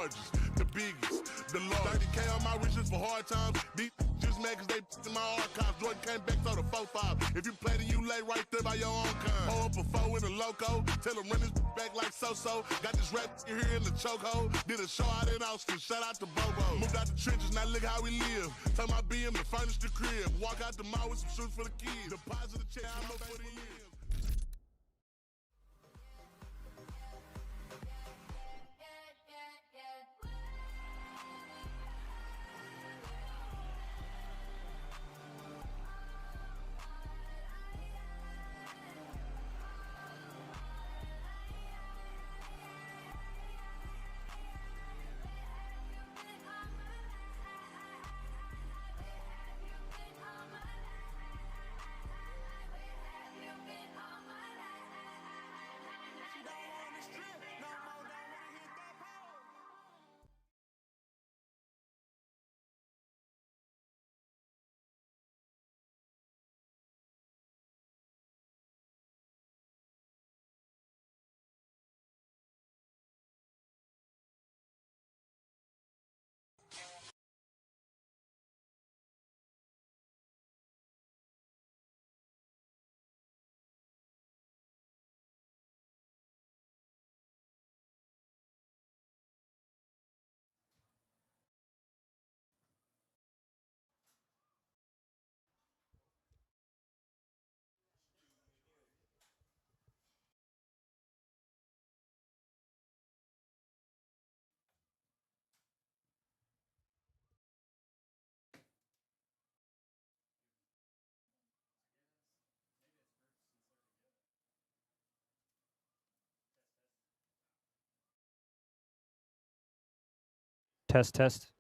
largest, the biggest, the largest. 30K on my riches for hard times. These just mad cause they in my archives. Jordan came back, so the 4-5. If you play, then you lay right there by your own kind. Pull up a 4 in a loco. Tell them run this back like so-so. Got this rap here in the chokehold. Did a show out in Austin. Shout out to Bobo. Moved out the trenches, now look how we live. Tell my BM to furnish the crib. Walk out the mall with some shoes for the kids. Deposit the check, I'm up for the year. Test, test.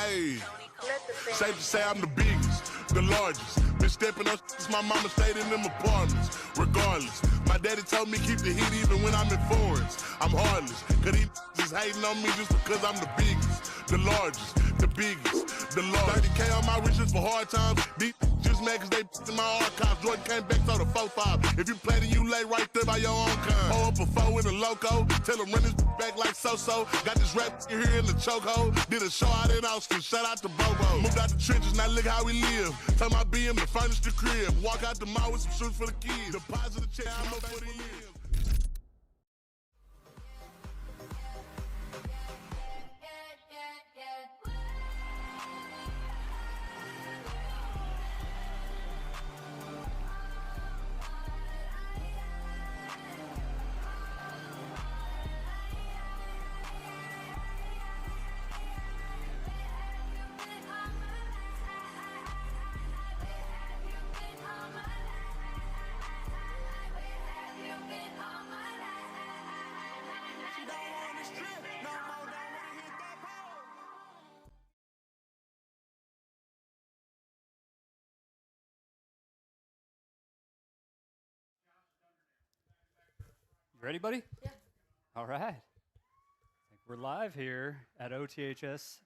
Hey, safe to say I'm the biggest, the largest. Been stepping up since my mama stayed in them apartments. Regardless, my daddy told me keep the heat even when I'm in foreigns. I'm heartless, cause he just hating on me just because I'm the biggest, the largest, the biggest, the largest. 30K on my riches for hard times. These just mad cause they in my archives. Jordan came back, so the 4-5. If you play then you lay right there by your own kind. Hold up a 4 in the loco, tell him run his back like so-so. Got this rap here in the chokehold. Did a show out in Austin, shout out to Bobo. Moved out the trenches, now look how we live. Tell my BM to furnish the crib. Walk out the mall with some shoes for the kids. Deposit a check, I'm up for the years. You ready, buddy? Yeah. All right. I think we're live here at OTHS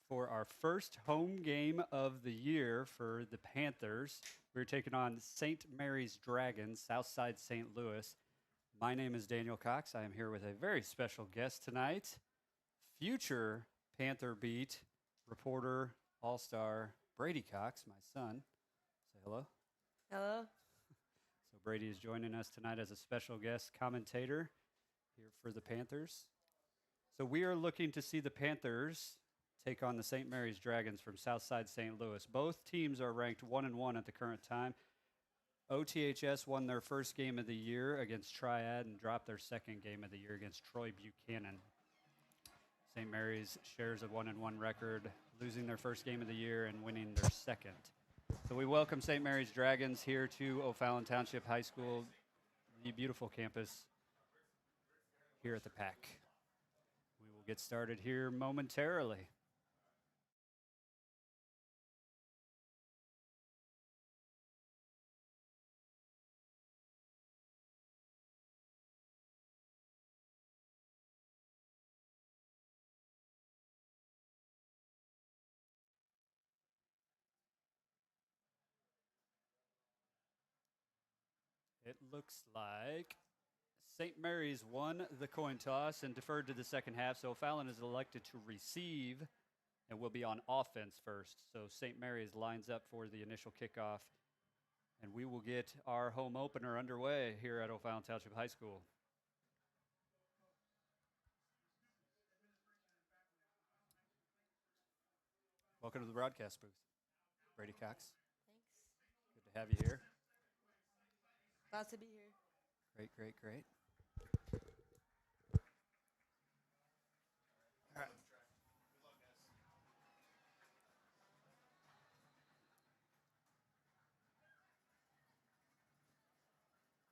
for our first home game of the year for the Panthers. We're taking on St. Mary's Dragons, Southside St. Louis. My name is Daniel Cox. I am here with a very special guest tonight, future Panther Beat reporter, all-star Brady Cox, my son. Say hello. Hello. So Brady is joining us tonight as a special guest commentator here for the Panthers. So we are looking to see the Panthers take on the St. Mary's Dragons from Southside St. Louis. Both teams are ranked 1-1 at the current time. OTHS won their first game of the year against Triad and dropped their second game of the year against Troy Buchanan. St. Mary's shares a 1-1 record, losing their first game of the year and winning their second. So we welcome St. Mary's Dragons here to O'Fallon Township High School, the beautiful campus here at the PAC. We will get started here momentarily. It looks like St. Mary's won the coin toss and deferred to the second half, so O'Fallon is elected to receive and will be on offense first. So St. Mary's lines up for the initial kickoff, and we will get our home opener underway here at O'Fallon Township High School. Welcome to the broadcast booth, Brady Cox. Thanks. Good to have you here. Glad to be here. Great, great, great. All right.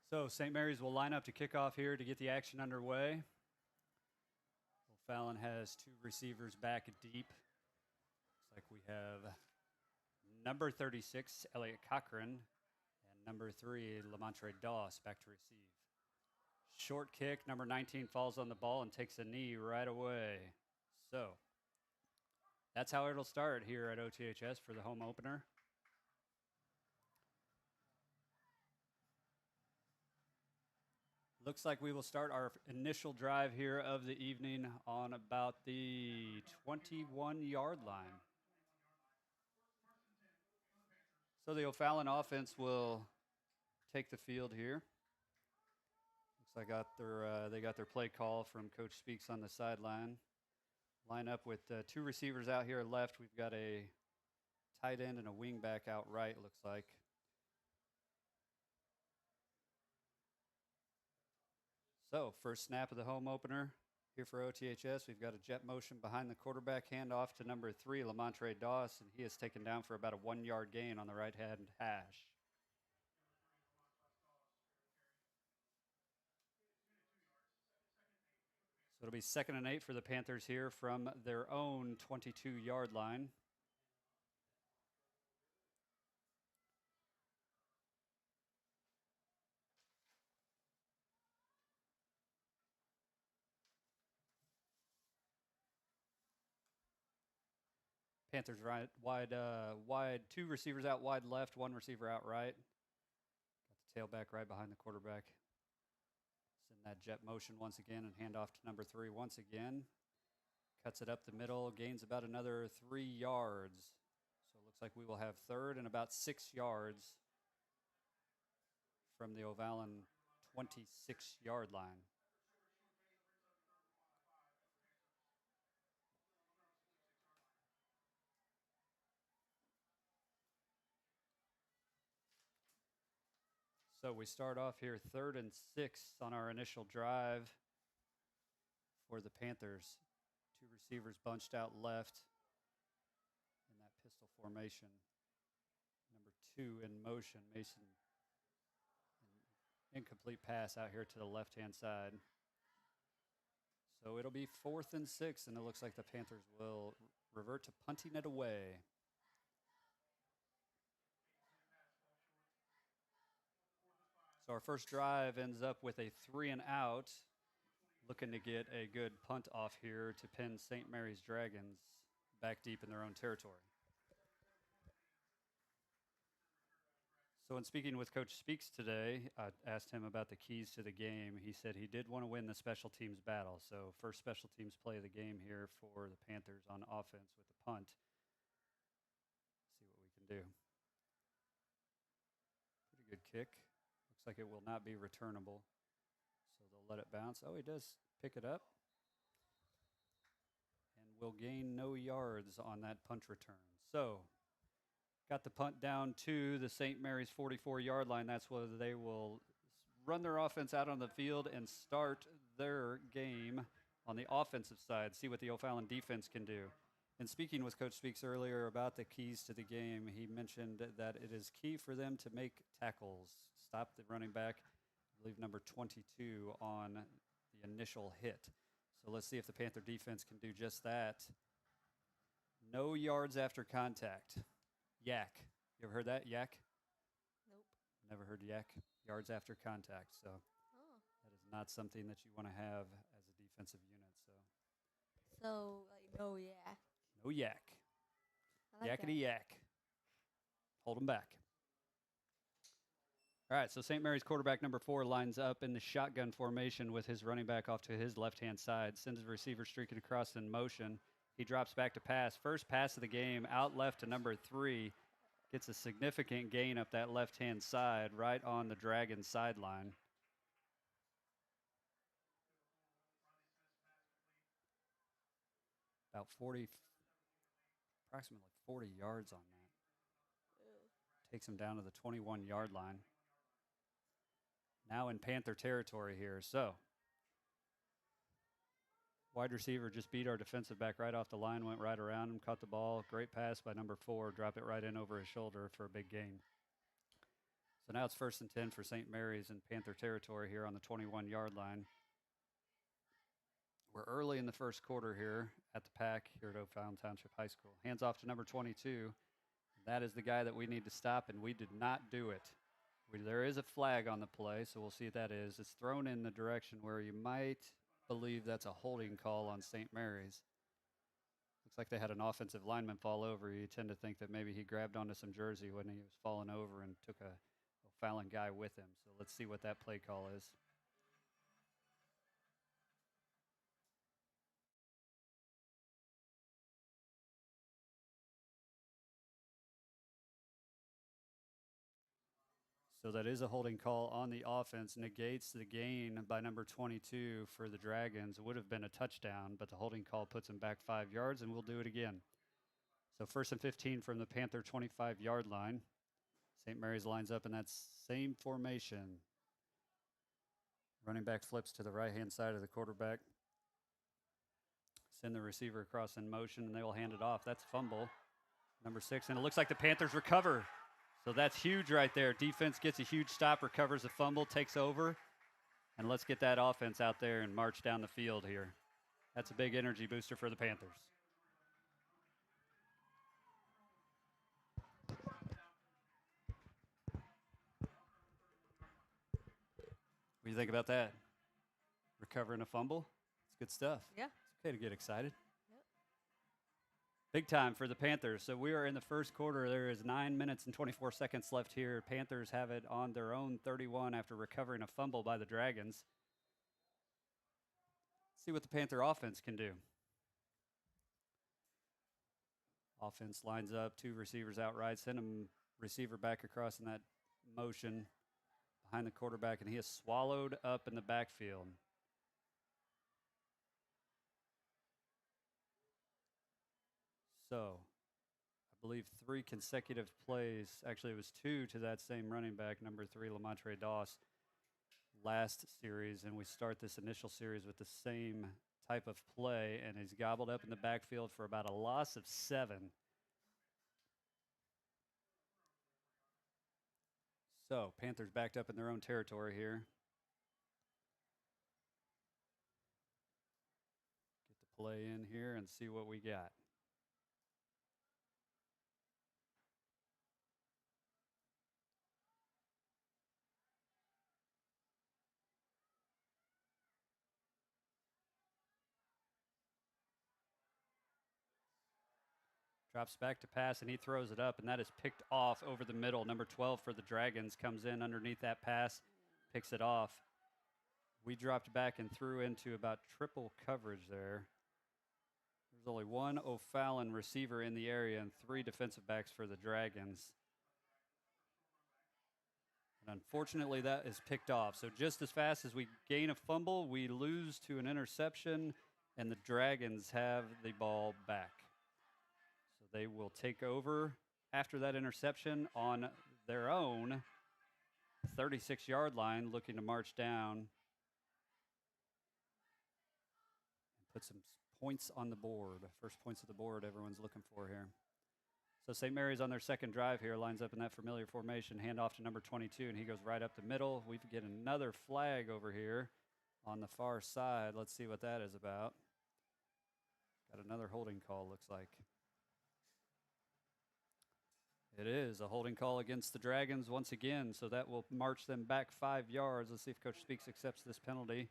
So St. Mary's will line up to kick off here to get the action underway. O'Fallon has two receivers back deep. Looks like we have number 36, Elliot Cochran, and number 3, Lamontre Doss back to receive. Short kick, number 19 falls on the ball and takes a knee right away. So that's how it'll start here at OTHS for the home opener. Looks like we will start our initial drive here of the evening on about the 21-yard line. So the O'Fallon offense will take the field here. Looks like they got their play call from Coach Speaks on the sideline. Line up with two receivers out here left. We've got a tight end and a wing back out right, looks like. So first snap of the home opener here for OTHS. We've got a jet motion behind the quarterback, handoff to number 3, Lamontre Doss, and he is taken down for about a 1-yard gain on the right-hand hash. So it'll be 2nd and 8 for the Panthers here from their own 22-yard line. Panthers right wide, 2 receivers out wide left, 1 receiver out right. Got the tailback right behind the quarterback. Send that jet motion once again and hand off to number 3 once again. Cuts it up the middle, gains about another 3 yards. So it looks like we will have 3rd and about 6 yards from the O'Fallon 26-yard line. So we start off here 3rd and 6 on our initial drive for the Panthers. 2 receivers bunched out left in that pistol formation. Number 2 in motion, Mason. Incomplete pass out here to the left-hand side. So it'll be 4th and 6, and it looks like the Panthers will revert to punting it away. So our first drive ends up with a 3 and out, looking to get a good punt off here to pin St. Mary's Dragons back deep in their own territory. So in speaking with Coach Speaks today, I asked him about the keys to the game. He said he did want to win the special teams battle. So first special teams play of the game here for the Panthers on offense with the punt. See what we can do. Pretty good kick. Looks like it will not be returnable. So they'll let it bounce. Oh, he does pick it up. And will gain no yards on that punt return. So got the punt down to the St. Mary's 44-yard line. That's where they will run their offense out on the field and start their game on the offensive side, see what the O'Fallon defense can do. And speaking with Coach Speaks earlier about the keys to the game, he mentioned that it is key for them to make tackles, stop the running back, I believe number 22 on the initial hit. So let's see if the Panther defense can do just that. No yards after contact. Yak. You ever heard that? Yak? Nope. Never heard yak. Yards after contact. So that is not something that you want to have as a defensive unit. So, like, no yak. No yak. I like Yakety yak. Hold them back. All right, so St. Mary's quarterback number 4 lines up in the shotgun formation with his running back off to his left-hand side, sends his receiver streaking across in motion. He drops back to pass. First pass of the game, out left to number 3. Gets a significant gain up that left-hand side, right on the Dragons sideline. About approximately 40 yards on that. Takes him down to the 21-yard line. Now in Panther territory here. So wide receiver just beat our defensive back right off the line, went right around him, caught the ball. Great pass by number 4, drop it right in over his shoulder for a big gain. So now it's 1st and 10 for St. Mary's in Panther territory here on the 21-yard line. We're early in the first quarter here at the Pack here at O'Fallon Township High School. Hands off to number 22. That is the guy that we need to stop, and we did not do it. There is a flag on the play, so we'll see what that is. It's thrown in the direction where you might believe that's a holding call on St. Mary's. Looks like they had an offensive lineman fall over. You tend to think that maybe he grabbed onto some jersey when he was falling over and took a O'Fallon guy with him. So let's see what that play call is. So that is a holding call on the offense, negates the gain by number 22 for the Dragons. It would have been a touchdown, but the holding call puts them back 5 yards, and we'll do it again. So 1st and 15 from the Panther 25-yard line. St. Mary's lines up in that same formation. Running back flips to the right-hand side of the quarterback. Send the receiver across in motion, and they will hand it off. That's fumble, number 6, and it looks like the Panthers recover. So that's huge right there. Defense gets a huge stop, recovers the fumble, takes over. And let's get that offense out there and march down the field here. That's a big energy booster for the Panthers. What do you think about that? Recovering a fumble? It's good stuff. Yeah. It's okay to get excited. Yep. Big time for the Panthers. So we are in the first quarter. There is 9 minutes and 24 seconds left here. Panthers have it on their own 31 after recovering a fumble by the Dragons. See what the Panther offense can do. Offense lines up, 2 receivers out right, send him receiver back across in that motion behind the quarterback, and he is swallowed up in the backfield. So, I believe 3 consecutive plays. Actually, it was 2 to that same running back, number 3, Lamontre Doss, last series, and we start this initial series with the same type of play, and he's gobbled up in the backfield for about a loss of 7. So, Panthers backed up in their own territory here. Get the play in here and see what we got. Drops back to pass, and he throws it up, and that is picked off over the middle. Number 12 for the Dragons comes in underneath that pass, picks it off. We dropped back and threw into about triple coverage there. There's only 1 O'Fallon receiver in the area and 3 defensive backs for the Dragons. And unfortunately, that is picked off. So just as fast as we gain a fumble, we lose to an interception, and the Dragons have the ball back. So they will take over after that interception on their own 36-yard line, looking to march down and put some points on the board. First points of the board everyone's looking for here. So St. Mary's on their second drive here, lines up in that familiar formation, handoff to number 22, and he goes right up the middle. We get another flag over here on the far side. Let's see what that is about. Got another holding call, looks like. It is a holding call against the Dragons once again, so that will march them back 5 yards. Let's see if Coach Speaks accepts this penalty.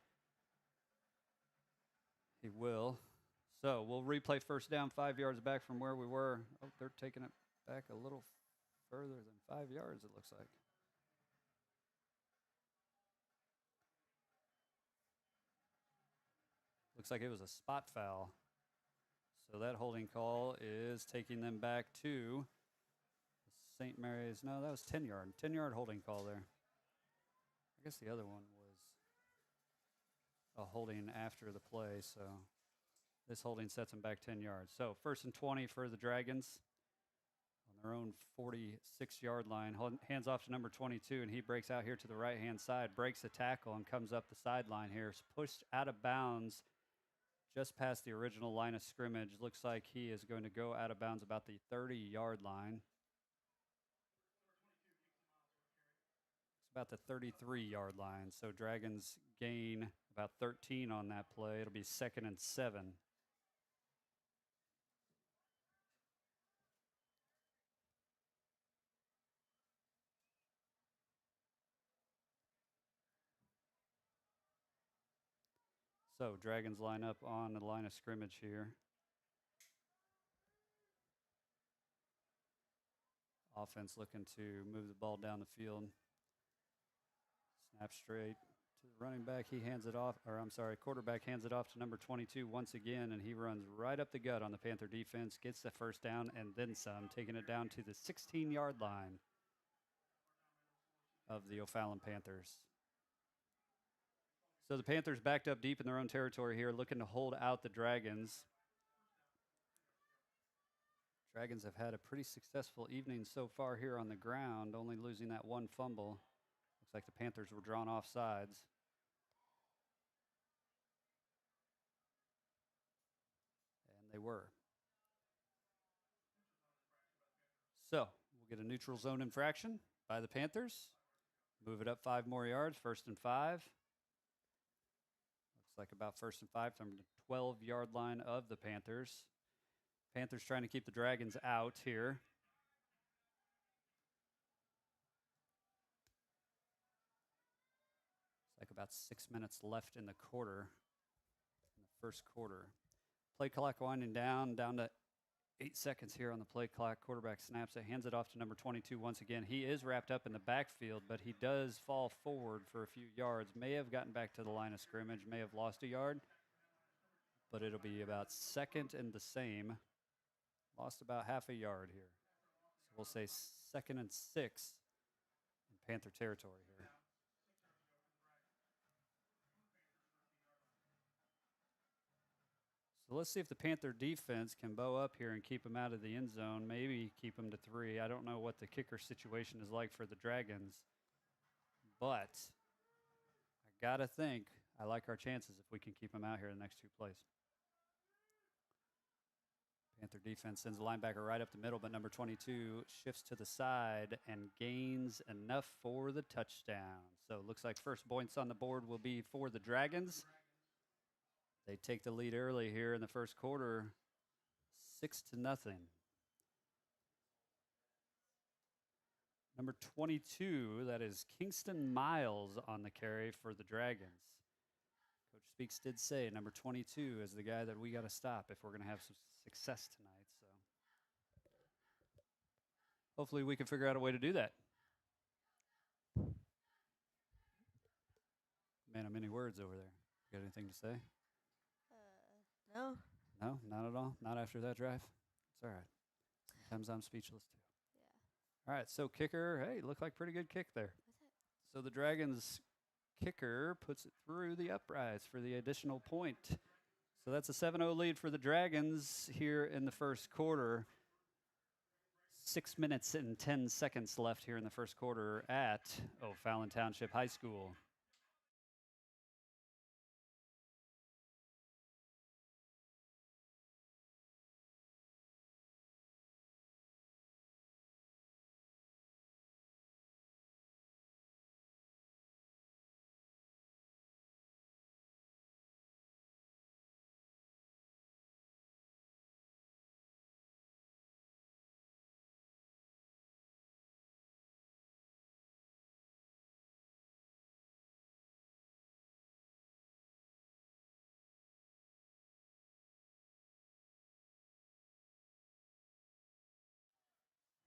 He will. So we'll replay first down 5 yards back from where we were. Oh, they're taking it back a little further than 5 yards, it looks like. Looks like it was a spot foul. So that holding call is taking them back to St. Mary's. No, that was 10-yard. 10-yard holding call there. I guess the other one was a holding after the play, so this holding sets them back 10 yards. So 1st and 20 for the Dragons on their own 46-yard line. Hands off to number 22, and he breaks out here to the right-hand side, breaks a tackle, and comes up the sideline here. It's pushed out of bounds just past the original line of scrimmage. Looks like he is going to go out of bounds about the 30-yard line. It's about the 33-yard line. So Dragons gain about 13 on that play. It'll be 2nd and 7. So Dragons line up on the line of scrimmage here. Offense looking to move the ball down the field. Snap straight to the running back. He hands it off, or I'm sorry, quarterback hands it off to number 22 once again, and he runs right up the gut on the Panther defense, gets the first down and then some, taking it down to the 16-yard line of the O'Fallon Panthers. So the Panthers backed up deep in their own territory here, looking to hold out the Dragons. Dragons have had a pretty successful evening so far here on the ground, only losing that 1 fumble. Looks like the Panthers were drawn off sides. And they were. So we'll get a neutral zone infraction by the Panthers. Move it up 5 more yards, 1st and 5. Looks like about 1st and 5 from the 12-yard line of the Panthers. Panthers trying to keep the Dragons out here. It's like about 6 minutes left in the quarter, in the first quarter. Play clock winding down to 8 seconds here on the play clock. Quarterback snaps it, hands it off to number 22 once again. He is wrapped up in the backfield, but he does fall forward for a few yards. May have gotten back to the line of scrimmage, may have lost a yard, but it'll be about second and the same. Lost about half a yard here. So we'll say 2nd and 6 in Panther territory here. So let's see if the Panther defense can bow up here and keep them out of the end zone, maybe keep them to 3. I don't know what the kicker situation is like for the Dragons, but I got to think I like our chances if we can keep them out here in the next 2 plays. Panther defense sends the linebacker right up the middle, but number 22 shifts to the side and gains enough for the touchdown. So it looks like first points on the board will be for the Dragons. They take the lead early here in the first quarter, 6-0. Number 22, that is Kingston Miles on the carry for the Dragons. Coach Speaks did say number 22 is the guy that we got to stop if we're going to have some success tonight. So hopefully we can figure out a way to do that. Man of many words over there. You got anything to say? No. No, not at all. Not after that drive. It's all right. Sometimes I'm speechless too. Yeah. All right, so kicker, hey, looked like pretty good kick there. So the Dragons kicker puts it through the uprights for the additional point. So that's a 7-0 lead for the Dragons here in the first quarter. 6 minutes and 10 seconds left here in the first quarter at O'Fallon Township High School.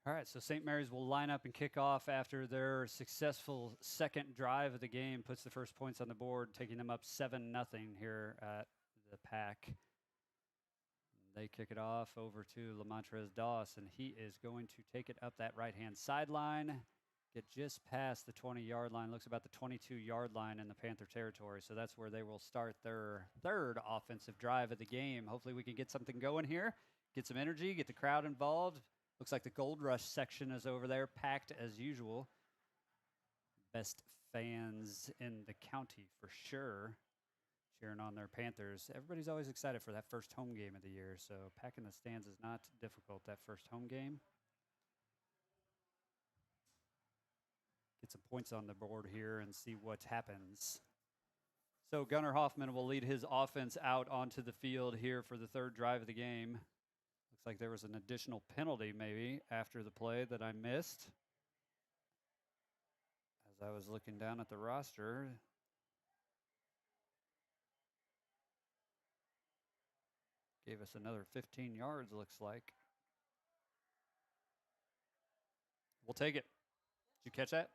All right, so St. Mary's will line up and kick off after their successful second drive of the game, puts the first points on the board, taking them up 7-0 here at the Pack. They kick it off over to Lamontrez Doss, and he is going to take it up that right-hand sideline, get just past the 20-yard line, looks about the 22-yard line in the Panther territory. So that's where they will start their third offensive drive of the game. Hopefully we can get something going here, get some energy, get the crowd involved. Looks like the Gold Rush section is over there, packed as usual. Best fans in the county for sure, cheering on their Panthers. Everybody's always excited for that first home game of the year, so packing the stands is not difficult, that first home game. Get some points on the board here and see what happens. So Gunnar Hoffman will lead his offense out onto the field here for the third drive of the game. Looks like there was an additional penalty maybe after the play that I missed. As I was looking down at the roster, gave us another 15 yards, looks like. We'll take it. Did you catch that?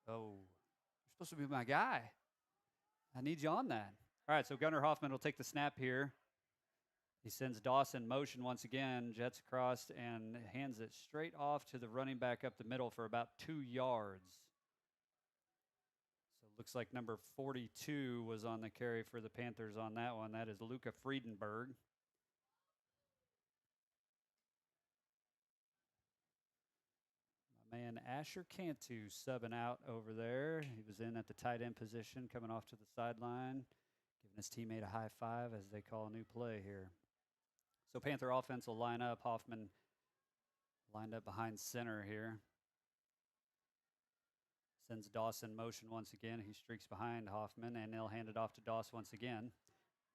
Oh, you're supposed to be my guy. I need you on that. All right, so Gunnar Hoffman will take the snap here. He sends Dawson motion once again, jets across and hands it straight off to the running back up the middle for about 2 yards. So it looks like number 42 was on the carry for the Panthers on that one. That is Luca Friedenberg. My man Asher Cantu subbing out over there. He was in at the tight end position, coming off to the sideline, giving his teammate a high five as they call a new play here. So Panther offense will line up. Hoffman lined up behind center here. Sends Doss in motion once again. He streaks behind Hoffman, and they'll hand it off to Doss once again.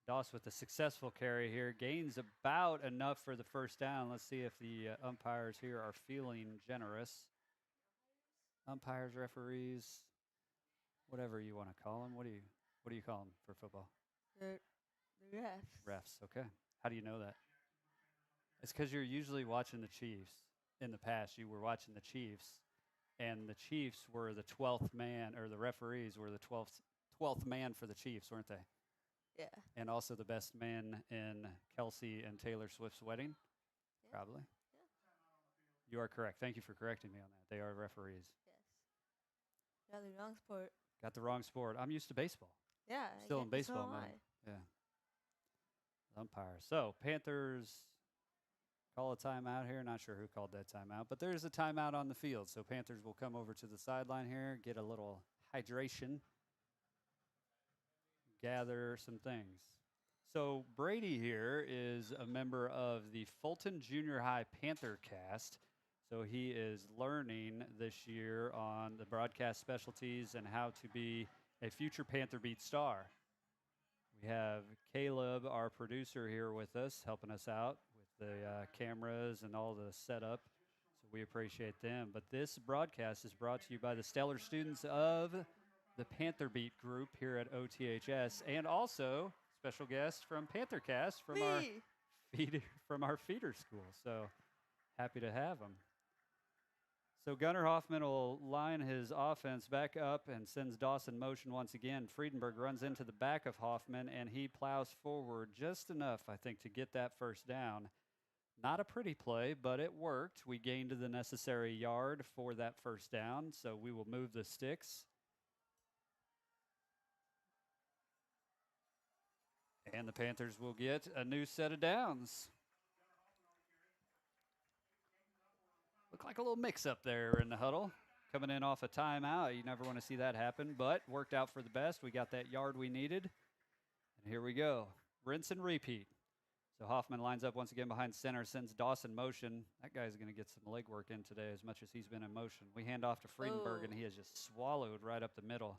Doss with a successful carry here. Gains about enough for the first down. Let's see if the umpires here are feeling generous. Umpires, referees, whatever you want to call them. What do you call them for football? The refs. Refs, okay. How do you know that? It's because you're usually watching the Chiefs. In the past, you were watching the Chiefs, and the Chiefs were the 12th man, or the referees were the 12th man for the Chiefs, weren't they? Yeah. And also the best man in Kelsey and Taylor Swift's wedding? Yeah. Probably. Yeah. You are correct. Thank you for correcting me on that. They are referees. Yes. Got the wrong sport. Got the wrong sport. I'm used to baseball. Yeah. Still in so baseball am mode. I. Yeah. Umpire. So, Panthers call a timeout here. Not sure who called that timeout, but there's a timeout on the field. So, Panthers will come over to the sideline here, get a little hydration, gather some things. So, Brady here is a member of the Fulton Junior High Panther cast. So, he is learning this year on the broadcast specialties and how to be a future Panther Beat star. We have Caleb, our producer, here with us, helping us out with the cameras and all the setup. So we appreciate them. But this broadcast is brought to you by the stellar students of the Panther Beat group here at OTHS, and also special guests from PantherCast from our feeder school. So happy to have them. So Gunnar Hoffman will line his offense back up and sends Doss in motion once again. Friedenberg runs into the back of Hoffman, and he plows forward just enough, I think, to get that first down. Not a pretty play, but it worked. We gained the necessary yard for that first down, so we will move the sticks. And the Panthers will get a new set of downs. Looked like a little mix-up there in the huddle. Coming in off a timeout. You never want to see that happen, but worked out for the best. We got that yard we needed. And here we go. Rinse and repeat. So Hoffman lines up once again behind center, sends Doss in motion. That guy's going to get some leg work in today as much as he's been in motion. We hand off to Friedenberg, and he has just swallowed right up the middle.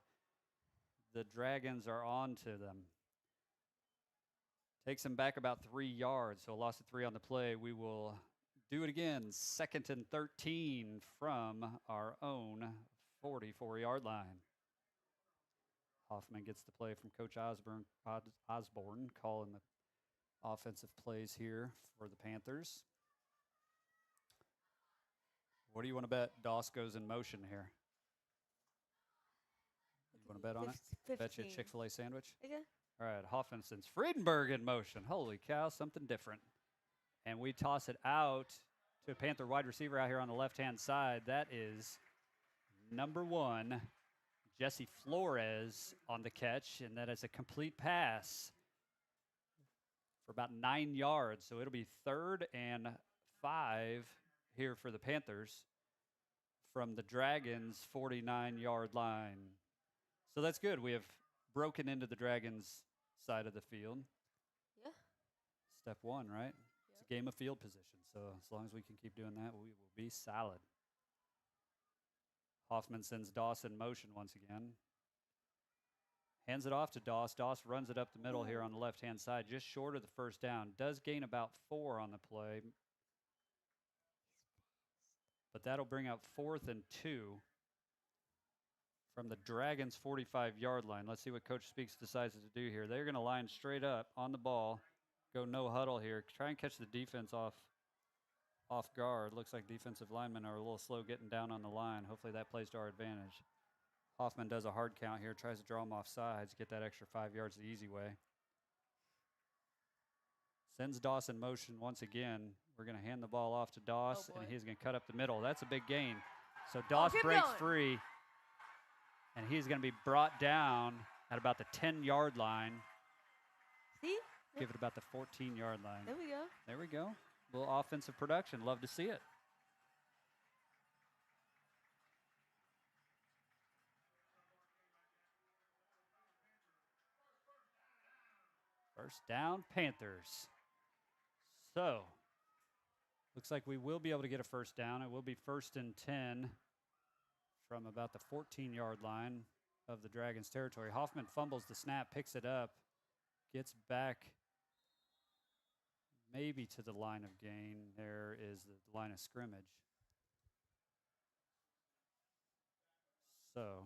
The Dragons are on to them. Takes them back about 3 yards, so a loss of 3 on the play. We will do it again, 2nd and 13 from our own 44-yard line. Hoffman gets the play from Coach Osborne calling the offensive plays here for the Panthers. What do you want to bet Doss goes in motion here? You want to bet on it? 15. Bet you a Chick-fil-A sandwich? Okay. All right, Hoffman sends Friedenberg in motion. Holy cow, something different. And we toss it out to a Panther wide receiver out here on the left-hand side. That is number 1, Jesse Flores on the catch, and that is a complete pass for about 9 yards. So it'll be 3rd and 5 here for the Panthers from the Dragons' 49-yard line. So that's good. We have broken into the Dragons' side of the field. Yeah. Step 1, right? It's a game of field position. So as long as we can keep doing that, we will be solid. Hoffman sends Doss in motion once again. Hands it off to Doss. Doss runs it up the middle here on the left-hand side, just short of the first down. Does gain about 4 on the play. But that'll bring out 4th and 2 from the Dragons' 45-yard line. Let's see what Coach Speaks decides to do here. They're going to line straight up on the ball, go no huddle here, try and catch the defense off guard. Looks like defensive linemen are a little slow getting down on the line. Hopefully that plays to our advantage. Hoffman does a hard count here, tries to draw them off sides, get that extra 5 yards the easy way. Sends Doss in motion once again. We're going to hand the ball off to Doss, and he's going to cut up the middle. That's a big gain. So Doss breaks free, and he's going to be brought down at about the 10-yard line. See? Give it about the 14-yard line. There we go. There we go. A little offensive production. Love to see it. First down, Panthers. So, looks like we will be able to get a first down. It will be 1st and 10 from about the 14-yard line of the Dragons' territory. Hoffman fumbles the snap, picks it up, gets back maybe to the line of gain. There is the line of scrimmage. So,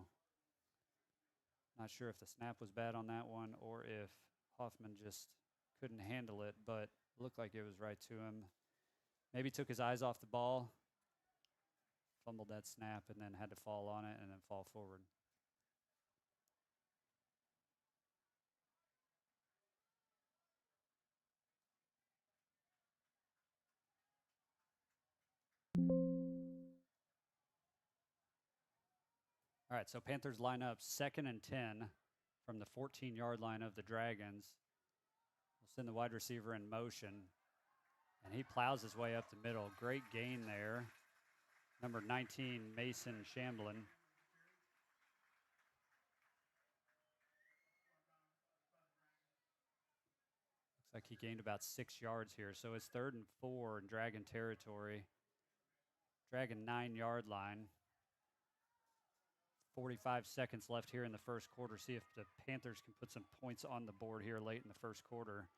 not sure if the snap was bad on that one or if Hoffman just couldn't handle it, but looked like it was right to him. Maybe took his eyes off the ball, fumbled that snap, and then had to fall on it and then fall forward. All right, so Panthers line up 2nd and 10 from the 14-yard line of the Dragons. We'll send the wide receiver in motion, and he plows his way up the middle. Great gain there. Number 19, Mason Shamblin. Looks like he gained about 6 yards here. So it's 3rd and 4 in Dragon territory. Dragon 9-yard line. 45 seconds left here in the first quarter. See if the Panthers can put some points on the board here late in the first quarter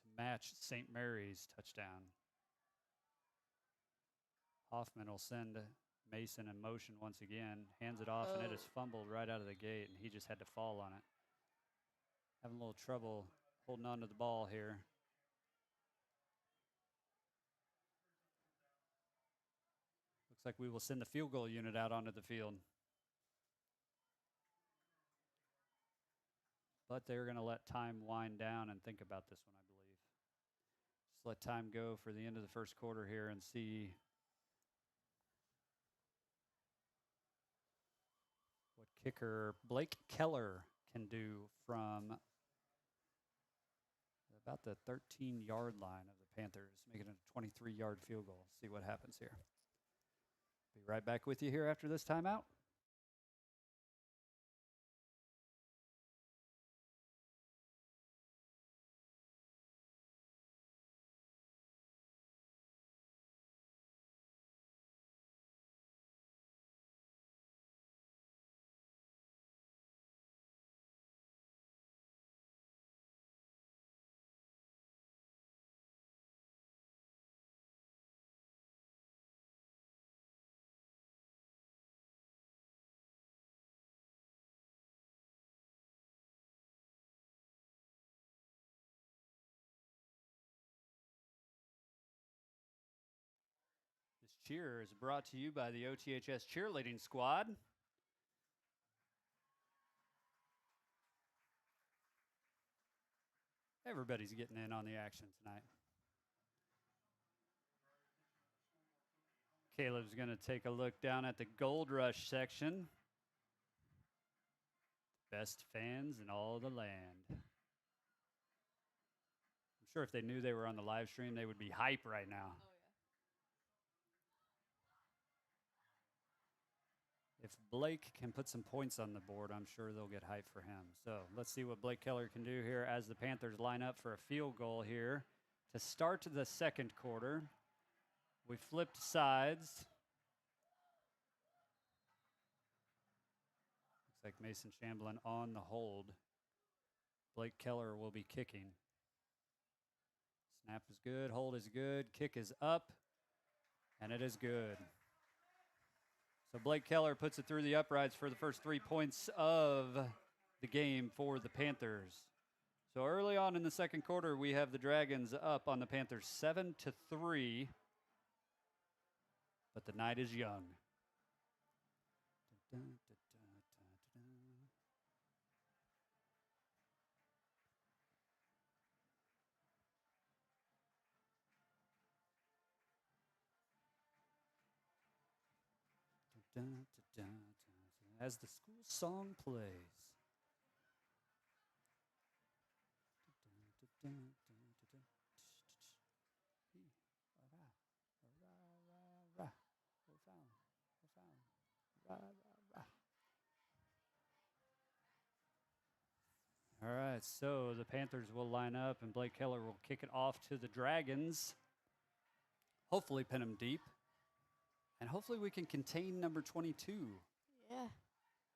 to match St. Mary's touchdown. Hoffman will send Mason in motion once again, hands it off, and it is fumbled right out of the gate, and he just had to fall on it. Having a little trouble holding on to the ball here. Looks like we will send the field goal unit out onto the field. But they're going to let time wind down and think about this one, I believe. Just let time go for the end of the first quarter here and see what kicker Blake Keller can do from about the 13-yard line of the Panthers, making it a 23-yard field goal. See what happens here. Be right back with you here after this timeout. This cheer is brought to you by the OTHS Cheerleading Squad. Everybody's getting in on the action tonight. Caleb's going to take a look down at the Gold Rush section. Best fans in all the land. I'm sure if they knew they were on the live stream, they would be hype right now. If Blake can put some points on the board, I'm sure they'll get hype for him. So let's see what Blake Keller can do here as the Panthers line up for a field goal here to start the second quarter. We flipped sides. Looks like Mason Shamblin on the hold. Blake Keller will be kicking. Snap is good, hold is good, kick is up, and it is good. So Blake Keller puts it through the uprights for the first 3 points of the game for the Panthers. So early on in the second quarter, we have the Dragons up on the Panthers 7-3. But the night is young. As the school song plays. All right, so the Panthers will line up, and Blake Keller will kick it off to the Dragons. Hopefully pin them deep. And hopefully we can contain number 22. Yeah.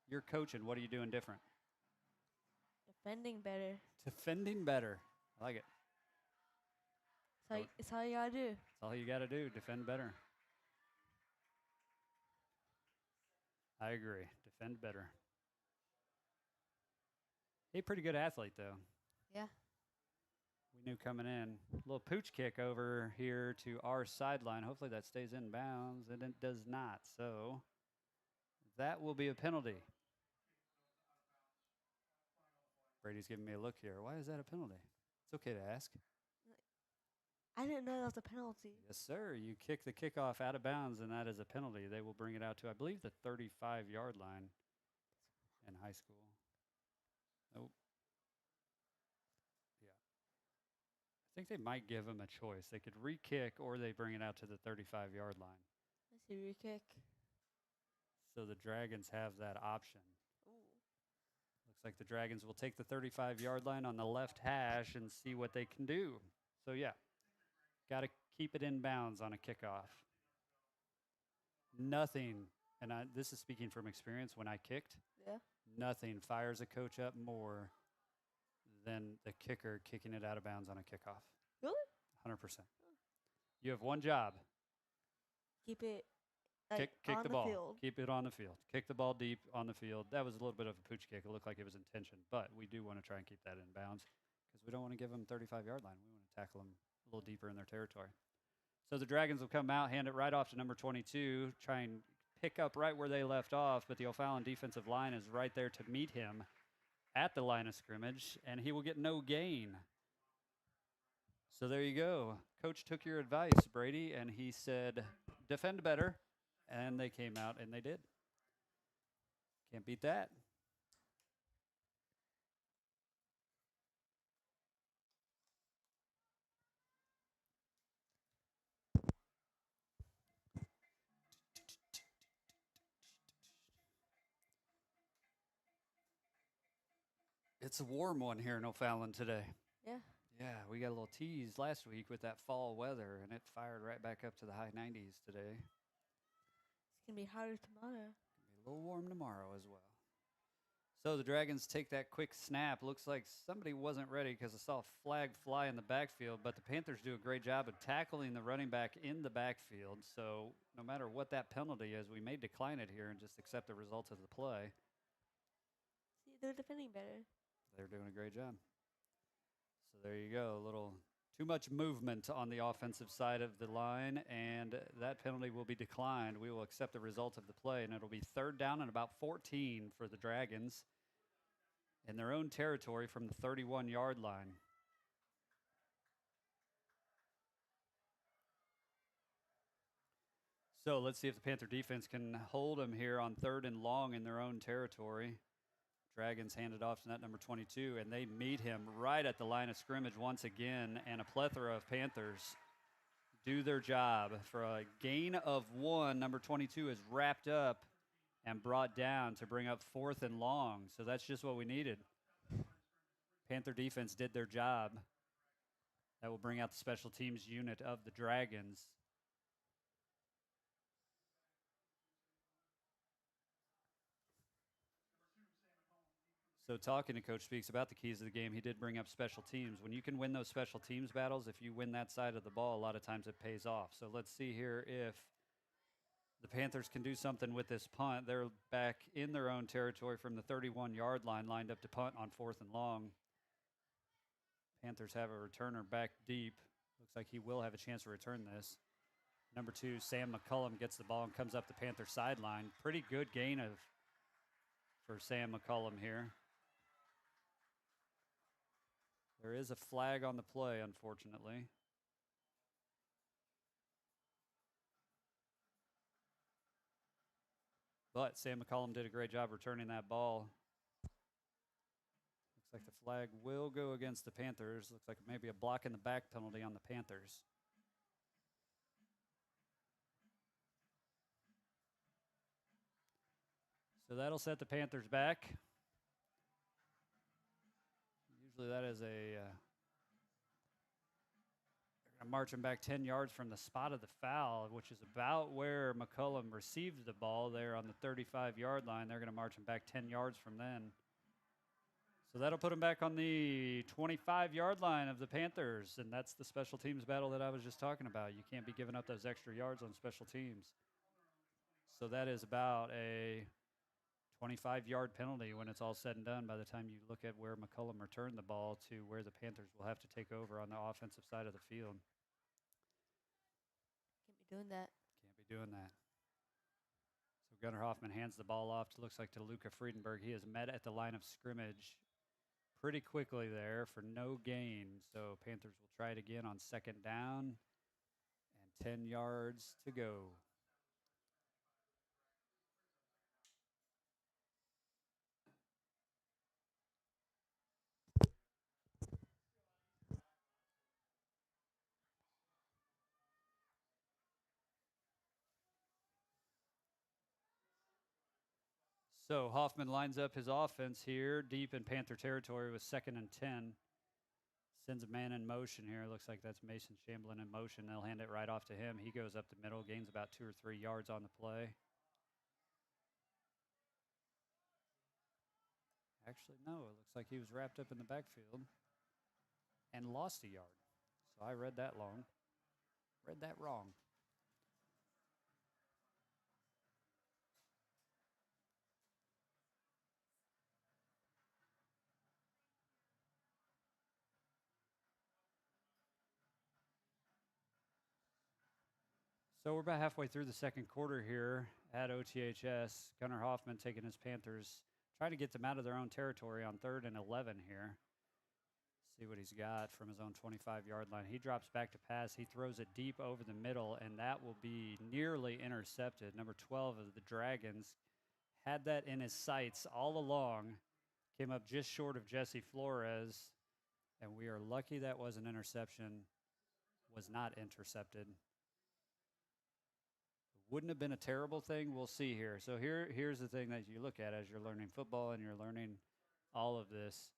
You're coaching. What are you doing different? Defending better. Defending better. I like it. It's all you gotta do. That's all you got to do. Defend better. I agree. Defend better. He's a pretty good athlete, though. Yeah. We knew coming in. A little pooch kick over here to our sideline. Hopefully that stays in bounds, and it does not. So that will be a penalty. Brady's giving me a look here. Why is that a penalty? It's okay to ask. I didn't know that was a penalty. Yes, sir. You kick the kickoff out of bounds, and that is a penalty. They will bring it out to, I believe, the 35-yard line in high school. Nope. Yeah. I think they might give them a choice. They could re-kick, or they bring it out to the 35-yard line. I see re-kick. So the Dragons have that option. Ooh. Looks like the Dragons will take the 35-yard line on the left hash and see what they can do. So, yeah. Got to keep it in bounds on a kickoff. Nothing, and this is speaking from experience, when I kicked, Yeah. nothing fires a coach up more than the kicker kicking it out of bounds on a kickoff. Really? 100%. You have one job. Keep it like, Kick on the the ball. field. Keep it on the field. Kick the ball deep on the field. That was a little bit of a pooch kick. It looked like it was intention, but we do want to try and keep that in bounds because we don't want to give them 35-yard line. We want to tackle them a little deeper in their territory. So the Dragons will come out, hand it right off to number 22, try and pick up right where they left off, but the O'Fallon defensive line is right there to meet him at the line of scrimmage, and he will get no gain. So there you go. Coach took your advice, Brady, and he said, defend better, and they came out and they did. Can't beat that. It's a warm one here in O'Fallon today. Yeah. Yeah, we got a little tease last week with that fall weather, and it fired right back up to the high 90s today. It's going to be hotter tomorrow. It'll be a little warm tomorrow as well. So the Dragons take that quick snap. Looks like somebody wasn't ready because I saw a flag fly in the backfield, but the Panthers do a great job of tackling the running back in the backfield. So no matter what that penalty is, we may decline it here and just accept the results of the play. See, they're defending better. They're doing a great job. So there you go. A little too much movement on the offensive side of the line, and that penalty will be declined. We will accept the result of the play, and it'll be 3rd down and about 14 for the Dragons in their own territory from the 31-yard line. So let's see if the Panther defense can hold them here on 3rd and long in their own territory. Dragons hand it off to that number 22, and they meet him right at the line of scrimmage once again, and a plethora of Panthers do their job. For a gain of 1, number 22 is wrapped up and brought down to bring up 4th and long. So that's just what we needed. Panther defense did their job. That will bring out the special teams unit of the Dragons. So talking to Coach Speaks about the keys of the game, he did bring up special teams. When you can win those special teams battles, if you win that side of the ball, a lot of times it pays off. So let's see here if the Panthers can do something with this punt. They're back in their own territory from the 31-yard line, lined up to punt on 4th and long. Panthers have a returner back deep. Looks like he will have a chance to return this. Number 2, Sam McCullum gets the ball and comes up the Panther sideline. Pretty good gain for Sam McCullum here. There is a flag on the play, unfortunately. But Sam McCollum did a great job returning that ball. Looks like the flag will go against the Panthers. Looks like maybe a block in the back penalty on the Panthers. So that'll set the Panthers back. Usually that is they're going to And marching back 10 yards from the spot of the foul, which is about where McCullum received the ball there on the 35-yard line. They're going to march him back 10 yards from then. So that'll put him back on the 25-yard line of the Panthers, and that's the special teams battle that I was just talking about. You can't be giving up those extra yards on special teams. So that is about a 25-yard penalty when it's all said and done by the time you look at where McCullum returned the ball to where the Panthers will have to take over on the offensive side of the field. Can't be doing that. Can't be doing that. So Gunnar Hoffman hands the ball off, looks like to Luca Friedenberg. He is met at the line of scrimmage pretty quickly there for no gain. So Panthers will try it again on second down and 10 yards to go. So Hoffman lines up his offense here deep in Panther territory with 2nd and 10. Sends a man in motion here. Looks like that's Mason Shamblin in motion. They'll hand it right off to him. He goes up the middle, gains about 2 or 3 yards on the play. Actually, no, it looks like he was wrapped up in the backfield and lost a yard. So I read that wrong. So we're about halfway through the second quarter here at OTHS. Gunnar Hoffman taking his Panthers, trying to get them out of their own territory on 3rd and 11 here. See what he's got from his own 25-yard line. He drops back to pass. He throws it deep over the middle, and that will be nearly intercepted. Number 12 of the Dragons had that in his sights all along. Came up just short of Jesse Flores, and we are lucky that was an interception. Was not intercepted. Wouldn't have been a terrible thing. We'll see here. So here's the thing that you look at as you're learning football and you're learning all of this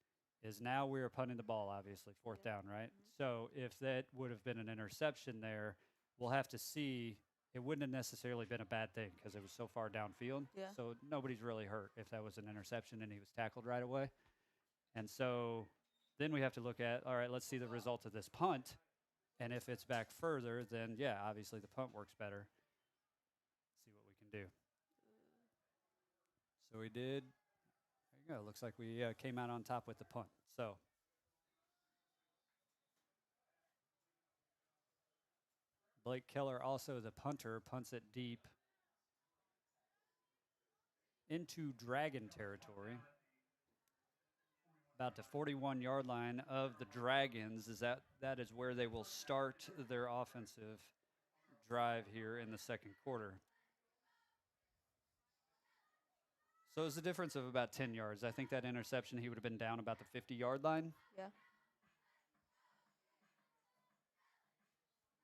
is now we are punting the ball, obviously, 4th down, right? Mm-hmm. So if that would have been an interception there, we'll have to see. It wouldn't have necessarily been a bad thing because it was so far downfield. Yeah. So nobody's really hurt if that was an interception and he was tackled right away. And so then we have to look at, all right, let's see the result of this punt. And if it's back further, then, yeah, obviously the punt works better. See what we can do. So we did. There you go. Looks like we came out on top with the punt. So Blake Keller, also the punter, punts it deep into Dragon territory. About the 41-yard line of the Dragons. That is where they will start their offensive drive here in the second quarter. So it's a difference of about 10 yards. I think that interception, he would have been down about the 50-yard line. Yeah.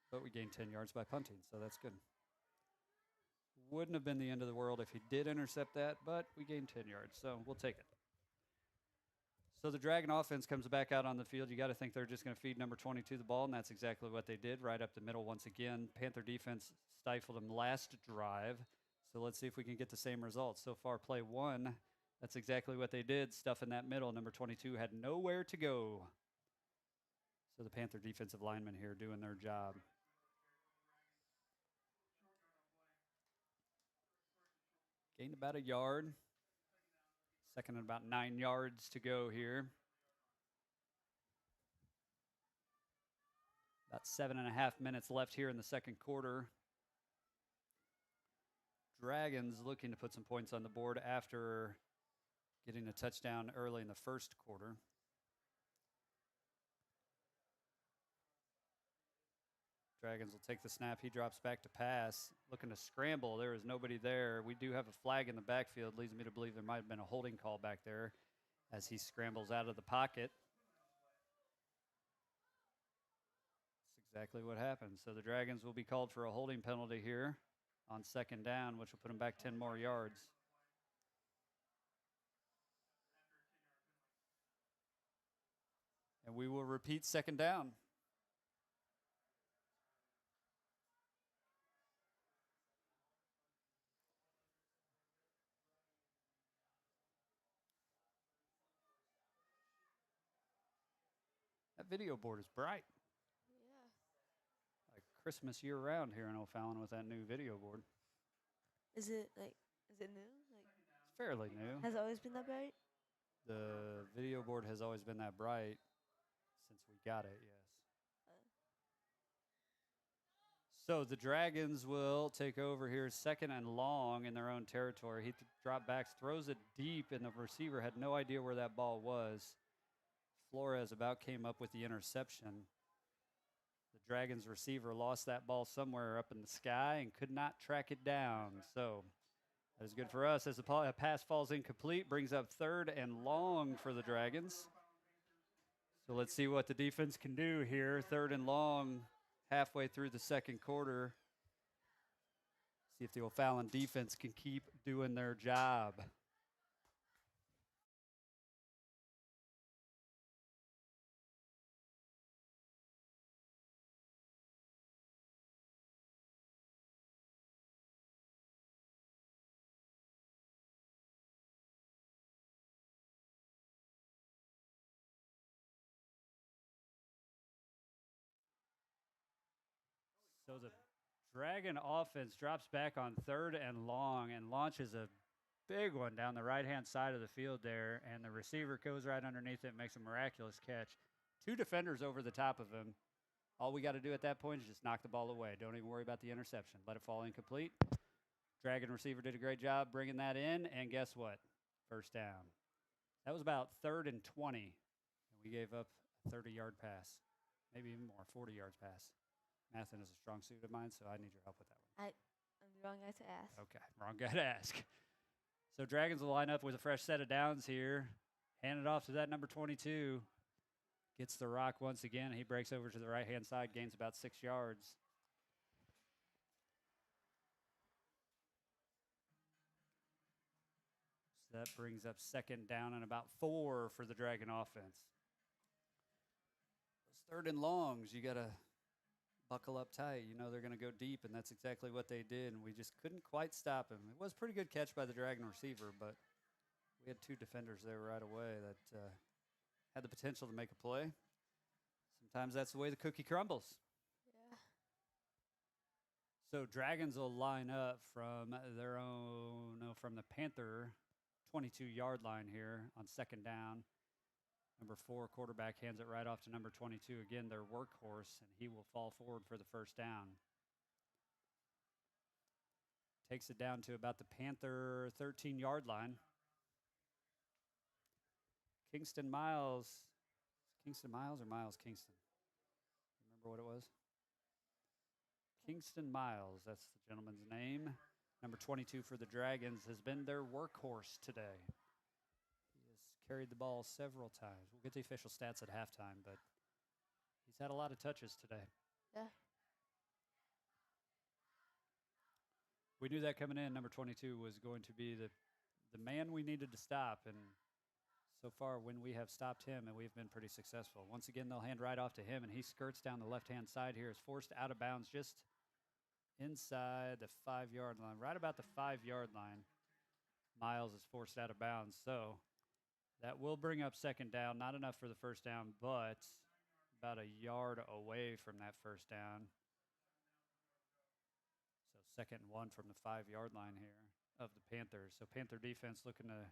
But we gained 10 yards by punting, so that's good. Wouldn't have been the end of the world if he did intercept that, but we gained 10 yards, so we'll take it. So the Dragon offense comes back out on the field. You got to think they're just going to feed number 22 the ball, and that's exactly what they did, right up the middle once again. Panther defense stifled them last drive, so let's see if we can get the same results. So far, play 1, that's exactly what they did, stuff in that middle. Number 22 had nowhere to go. So the Panther defensive linemen here doing their job. Gained about a yard. Second and about 9 yards to go here. About 7.5 minutes left here in the second quarter. Dragons looking to put some points on the board after getting a touchdown early in the first quarter. Dragons will take the snap. He drops back to pass, looking to scramble. There is nobody there. We do have a flag in the backfield. Leads me to believe there might have been a holding call back there as he scrambles out of the pocket. That's exactly what happened. So the Dragons will be called for a holding penalty here on second down, which will put them back 10 more yards. And we will repeat second down. That video board is bright. Yeah. Like Christmas year round here in O'Fallon with that new video board. Is it new? Like, It's fairly new. has it always been that bright? The video board has always been that bright since we got it, yes. So the Dragons will take over here, second and long in their own territory. He drop backs, throws it deep, and the receiver had no idea where that ball was. Flores about came up with the interception. The Dragons receiver lost that ball somewhere up in the sky and could not track it down. So that is good for us as the pass falls incomplete, brings up third and long for the Dragons. So let's see what the defense can do here. Third and long, halfway through the second quarter. See if the O'Fallon defense can keep doing their job. So the Dragon offense drops back on third and long and launches a big one down the right-hand side of the field there, and the receiver goes right underneath it and makes a miraculous catch. Two defenders over the top of him. All we got to do at that point is just knock the ball away. Don't even worry about the interception. Let it fall incomplete. Dragon receiver did a great job bringing that in, and guess what? First down. That was about 3rd and 20, and we gave up a 30-yard pass, maybe even more, 40 yards pass. Mathen is a strong suit of mine, so I need your help with that one. I'm the wrong guy to ask. Okay, wrong guy to ask. So Dragons will line up with a fresh set of downs here. Hand it off to that number 22. Gets the rock once again. He breaks over to the right-hand side, gains about 6 yards. So that brings up second down and about 4 for the Dragon offense. Those third and longs, you got to buckle up tight. You know they're going to go deep, and that's exactly what they did, and we just couldn't quite stop him. It was a pretty good catch by the Dragon receiver, but we had 2 defenders there right away that had the potential to make a play. Sometimes that's the way the cookie crumbles. Yeah. So Dragons will line up from their own, from the Panther 22-yard line here on second down. Number 4 quarterback hands it right off to number 22. Again, their workhorse, and he will fall forward for the first down. Takes it down to about the Panther 13-yard line. Kingston Miles. Kingston Miles or Miles Kingston? Remember what it was? Kingston Miles, that's the gentleman's name. Number 22 for the Dragons has been their workhorse today. He has carried the ball several times. We'll get the official stats at halftime, but he's had a lot of touches today. Yeah. We knew that coming in. Number 22 was going to be the man we needed to stop, and so far when we have stopped him, and we've been pretty successful. Once again, they'll hand right off to him, and he skirts down the left-hand side here, is forced out of bounds just inside the 5-yard line, right about the 5-yard line. Miles is forced out of bounds, so that will bring up second down. Not enough for the first down, but about a yard away from that first down. So second and 1 from the 5-yard line here of the Panthers. So Panther defense looking to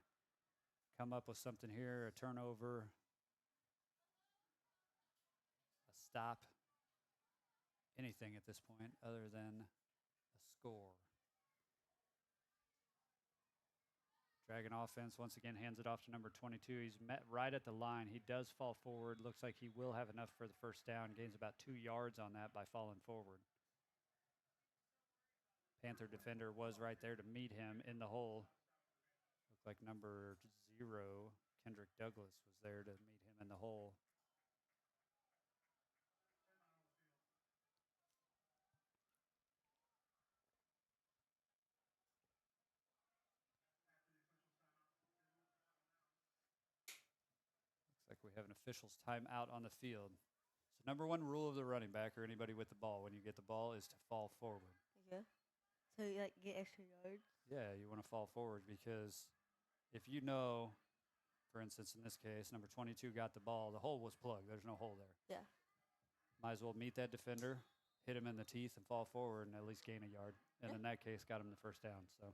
come up with something here, a turnover, a stop, anything at this point other than a score. Dragon offense once again hands it off to number 22. He's met right at the line. He does fall forward. Looks like he will have enough for the first down. Gains about 2 yards on that by falling forward. Panther defender was right there to meet him in the hole. Looked like number 0, Kendrick Douglas, was there to meet him in the hole. Looks like we have an official's timeout on the field. So number 1 rule of the running back or anybody with the ball when you get the ball is to fall forward. Yeah. So you get extra yards. Yeah, you want to fall forward because if you know for instance, in this case, number 22 got the ball. The hole was plugged. There's no hole there. Yeah. Might as well meet that defender, hit him in the teeth, and fall forward and at least gain a yard. And Yeah. in that case, got him the first down. So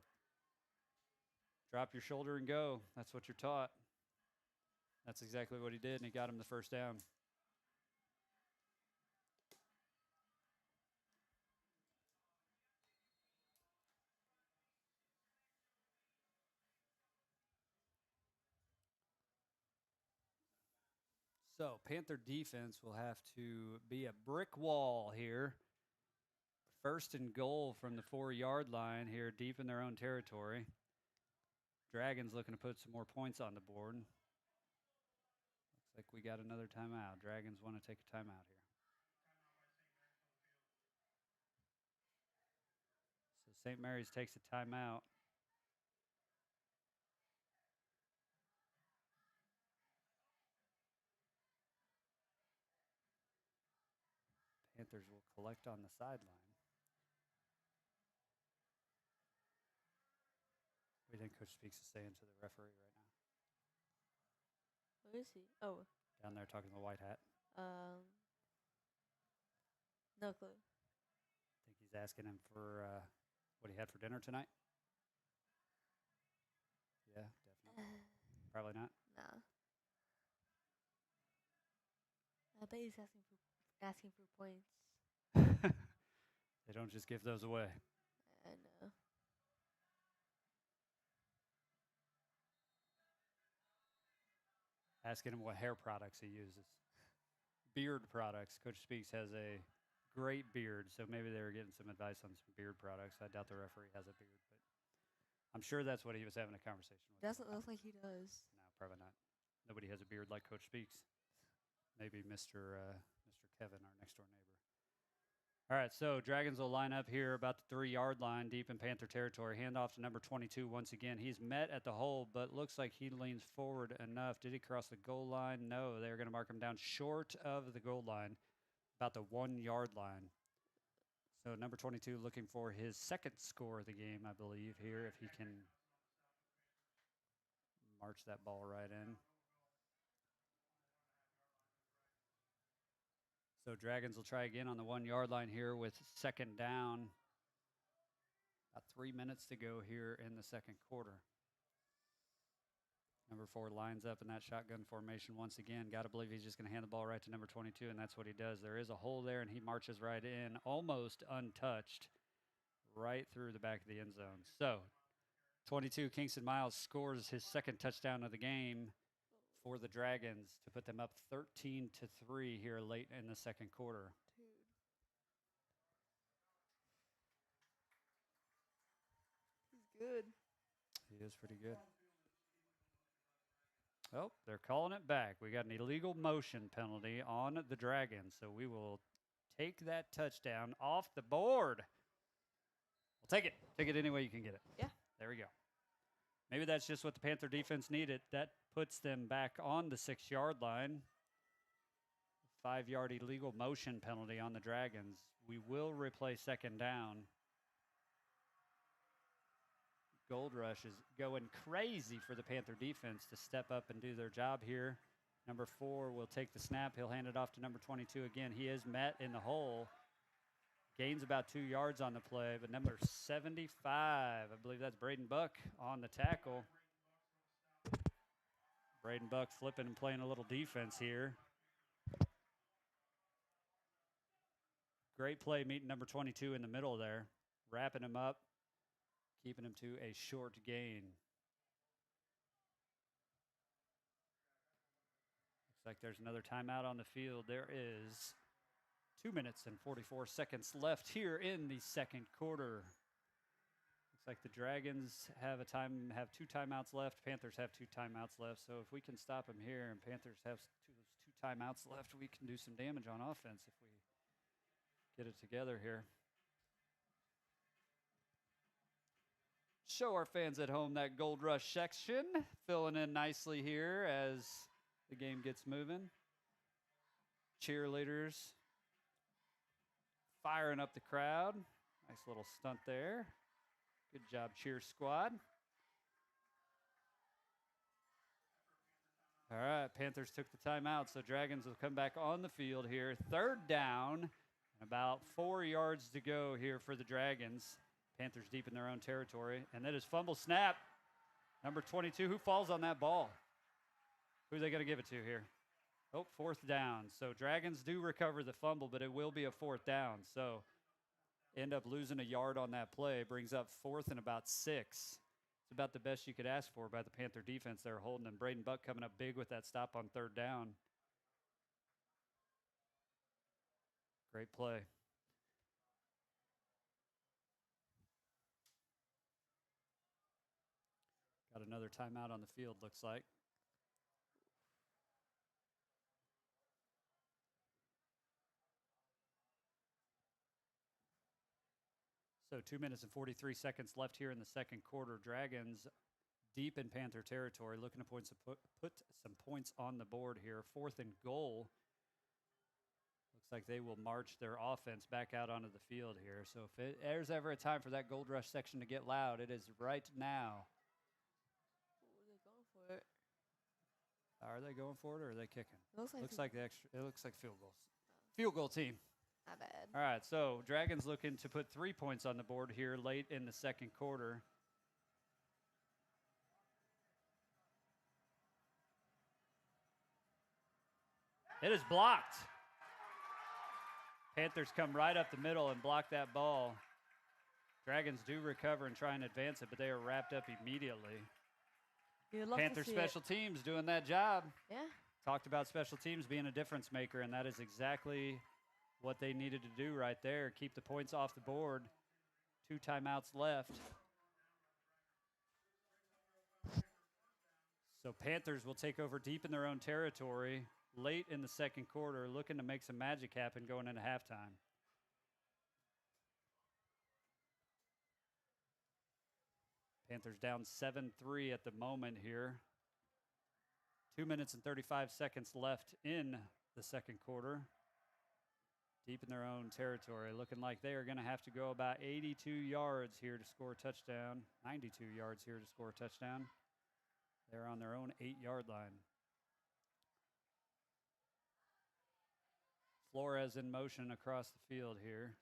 drop your shoulder and go. That's what you're taught. That's exactly what he did, and he got him the first down. So Panther defense will have to be a brick wall here. First and goal from the 4-yard line here, deep in their own territory. Dragons looking to put some more points on the board. Looks like we got another timeout. Dragons want to take a timeout here. So St. Mary's takes a timeout. Panthers will collect on the sideline. What do you think Coach Speaks is saying to the referee right now? Where is he? Oh. Down there talking to the white hat. No clue. Think he's asking him for what he had for dinner tonight? Yeah, definitely. Probably not. Nah. I bet he's asking for points. They don't just give those away. I know. Asking him what hair products he uses. Beard products. Coach Speaks has a great beard, so maybe they were getting some advice on some beard products. I doubt the referee has a beard, but I'm sure that's what he was having a conversation with. Doesn't look like he does. No, probably not. Nobody has a beard like Coach Speaks. Maybe Mr. Kevin, our next door neighbor. All right, so Dragons will line up here about the 3-yard line deep in Panther territory. Hand off to number 22 once again. He's met at the hole, but looks like he leans forward enough. Did he cross the goal line? No, they're going to mark him down short of the goal line, about the 1-yard line. So number 22 looking for his second score of the game, I believe, here, if he can march that ball right in. So Dragons will try again on the 1-yard line here with second down. About 3 minutes to go here in the second quarter. Number 4 lines up in that shotgun formation once again. Got to believe he's just going to hand the ball right to number 22, and that's what he does. There is a hole there, and he marches right in, almost untouched, right through the back of the end zone. So 22, Kingston Miles scores his second touchdown of the game for the Dragons to put them up 13-3 here late in the second quarter. Dude. He's good. He is pretty good. Oh, they're calling it back. We got an illegal motion penalty on the Dragons, so we will take that touchdown off the board. We'll take it. Take it any way you can get it. Yeah. There we go. Maybe that's just what the Panther defense needed. That puts them back on the 6-yard line. 5-yard illegal motion penalty on the Dragons. We will replay second down. Gold Rush is going crazy for the Panther defense to step up and do their job here. Number 4 will take the snap. He'll hand it off to number 22 again. He is met in the hole. Gains about 2 yards on the play, but number 75, I believe that's Braden Buck on the tackle. Braden Buck flipping and playing a little defense here. Great play meeting number 22 in the middle there, wrapping him up, keeping him to a short gain. Looks like there's another timeout on the field. There is 2 minutes and 44 seconds left here in the second quarter. Looks like the Dragons have 2 timeouts left. Panthers have 2 timeouts left. So if we can stop them here and Panthers have two timeouts left, we can do some damage on offense if we get it together here. Show our fans at home that Gold Rush section filling in nicely here as the game gets moving. Cheerleaders firing up the crowd. Nice little stunt there. Good job, cheer squad. All right, Panthers took the timeout, so Dragons will come back on the field here. 3rd down, and about 4 yards to go here for the Dragons. Panthers deep in their own territory, and that is fumble snap. Number 22, who falls on that ball? Who are they going to give it to here? Oh, 4th down. So Dragons do recover the fumble, but it will be a 4th down. So end up losing a yard on that play. Brings up 4th and about 6. It's about the best you could ask for by the Panther defense they're holding. And Braden Buck coming up big with that stop on 3rd down. Great play. Got another timeout on the field, looks like. So 2 minutes and 43 seconds left here in the second quarter. Dragons deep in Panther territory, looking to put some points on the board here. 4th and goal. Looks like they will march their offense back out onto the field here. So if there's ever a time for that Gold Rush section to get loud, it is right now. Ooh, they're going for it. Are they going for it or are they kicking? Looks like It looks like field goals. Field goal team. not bad. All right, so Dragons looking to put 3 points on the board here late in the second quarter. It is blocked. Panthers come right up the middle and block that ball. Dragons do recover and try and advance it, but they are wrapped up immediately. You'd love Panther to see special teams doing that job. Yeah. Talked about special teams being a difference maker, and that is exactly what they needed to do right there. Keep the points off the board. 2 timeouts left. So Panthers will take over deep in their own territory late in the second quarter, looking to make some magic happen going into halftime. Panthers down 7-3 at the moment here. 2 minutes and 35 seconds left in the second quarter. Deep in their own territory, looking like they are going to have to go about 82 yards here to score a touchdown. 92 yards here to score a touchdown. They're on their own 8-yard line. Flores in motion across the field here.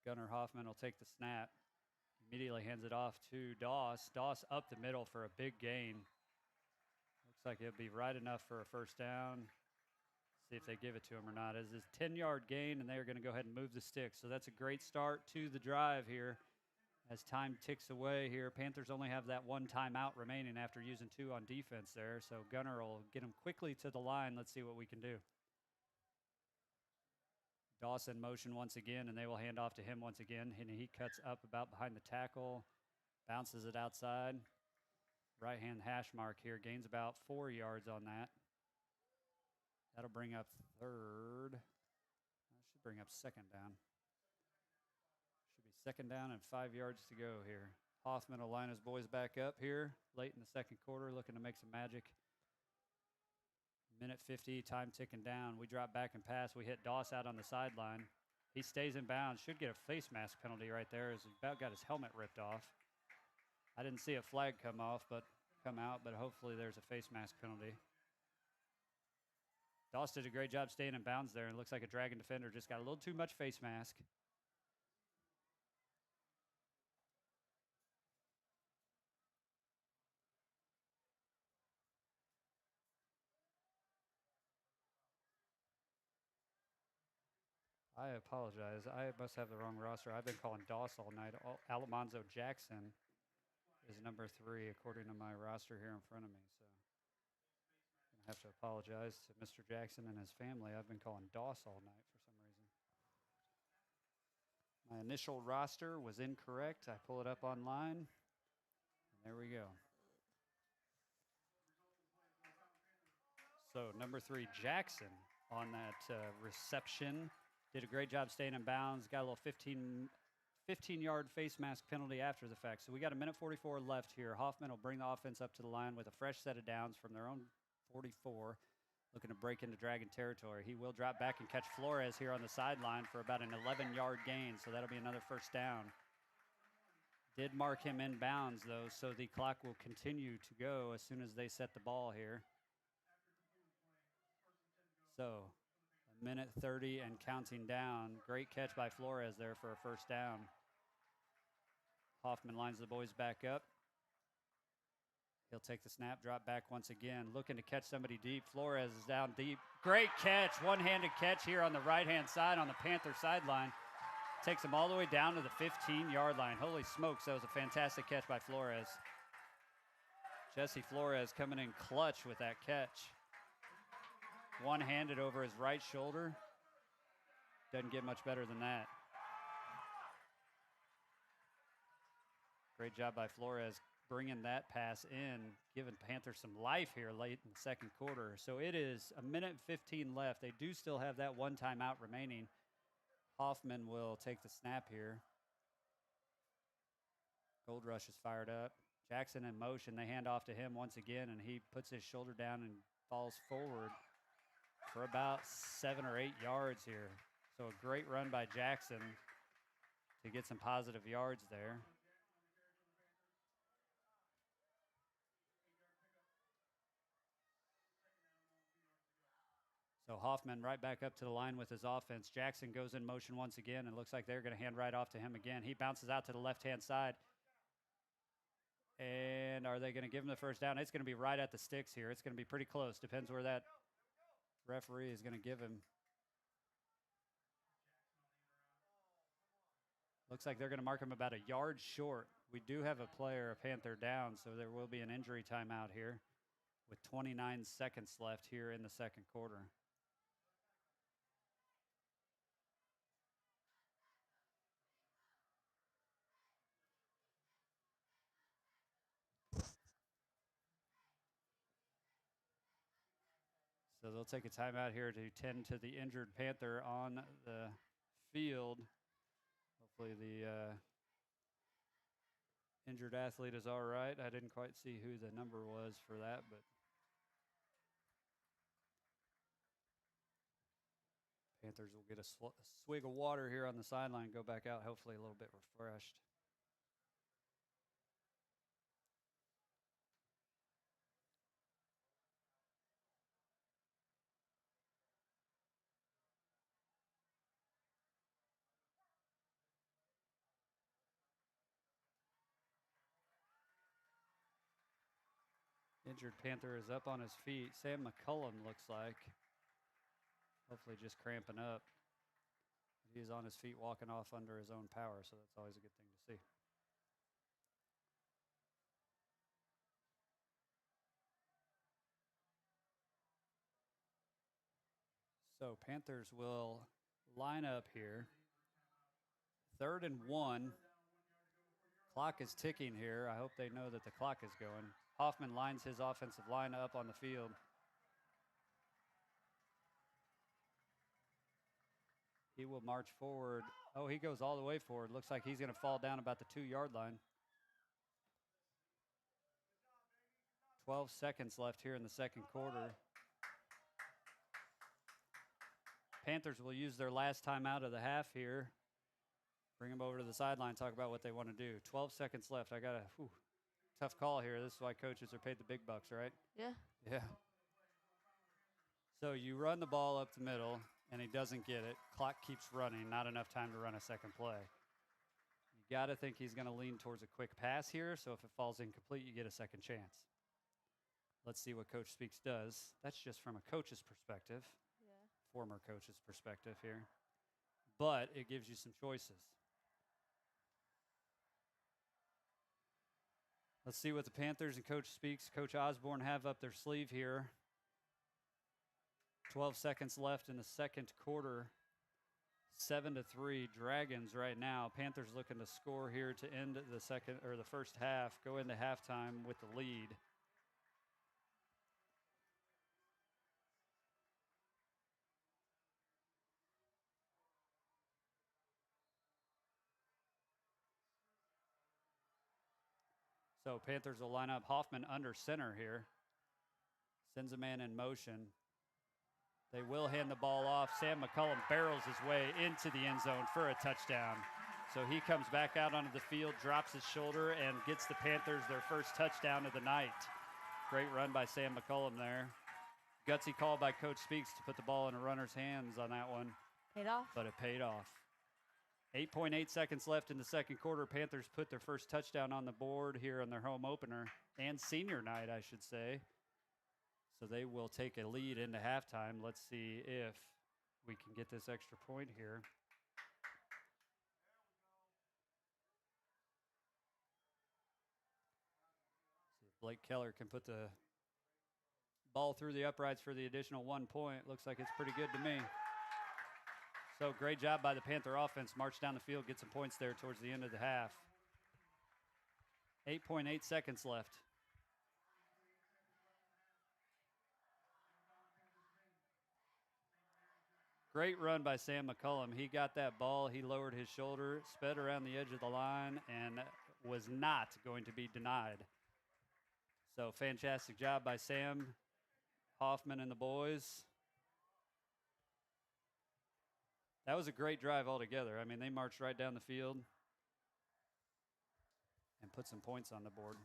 Gunnar Hoffman will take the snap. Immediately hands it off to Doss. Doss up the middle for a big gain. Looks like it'll be right enough for a first down. See if they give it to him or not. It's a 10-yard gain, and they are going to go ahead and move the sticks. So that's a great start to the drive here as time ticks away here. Panthers only have that 1 timeout remaining after using 2 on defense there. So Gunnar will get him quickly to the line. Let's see what we can do. Dawson motion once again, and they will hand off to him once again. And he cuts up about behind the tackle, bounces it outside. Right-hand hash mark here, gains about 4 yards on that. That'll bring up 3rd. That should bring up 2nd down. Should be 2nd down and 5 yards to go here. Hoffman will line his boys back up here late in the second quarter, looking to make some magic. Minute 50, time ticking down. We drop back and pass. We hit Doss out on the sideline. He stays in bounds. Should get a face mask penalty right there as he about got his helmet ripped off. I didn't see a flag come out, but hopefully there's a face mask penalty. Doss did a great job staying in bounds there, and it looks like a Dragon defender just got a little too much face mask. I apologize. I must have the wrong roster. I've been calling Doss all night. Alamanzo Jackson is number 3 according to my roster here in front of me. So I'm going to have to apologize to Mr. Jackson and his family. I've been calling Doss all night for some reason. My initial roster was incorrect. I pull it up online, and there we go. So number 3, Jackson on that reception. Did a great job staying in bounds. Got a little 15-yard face mask penalty after the fact. So we got 1:44 left here. Hoffman will bring the offense up to the line with a fresh set of downs from their own 44, looking to break into Dragon territory. He will drop back and catch Flores here on the sideline for about an 11-yard gain, so that'll be another first down. Did mark him in bounds, though, so the clock will continue to go as soon as they set the ball here. So, a minute 30 and counting down. Great catch by Flores there for a first down. Hoffman lines the boys back up. He'll take the snap, drop back once again, looking to catch somebody deep. Flores is down deep. Great catch, one-handed catch here on the right-hand side on the Panther sideline. Takes him all the way down to the 15-yard line. Holy smokes, that was a fantastic catch by Flores. Jesse Flores coming in clutch with that catch. One-handed over his right shoulder. Doesn't get much better than that. Great job by Flores bringing that pass in, giving Panthers some life here late in the second quarter. So it is a minute and 15 left. They do still have that one timeout remaining. Hoffman will take the snap here. Gold Rush is fired up. Jackson in motion. They hand off to him once again, and he puts his shoulder down and falls forward for about 7 or 8 yards here. So a great run by Jackson to get some positive yards there. So Hoffman right back up to the line with his offense. Jackson goes in motion once again, and looks like they're going to hand right off to him again. He bounces out to the left-hand side. And are they going to give him the first down? It's going to be right at the sticks here. It's going to be pretty close. Depends where that referee is going to give him. Looks like they're going to mark him about a yard short. We do have a player, a Panther, down, so there will be an injury timeout here with 29 seconds left here in the second quarter. So they'll take a timeout here to tend to the injured Panther on the field. Hopefully the injured athlete is all right. I didn't quite see who the number was for that, but Panthers will get a swig of water here on the sideline, go back out, hopefully a little bit refreshed. Injured Panther is up on his feet. Sam McCullum looks like. Hopefully just cramping up. He's on his feet walking off under his own power, so that's always a good thing to see. So Panthers will line up here. 3rd and 1. Clock is ticking here. I hope they know that the clock is going. Hoffman lines his offensive line up on the field. He will march forward. Oh, he goes all the way forward. Looks like he's going to fall down about the 2-yard line. 12 seconds left here in the second quarter. Panthers will use their last time out of the half here. Bring them over to the sideline, talk about what they want to do. 12 seconds left. I got a tough call here. This is why coaches are paid the big bucks, right? Yeah. Yeah. So you run the ball up the middle, and he doesn't get it. Clock keeps running. Not enough time to run a second play. You got to think he's going to lean towards a quick pass here, so if it falls incomplete, you get a second chance. Let's see what Coach Speaks does. That's just from a coach's perspective, former coach's perspective here. But it gives you some choices. Let's see what the Panthers and Coach Speaks, Coach Osborne, have up their sleeve here. 12 seconds left in the second quarter. 7-3 Dragons right now. Panthers looking to score here to end the first half, go into halftime with the lead. So Panthers will line up Hoffman under center here. Sends a man in motion. They will hand the ball off. Sam McCullum barrels his way into the end zone for a touchdown. So he comes back out onto the field, drops his shoulder, and gets the Panthers their first touchdown of the night. Great run by Sam McCullum there. Gutsy call by Coach Speaks to put the ball in a runner's hands on that one. Paid off. But it paid off. 8.8 seconds left in the second quarter. Panthers put their first touchdown on the board here on their home opener and senior night, I should say. So they will take a lead into halftime. Let's see if we can get this extra point here. See if Blake Keller can put the ball through the uprights for the additional 1 point. Looks like it's pretty good to me. So great job by the Panther offense. March down the field, get some points there towards the end of the half. 8.8 seconds left. Great run by Sam McCullum. He got that ball. He lowered his shoulder, sped around the edge of the line, and was not going to be denied. So fantastic job by Sam, Hoffman, and the boys. That was a great drive altogether. I mean, they marched right down the field and put some points on the board.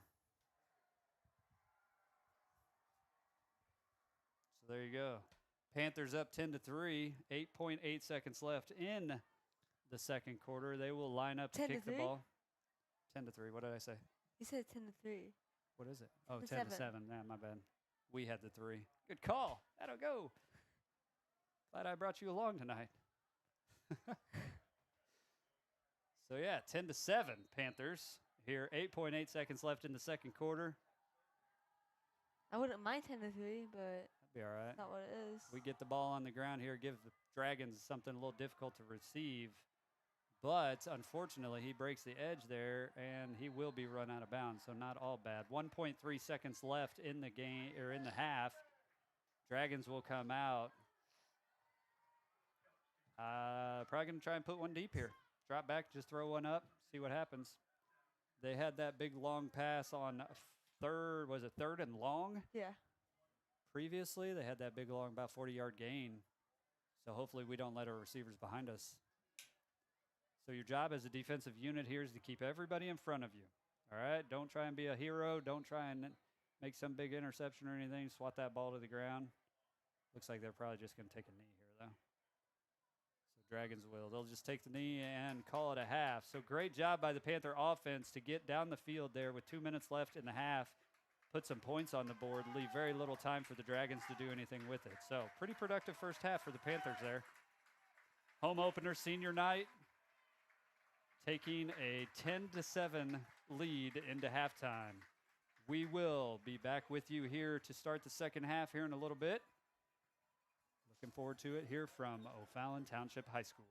So there you go. Panthers up 10-3, 8.8 seconds left in the second quarter. They will line up to kick the ball. 10-3. What did I say? You said 10-3. What is it? Oh, 10-7. 10-7. Yeah, my bad. We had the 3. Good call. That'll go. Glad I brought you along tonight. So yeah, 10-7 Panthers here. 8.8 seconds left in the second quarter. I wouldn't mind 10-3, but That'd be all right. that's not what it is. We get the ball on the ground here, give the Dragons something a little difficult to receive. But unfortunately, he breaks the edge there, and he will be run out of bounds. So not all bad. 1.3 seconds left in the game or in the half. Dragons will come out. Probably going to try and put one deep here. Drop back, just throw one up, see what happens. They had that big long pass on third and long? Yeah. Previously, they had that big long, about 40-yard gain. So hopefully we don't let our receivers behind us. So your job as a defensive unit here is to keep everybody in front of you. All right? Don't try and be a hero. Don't try and make some big interception or anything. Swat that ball to the ground. Looks like they're probably just going to take a knee here, though. Dragons will. They'll just take the knee and call it a half. So great job by the Panther offense to get down the field there with 2 minutes left in the half, put some points on the board, leave very little time for the Dragons to do anything with it. So pretty productive first half for the Panthers there. Home opener, senior night, taking a 10-7 lead into halftime. We will be back with you here to start the second half here in a little bit. Looking forward to it here from O'Fallon Township High School.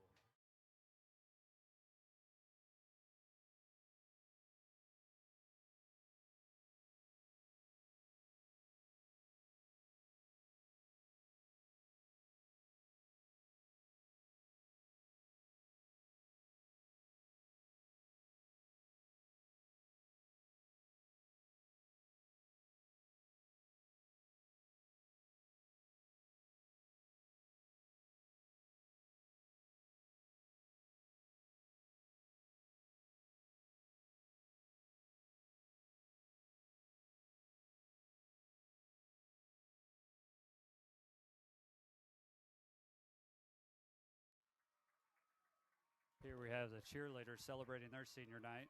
Here we have the cheerleaders celebrating their senior night.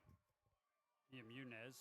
Ian Munez.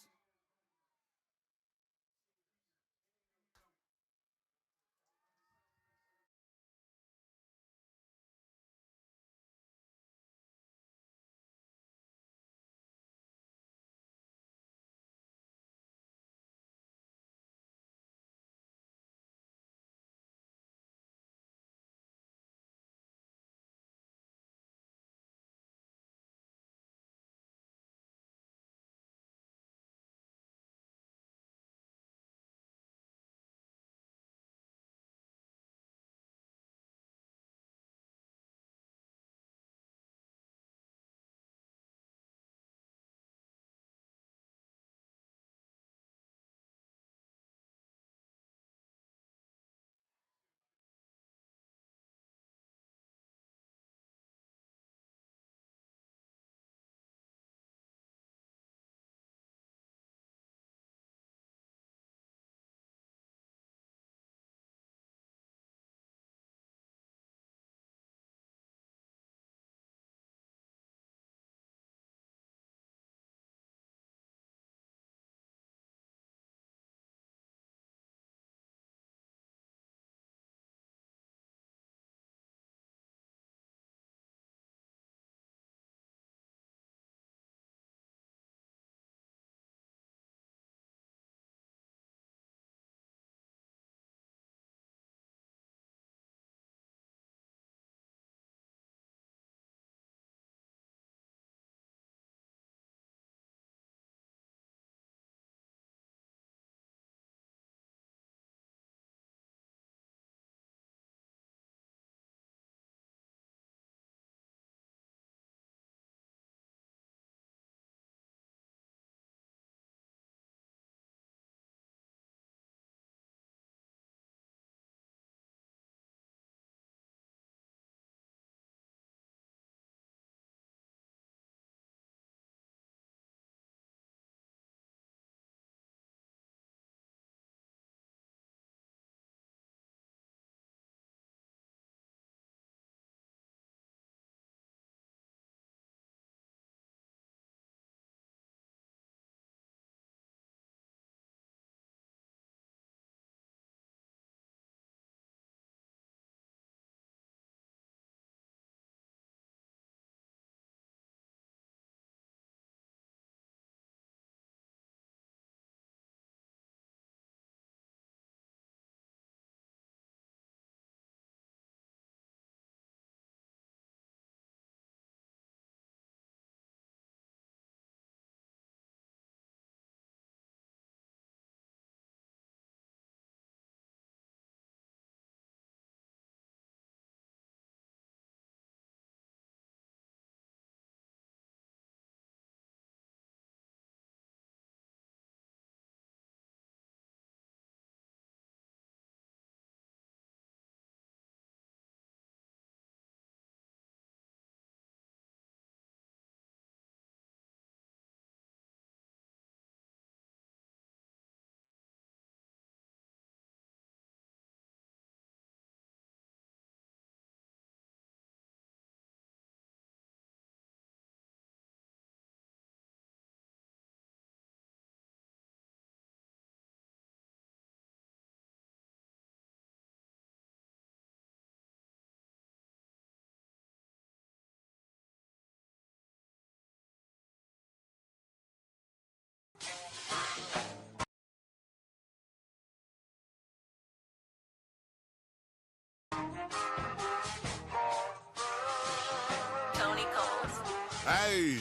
Hey,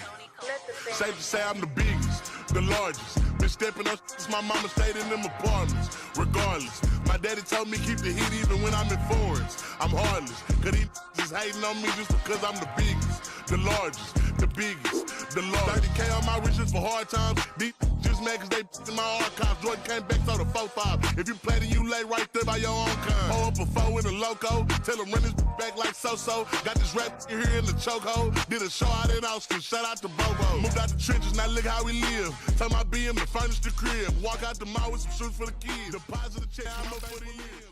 safe to say I'm the biggest, the largest. Been stepping up since my mama stayed in them apartments. Regardless, my daddy told me keep the heat even when I'm in foreigns. I'm heartless, cause he just hating on me just because I'm the biggest, the largest, the biggest, the largest. 30K on my riches for hard times. These just mad cause they in my archives. Jordan came back, so the 4-5. If you play, then you lay right there by your own kind. Pull up a 4 in the loco, tell them run this back like so-so. Got this rap here in the chokehold. Did a show out in Austin, shout out to Bobo. Moved out the trenches, now look how we live. Tell my BM to furnish the crib. Walk out the mall with some shoes for the kids. Deposit a check, I'm up for the year.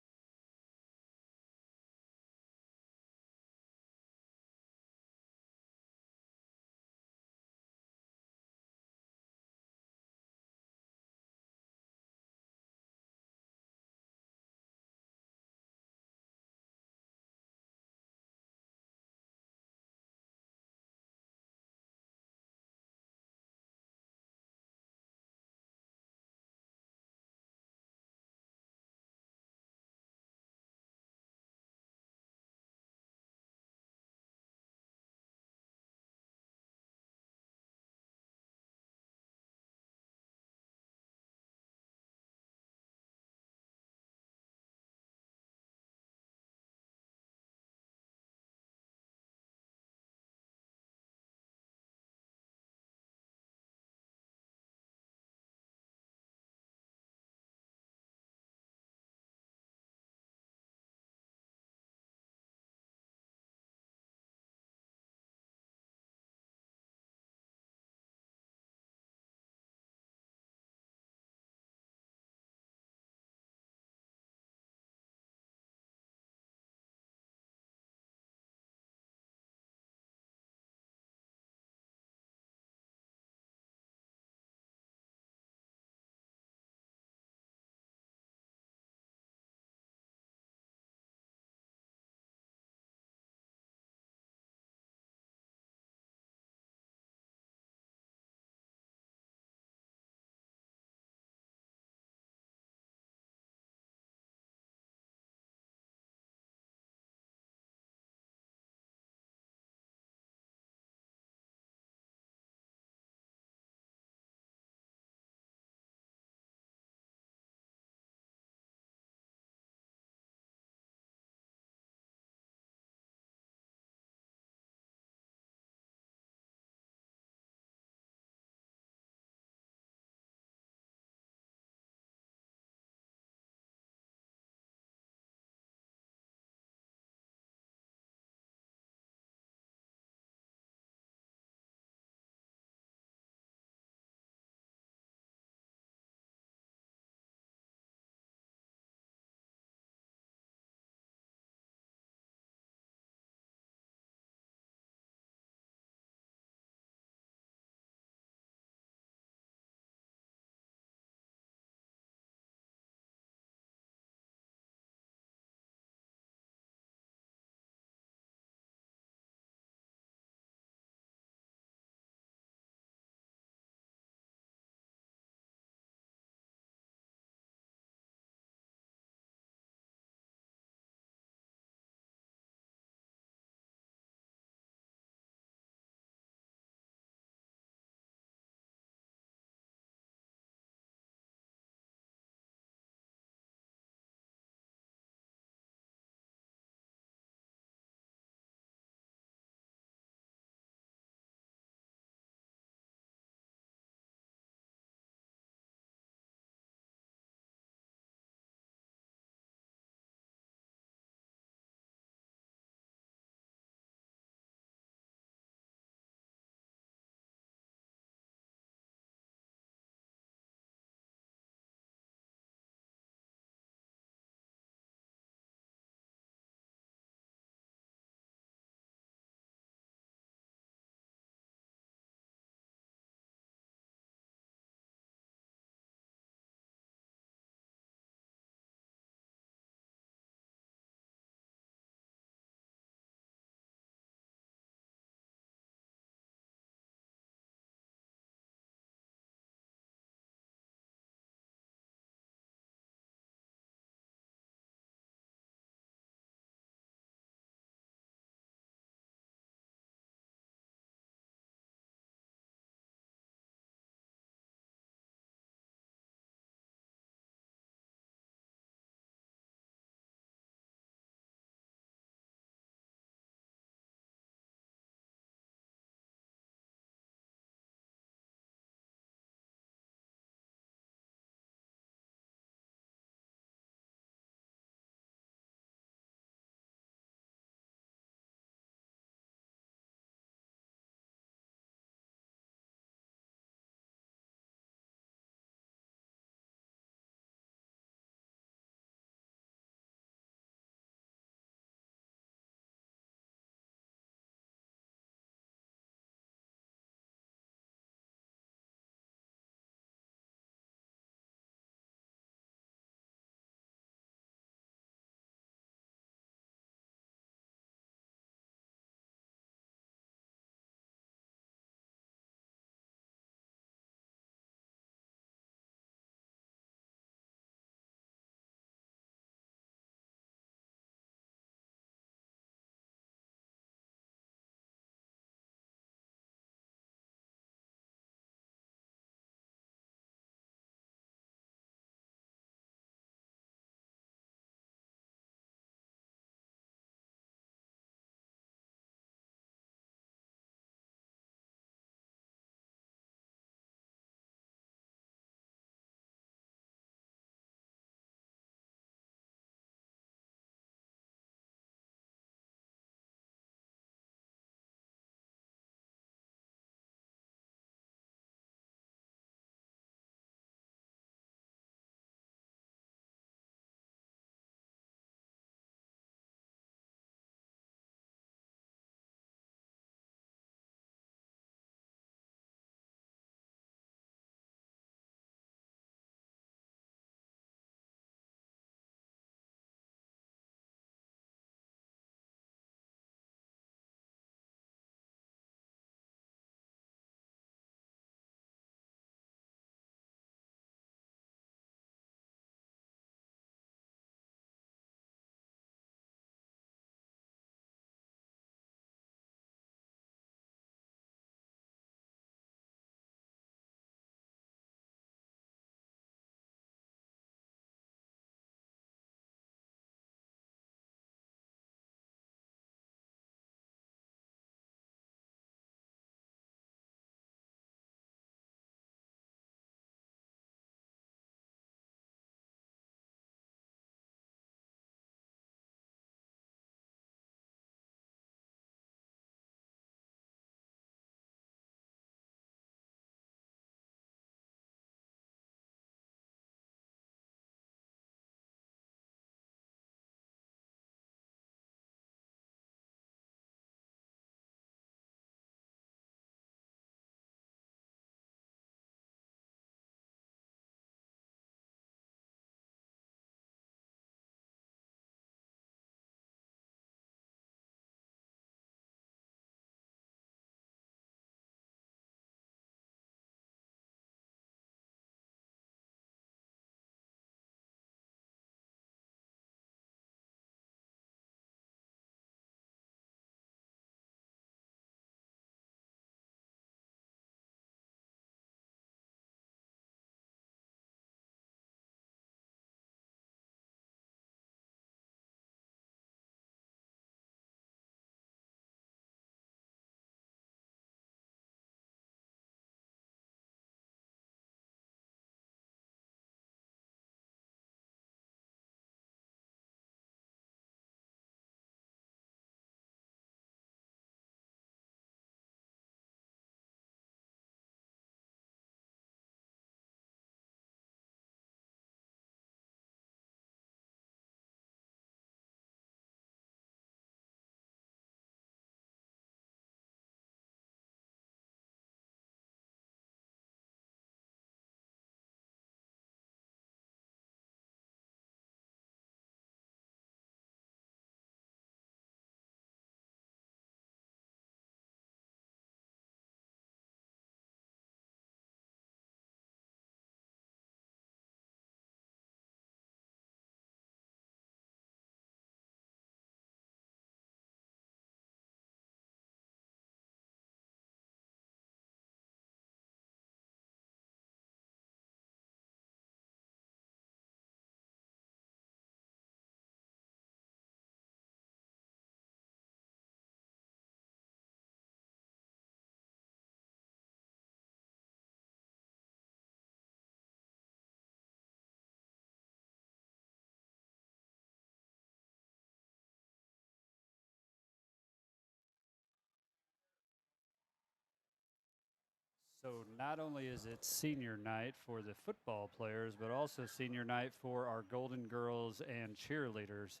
So not only is it senior night for the football players, but also senior night for our Golden Girls and cheerleaders.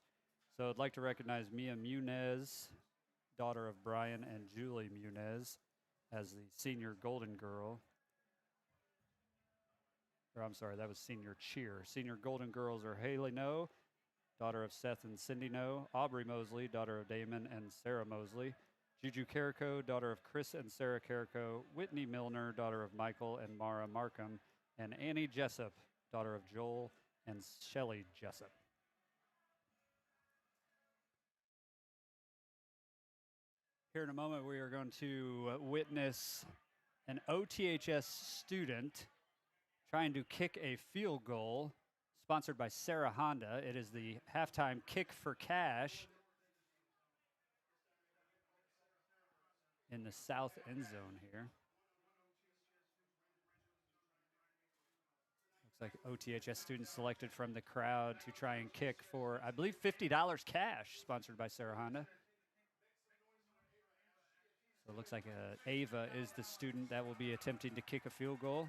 So I'd like to recognize Mia Munez, daughter of Brian and Julie Munez, as the senior Golden Girl. Or I'm sorry, that was senior cheer. Senior Golden Girls are Haley No, daughter of Seth and Cindy No, Aubrey Mosley, daughter of Damon and Sarah Mosley, Juju Carrico, daughter of Chris and Sarah Carrico, Whitney Milner, daughter of Michael and Mara Markham, and Annie Jessup, daughter of Joel and Shelley Jessup. Here in a moment, we are going to witness an OTHS student trying to kick a field goal, sponsored by Sarah Honda. It is the halftime kick for cash in the south end zone here. Looks like OTHS students selected from the crowd to try and kick for, I believe, $50 cash, sponsored by Sarah Honda. So it looks like Ava is the student that will be attempting to kick a field goal.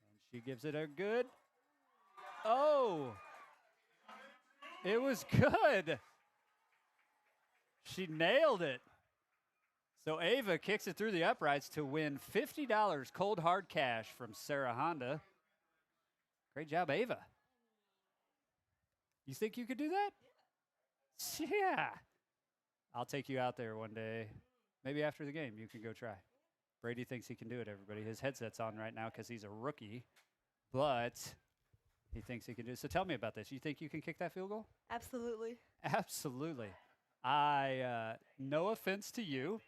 And she gives it a good, oh, it was good. She nailed it. So Ava kicks it through the uprights to win $50 cold hard cash from Sarah Honda. Great job, Ava. You think you could do that? Yeah. I'll take you out there one day. Maybe after the game, you can go try. Brady thinks he can do it, everybody. His headset's on right now because he's a rookie, but he thinks he can do it. So tell me about this. You think you can kick that field goal? Absolutely. Absolutely. No offense to you,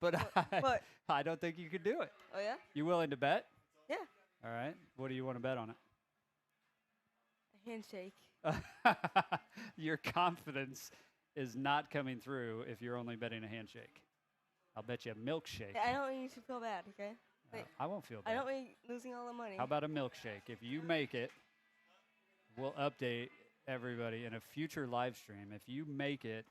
but What? I don't think you could do it. Oh, yeah? You willing to bet? Yeah. All right. What do you want to bet on A handshake. it? Your confidence is not coming through if you're only betting a handshake. I'll bet you a milkshake. I don't want you to feel bad, okay? I won't feel bad. I don't want you losing all the money. How about a milkshake? If you make it, we'll update everybody in a future live stream. If you make it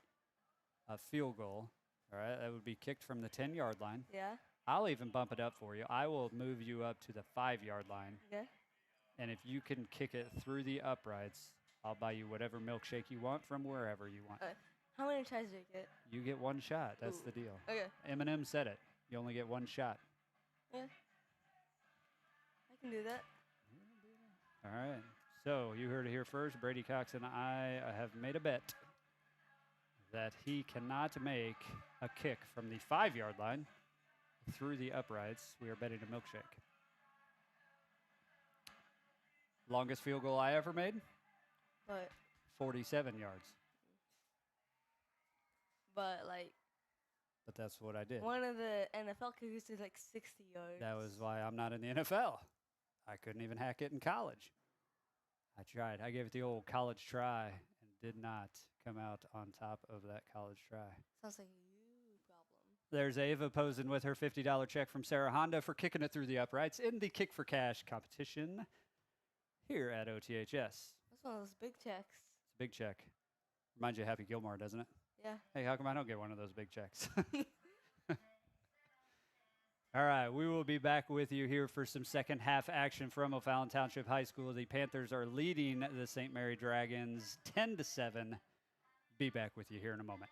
a field goal, all right, that would be kicked from the 10-yard line. Yeah? I'll even bump it up for you. I will move you up to the 5-yard line. Okay. And if you can kick it through the uprights, I'll buy you whatever milkshake you want from wherever you want. How many tries do you get? You get one shot. That's Ooh. the deal. Okay. Eminem said it. You only get one shot. Yeah. I can do that. All right. So you heard it here first. Brady Cox and I have made a bet that he cannot make a kick from the 5-yard line through the uprights. We are betting a milkshake. Longest field goal I ever made? But 47 yards. But like But that's what I did. one of the NFL kickers did like 60 yards. That was why I'm not in the NFL. I couldn't even hack it in college. I tried. I gave it the old college try and did not come out on top of that college try. Sounds like you problem. There's Ava posing with her $50 check from Sarah Honda for kicking it through the uprights in the Kick for Cash competition here at OTHS. That's one of those big checks. It's a big check. Reminds you of Happy Gilmore, doesn't it? Yeah. Hey, how come I don't get one of those big checks? All right, we will be back with you here for some second half action from O'Fallon Township High School. The Panthers are leading the St. Mary Dragons 10-7. Be back with you here in a moment.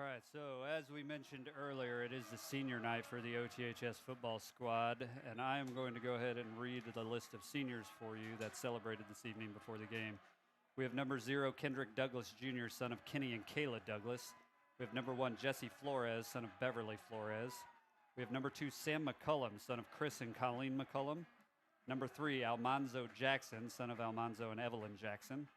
right, so as we mentioned earlier, it is the senior night for the OTHS football squad, and I am going to go ahead and read the list of seniors for you that celebrated this evening before the game. We have number 0, Kendrick Douglas Jr., son of Kenny and Kayla Douglas. We have number 1, Jesse Flores, son of Beverly Flores. We have number 2, Sam McCullum, son of Chris and Colleen McCullum. Number 3, Almanzo Jackson, son of Almanzo and Evelyn Jackson.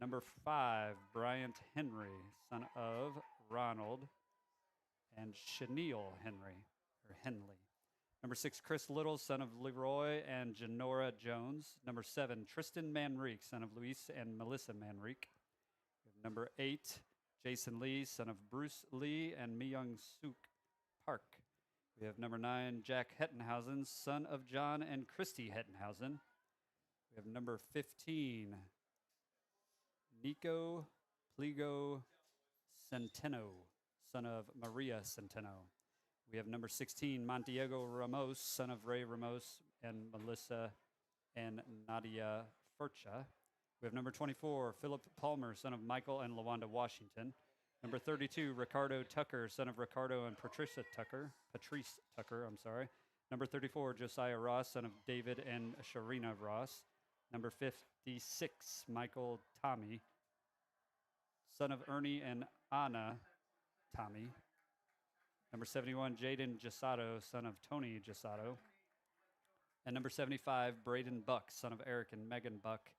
Number 5, Bryant Henry, son of Ronald and Chenille Henley. Number 6, Chris Little, son of Leroy and Janora Jones. Number 7, Tristan Manrique, son of Luis and Melissa Manrique. Number 8, Jason Lee, son of Bruce Lee and Myung Suk Park. We have number 9, Jack Hettenhausen, son of John and Christy Hettenhausen. We have number 15, Nico Pliego Centeno, son of Maria Centeno. We have number 16, Montiago Ramos, son of Ray Ramos and Melissa and Nadia Furcha. We have number 24, Philip Palmer, son of Michael and Lawanda Washington. Number 32, Ricardo Tucker, son of Ricardo and Patrice Tucker. Number 34, Josiah Ross, son of David and Sharina Ross. Number 56, Michael Tommy, son of Ernie and Anna Tommy. Number 71, Jaden Gisato, son of Tony Gisato. And number 75, Braden Buck, son of Eric and Megan Buck.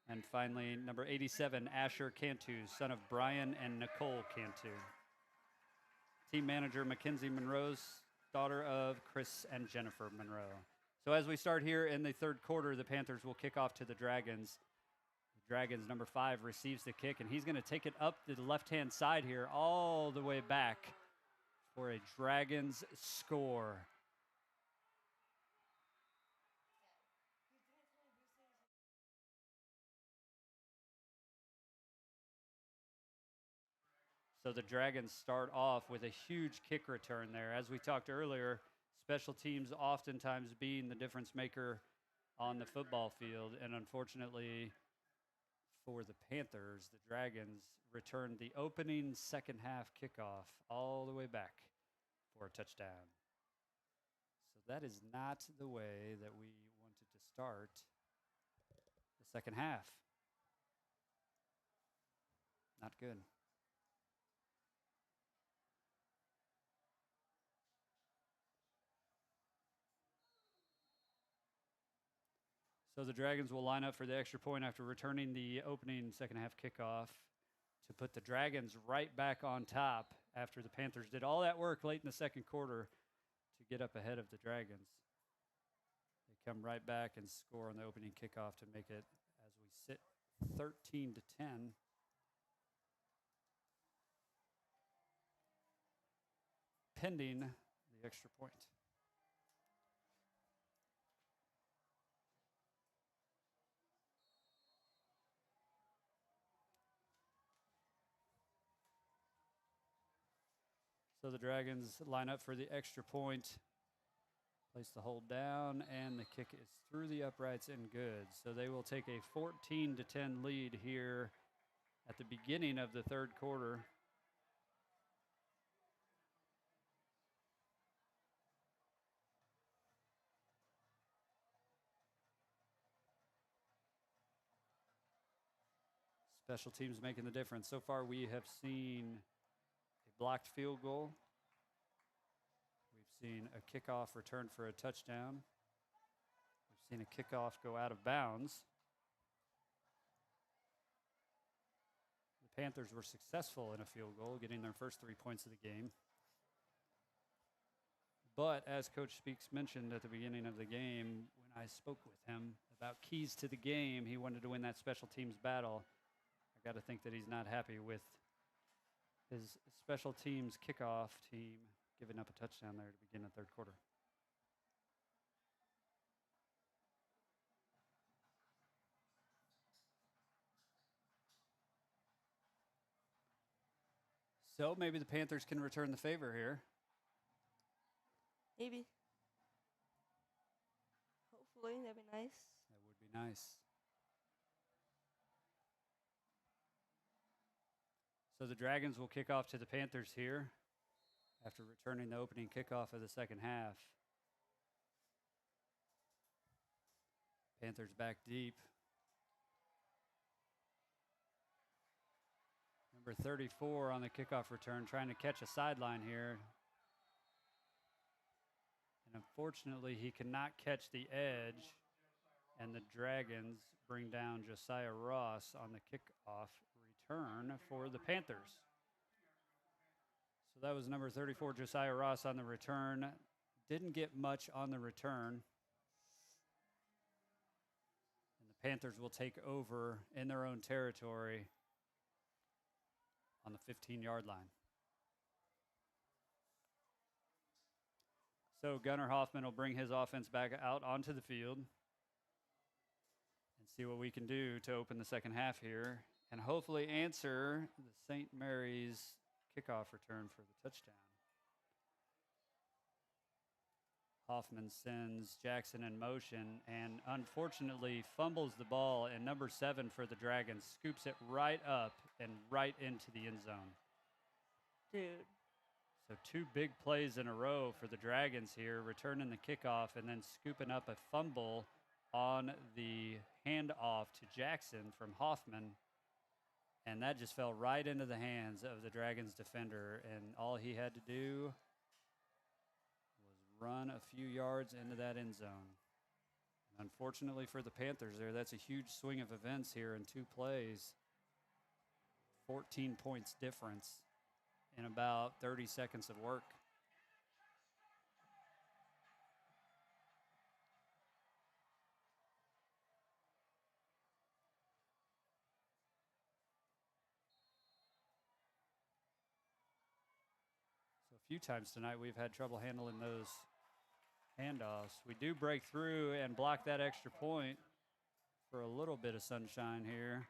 And finally, number 87, Asher Cantu, son of Brian and Nicole Cantu. Team manager, Mackenzie Monroe's daughter of Chris and Jennifer Monroe. So as we start here in the third quarter, the Panthers will kick off to the Dragons. The Dragons, number 5, receives the kick, and he's going to take it up to the left-hand side here, all the way back for a Dragons score. So the Dragons start off with a huge kick return there. As we talked earlier, special teams oftentimes being the difference maker on the football field. And unfortunately for the Panthers, the Dragons returned the opening second half kickoff all the way back for a touchdown. So that is not the way that we wanted to start the second half. Not good. So the Dragons will line up for the extra point after returning the opening second half kickoff to put the Dragons right back on top after the Panthers did all that work late in the second quarter to get up ahead of the Dragons. They come right back and score on the opening kickoff to make it, as we sit, 13-10. Pending the extra point. So the Dragons line up for the extra point, place the hold down, and the kick is through the uprights and good. So they will take a 14-10 lead here at the beginning of the third quarter. Special teams making the difference. So far we have seen a blocked field goal. We've seen a kickoff return for a touchdown. We've seen a kickoff go out of bounds. The Panthers were successful in a field goal, getting their first 3 points of the game. But as Coach Speaks mentioned at the beginning of the game, when I spoke with him about keys to the game, he wanted to win that special teams battle. I got to think that he's not happy with his special teams kickoff team giving up a touchdown there to begin the third quarter. So maybe the Panthers can return the favor here. Maybe. Hopefully, that'd be nice. That would be nice. So the Dragons will kick off to the Panthers here after returning the opening kickoff of the second half. Panthers back deep. Number 34 on the kickoff return, trying to catch a sideline here. And unfortunately, he cannot catch the edge. And the Dragons bring down Josiah Ross on the kickoff return for the Panthers. So that was number 34, Josiah Ross on the return. Didn't get much on the return. And the Panthers will take over in their own territory on the 15-yard line. So Gunnar Hoffman will bring his offense back out onto the field and see what we can do to open the second half here and hopefully answer the St. Mary's kickoff return for the touchdown. Hoffman sends Jackson in motion and unfortunately fumbles the ball, and number 7 for the Dragons scoops it right up and right into the end zone. Dude. So 2 big plays in a row for the Dragons here, returning the kickoff and then scooping up a fumble on the handoff to Jackson from Hoffman. And that just fell right into the hands of the Dragons defender, and all he had to do was run a few yards into that end zone. And unfortunately for the Panthers there, that's a huge swing of events here in 2 plays. 14 points difference in about 30 seconds of work. So a few times tonight we've had trouble handling those handoffs. We do break through and block that extra point for a little bit of sunshine here.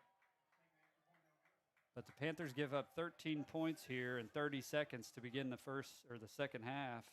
But the Panthers give up 13 points here in 30 seconds to begin the second half.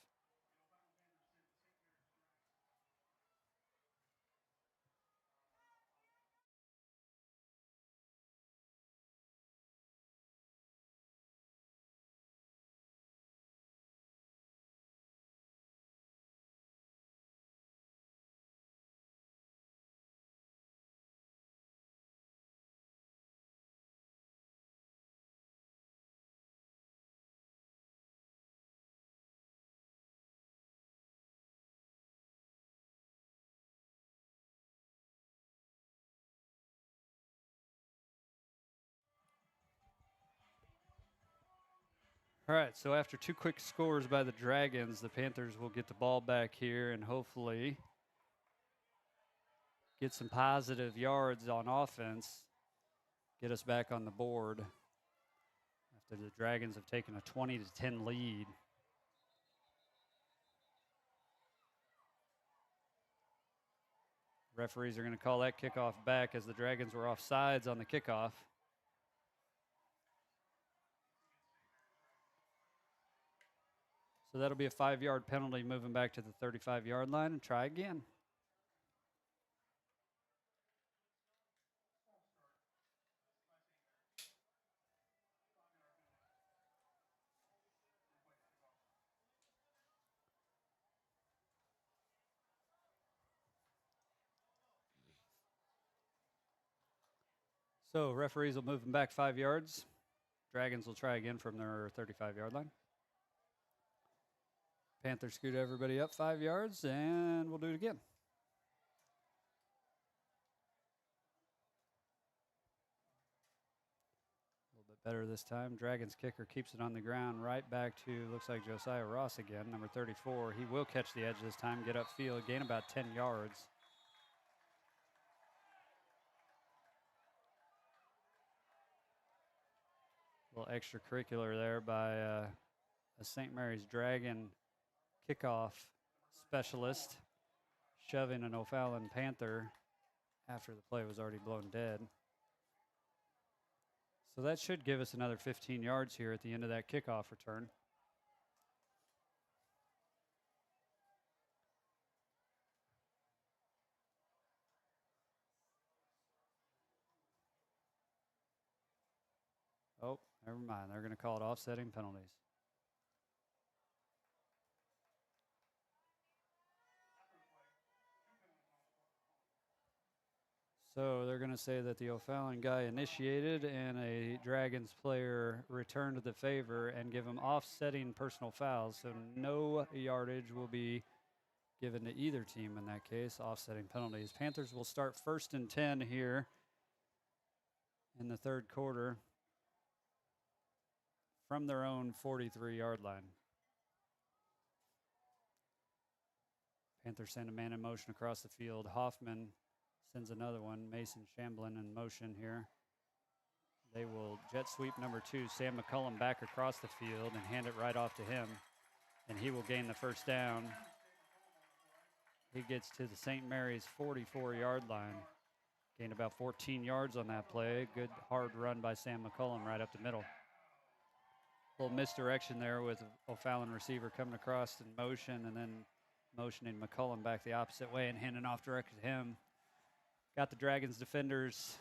All right, so after 2 quick scores by the Dragons, the Panthers will get the ball back here and hopefully get some positive yards on offense, get us back on the board after the Dragons have taken a 20-10 lead. Referees are going to call that kickoff back as the Dragons were offsides on the kickoff. So that'll be a 5-yard penalty moving back to the 35-yard line and try again. So referees will move them back 5 yards. Dragons will try again from their 35-yard line. Panthers scoot everybody up 5 yards, and we'll do it again. A little bit better this time. Dragons kicker keeps it on the ground right back to, looks like Josiah Ross again, number 34. He will catch the edge this time, get upfield, gain about 10 yards. A little extracurricular there by a St. Mary's Dragon kickoff specialist, shoving an O'Fallon Panther after the play was already blown dead. So that should give us another 15 yards here at the end of that kickoff return. Oh, Never mind. They're going to call it offsetting penalties. So they're going to say that the O'Fallon guy initiated and a Dragons player returned the favor and give him offsetting personal fouls. So no yardage will be given to either team in that case, offsetting penalties. Panthers will start 1st and 10 here in the third quarter from their own 43-yard line. Panthers send a man in motion across the field. Hoffman sends another one. Mason Shamblin in motion here. They will jet sweep number 2, Sam McCullum, back across the field and hand it right off to him. And he will gain the first down. He gets to the St. Mary's 44-yard line. Gained about 14 yards on that play. Good hard run by Sam McCullum right up the middle. A little misdirection there with O'Fallon receiver coming across in motion and then motioning McCullum back the opposite way and handing off direct to him. Got the Dragons defenders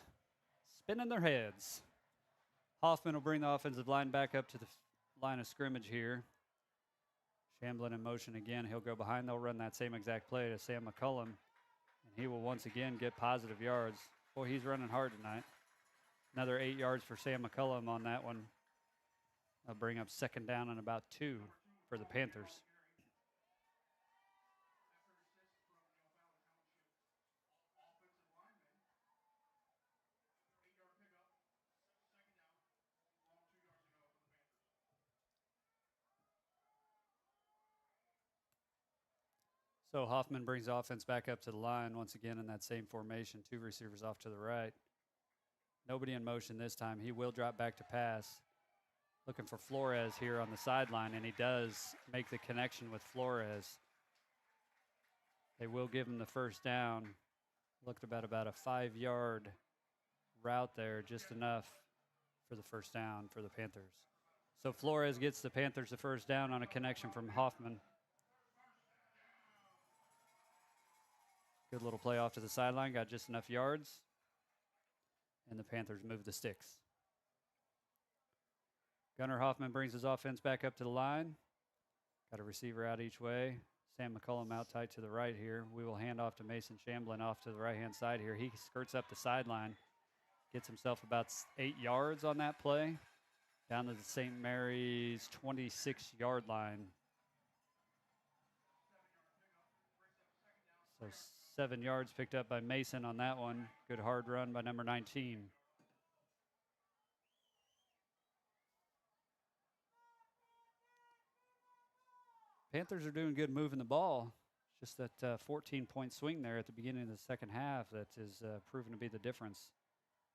spinning their heads. Hoffman will bring the offensive line back up to the line of scrimmage here. Shamblin in motion again. He'll go behind. They'll run that same exact play to Sam McCullum. And he will once again get positive yards. Boy, he's running hard tonight. Another 8 yards for Sam McCullum on that one. I'll bring up 2nd down and about 2 for the Panthers. So Hoffman brings the offense back up to the line once again in that same formation. 2 receivers off to the right. Nobody in motion this time. He will drop back to pass. Looking for Flores here on the sideline, and he does make the connection with Flores. They will give him the first down. Looked about a 5-yard route there, just enough for the first down for the Panthers. So Flores gets the Panthers the first down on a connection from Hoffman. Good little play off to the sideline, got just enough yards. And the Panthers move the sticks. Gunnar Hoffman brings his offense back up to the line. Got a receiver out each way. Sam McCullum out tight to the right here. We will hand off to Mason Shamblin off to the right-hand side here. He skirts up the sideline. Gets himself about 8 yards on that play. Down to the St. Mary's 26-yard line. So 7 yards picked up by Mason on that one. Good hard run by number 19. Panthers are doing good moving the ball. Just that 14-point swing there at the beginning of the second half that is proven to be the difference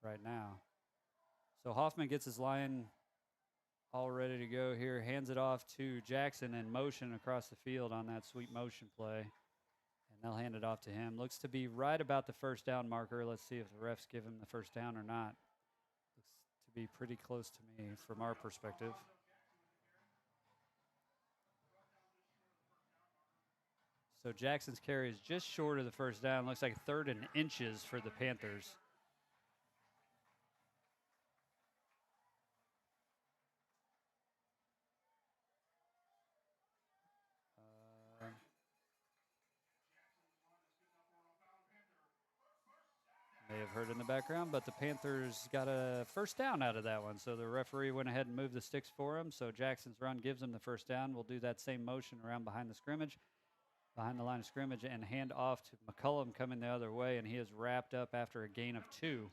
right now. So Hoffman gets his line all ready to go here. Hands it off to Jackson in motion across the field on that sweep motion play. And they'll hand it off to him. Looks to be right about the first down marker. Let's see if the refs give him the first down or not. Looks to be pretty close to me from our perspective. So Jackson's carry is just short of the first down. Looks like 3rd and inches for the Panthers. May have heard in the background, but the Panthers got a first down out of that one. So the referee went ahead and moved the sticks for him. So Jackson's run gives him the first down. We'll do that same motion around behind the line of scrimmage, and hand off to McCullum coming the other way, and he is wrapped up after a gain of 2.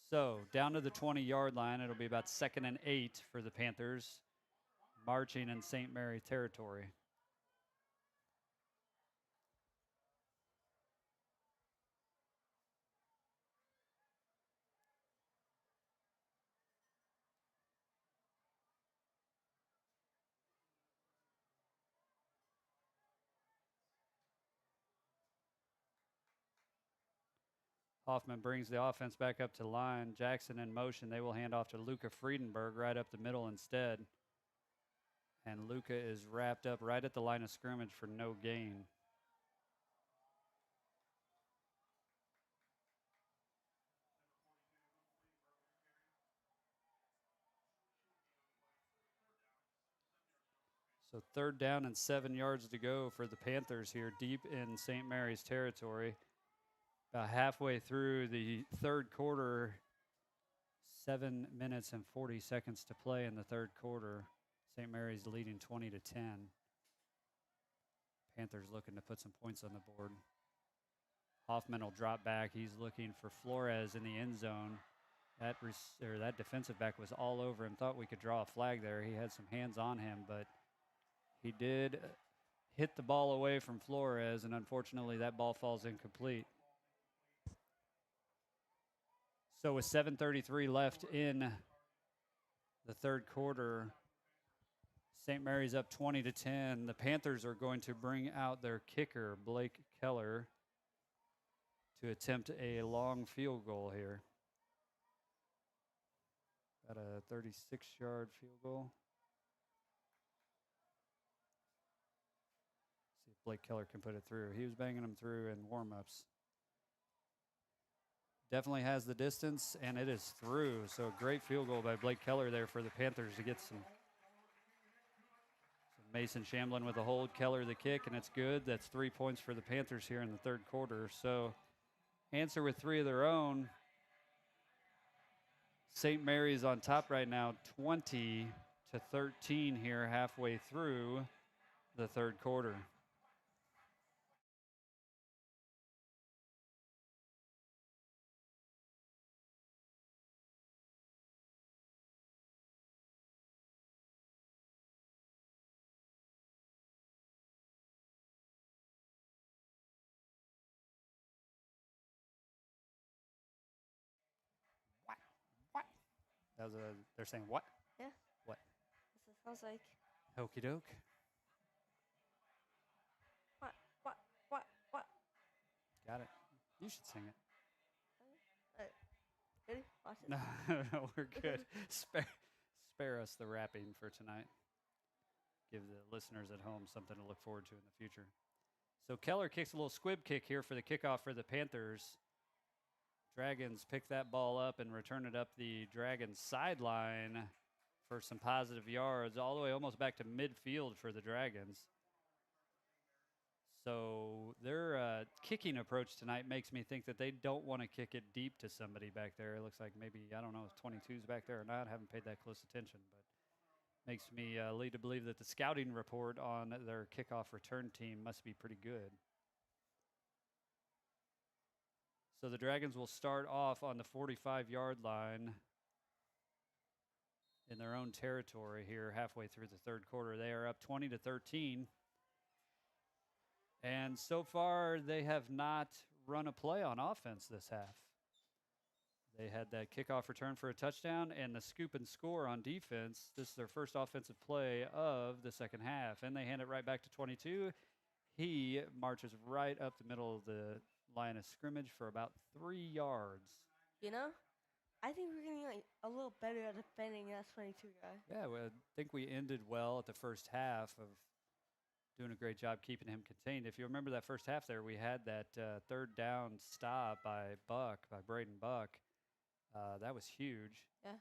So down to the 20-yard line. It'll be about 2nd and 8 for the Panthers, marching in St. Mary territory. Hoffman brings the offense back up to the line. Jackson in motion. They will hand off to Luca Friedenberg right up the middle instead. And Luca is wrapped up right at the line of scrimmage for no gain. So 3rd down and 7 yards to go for the Panthers here, deep in St. Mary's territory. About halfway through the 3rd quarter, 7 minutes and 40 seconds to play in the 3rd quarter. St. Mary's leading 20-10. Panthers looking to put some points on the board. Hoffman will drop back. He's looking for Flores in the end zone. That defensive back was all over him. Thought we could draw a flag there. He had some hands on him, but he did hit the ball away from Flores, and unfortunately that ball falls incomplete. So with 7:33 left in the 3rd quarter, St. Mary's up 20-10. The Panthers are going to bring out their kicker, Blake Keller, to attempt a long field goal here. About a 36-yard field goal. See if Blake Keller can put it through. He was banging them through in warm-ups. Definitely has the distance, and it is through. So a great field goal by Blake Keller there for the Panthers to get some Mason Shamblin with a hold, Keller the kick, and it's good. That's 3 points for the Panthers here in the 3rd quarter. So answer with 3 of their own. St. Mary's on top right now, 20-13 here halfway through the 3rd quarter. They're saying what? Yeah. What? That's what it sounds like. Okie doke. What? Got it. You should sing it. Ready? Watch it. No, we're good. Spare us the rapping for tonight. Give the listeners at home something to look forward to in the future. So Keller kicks a little squib kick here for the kickoff for the Panthers. Dragons pick that ball up and return it up the Dragons sideline for some positive yards, all the way almost back to midfield for the Dragons. So their kicking approach tonight makes me think that they don't want to kick it deep to somebody back there. It looks like maybe, I don't know if 22's back there or not. I haven't paid that close attention, but makes me lead to believe that the scouting report on their kickoff return team must be pretty good. So the Dragons will start off on the 45-yard line in their own territory here halfway through the 3rd quarter. They are up 20-13. And so far, they have not run a play on offense this half. They had that kickoff return for a touchdown and the scoop and score on defense. This is their first offensive play of the 2nd half. And they hand it right back to 22. He marches right up the middle of the line of scrimmage for about 3 yards. You know, I think we're getting like a little better at defending that 22 guy. Yeah, well, I think we ended well at the first half of doing a great job keeping him contained. If you remember that first half there, we had that 3rd down stop by Braden Buck. That was huge. Yeah.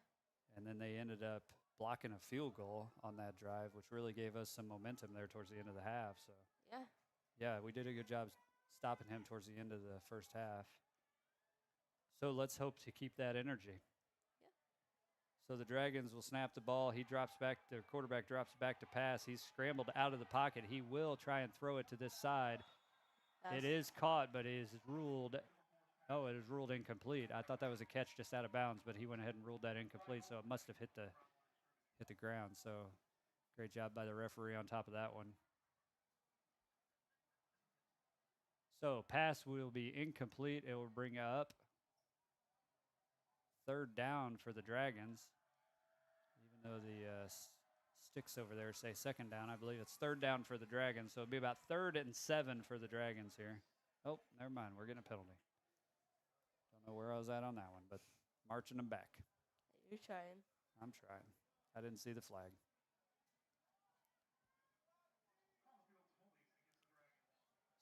And then they ended up blocking a field goal on that drive, which really gave us some momentum there towards the end of the half. So yeah, we did a good job stopping him towards the end of the first half. So let's hope to keep that energy. So the Dragons will snap the ball. He drops back. The quarterback drops back to pass. He's scrambled out of the pocket. He will try and throw it to this side. It is caught, but it is ruled. Oh, it is ruled incomplete. I thought that was a catch just out of bounds, but he went ahead and ruled that incomplete. So it must have hit the ground. So great job by the referee on top of that one. So pass will be incomplete. It will bring up 3rd down for the Dragons. Even though the sticks over there say 2nd down, I believe it's 3rd down for the Dragons. So it'll be about 3rd and 7 for the Dragons here. Oh, never mind. We're getting a penalty. Don't know where I was at on that one, but marching them back. You're trying. I'm trying. I didn't see the flag.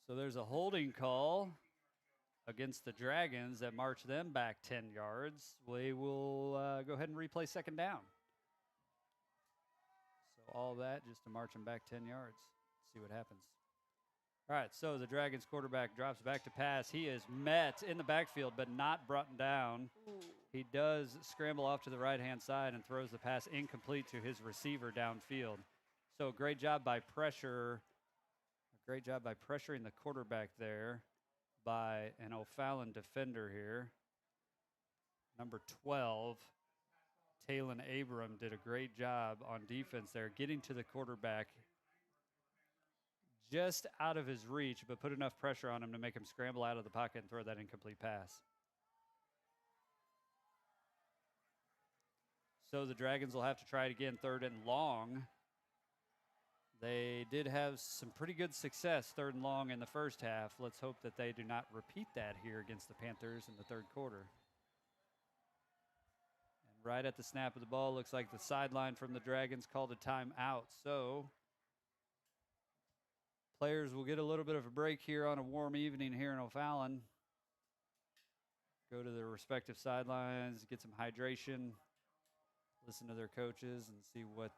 So there's a holding call against the Dragons that march them back 10 yards. We will go ahead and replay 2nd down. So all that just to march him back 10 yards. See what happens. All right, so the Dragons quarterback drops back to pass. He is met in the backfield, but not brought down. Ooh. He does scramble off to the right-hand side and throws the pass incomplete to his receiver downfield. So great job by pressure. Great job by pressuring the quarterback there by an O'Fallon defender here. Number 12, Talon Abram, did a great job on defense there, getting to the quarterback just out of his reach, but put enough pressure on him to make him scramble out of the pocket and throw that incomplete pass. So the Dragons will have to try it again, 3rd and long. They did have some pretty good success 3rd and long in the first half. Let's hope that they do not repeat that here against the Panthers in the 3rd quarter. And right at the snap of the ball, looks like the sideline from the Dragons called a timeout. So players will get a little bit of a break here on a warm evening here in O'Fallon. Go to their respective sidelines, get some hydration, listen to their coaches, and see what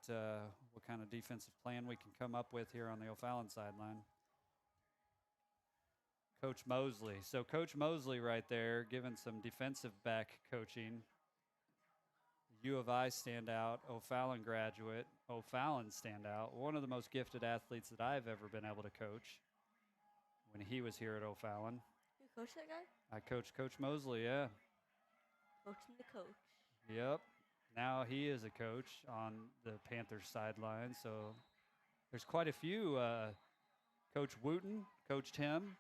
kind of defensive plan we can come up with here on the O'Fallon sideline. Coach Mosley. So Coach Mosley right there giving some defensive back coaching. U of I standout, O'Fallon graduate, O'Fallon standout, one of the most gifted athletes that I've ever been able to coach when he was here at O'Fallon. You coach that guy? I coached Coach Mosley, yeah. Coaching the coach. Yep. Now he is a coach on the Panthers sideline. So there's quite a few. Coach Wooten coached him.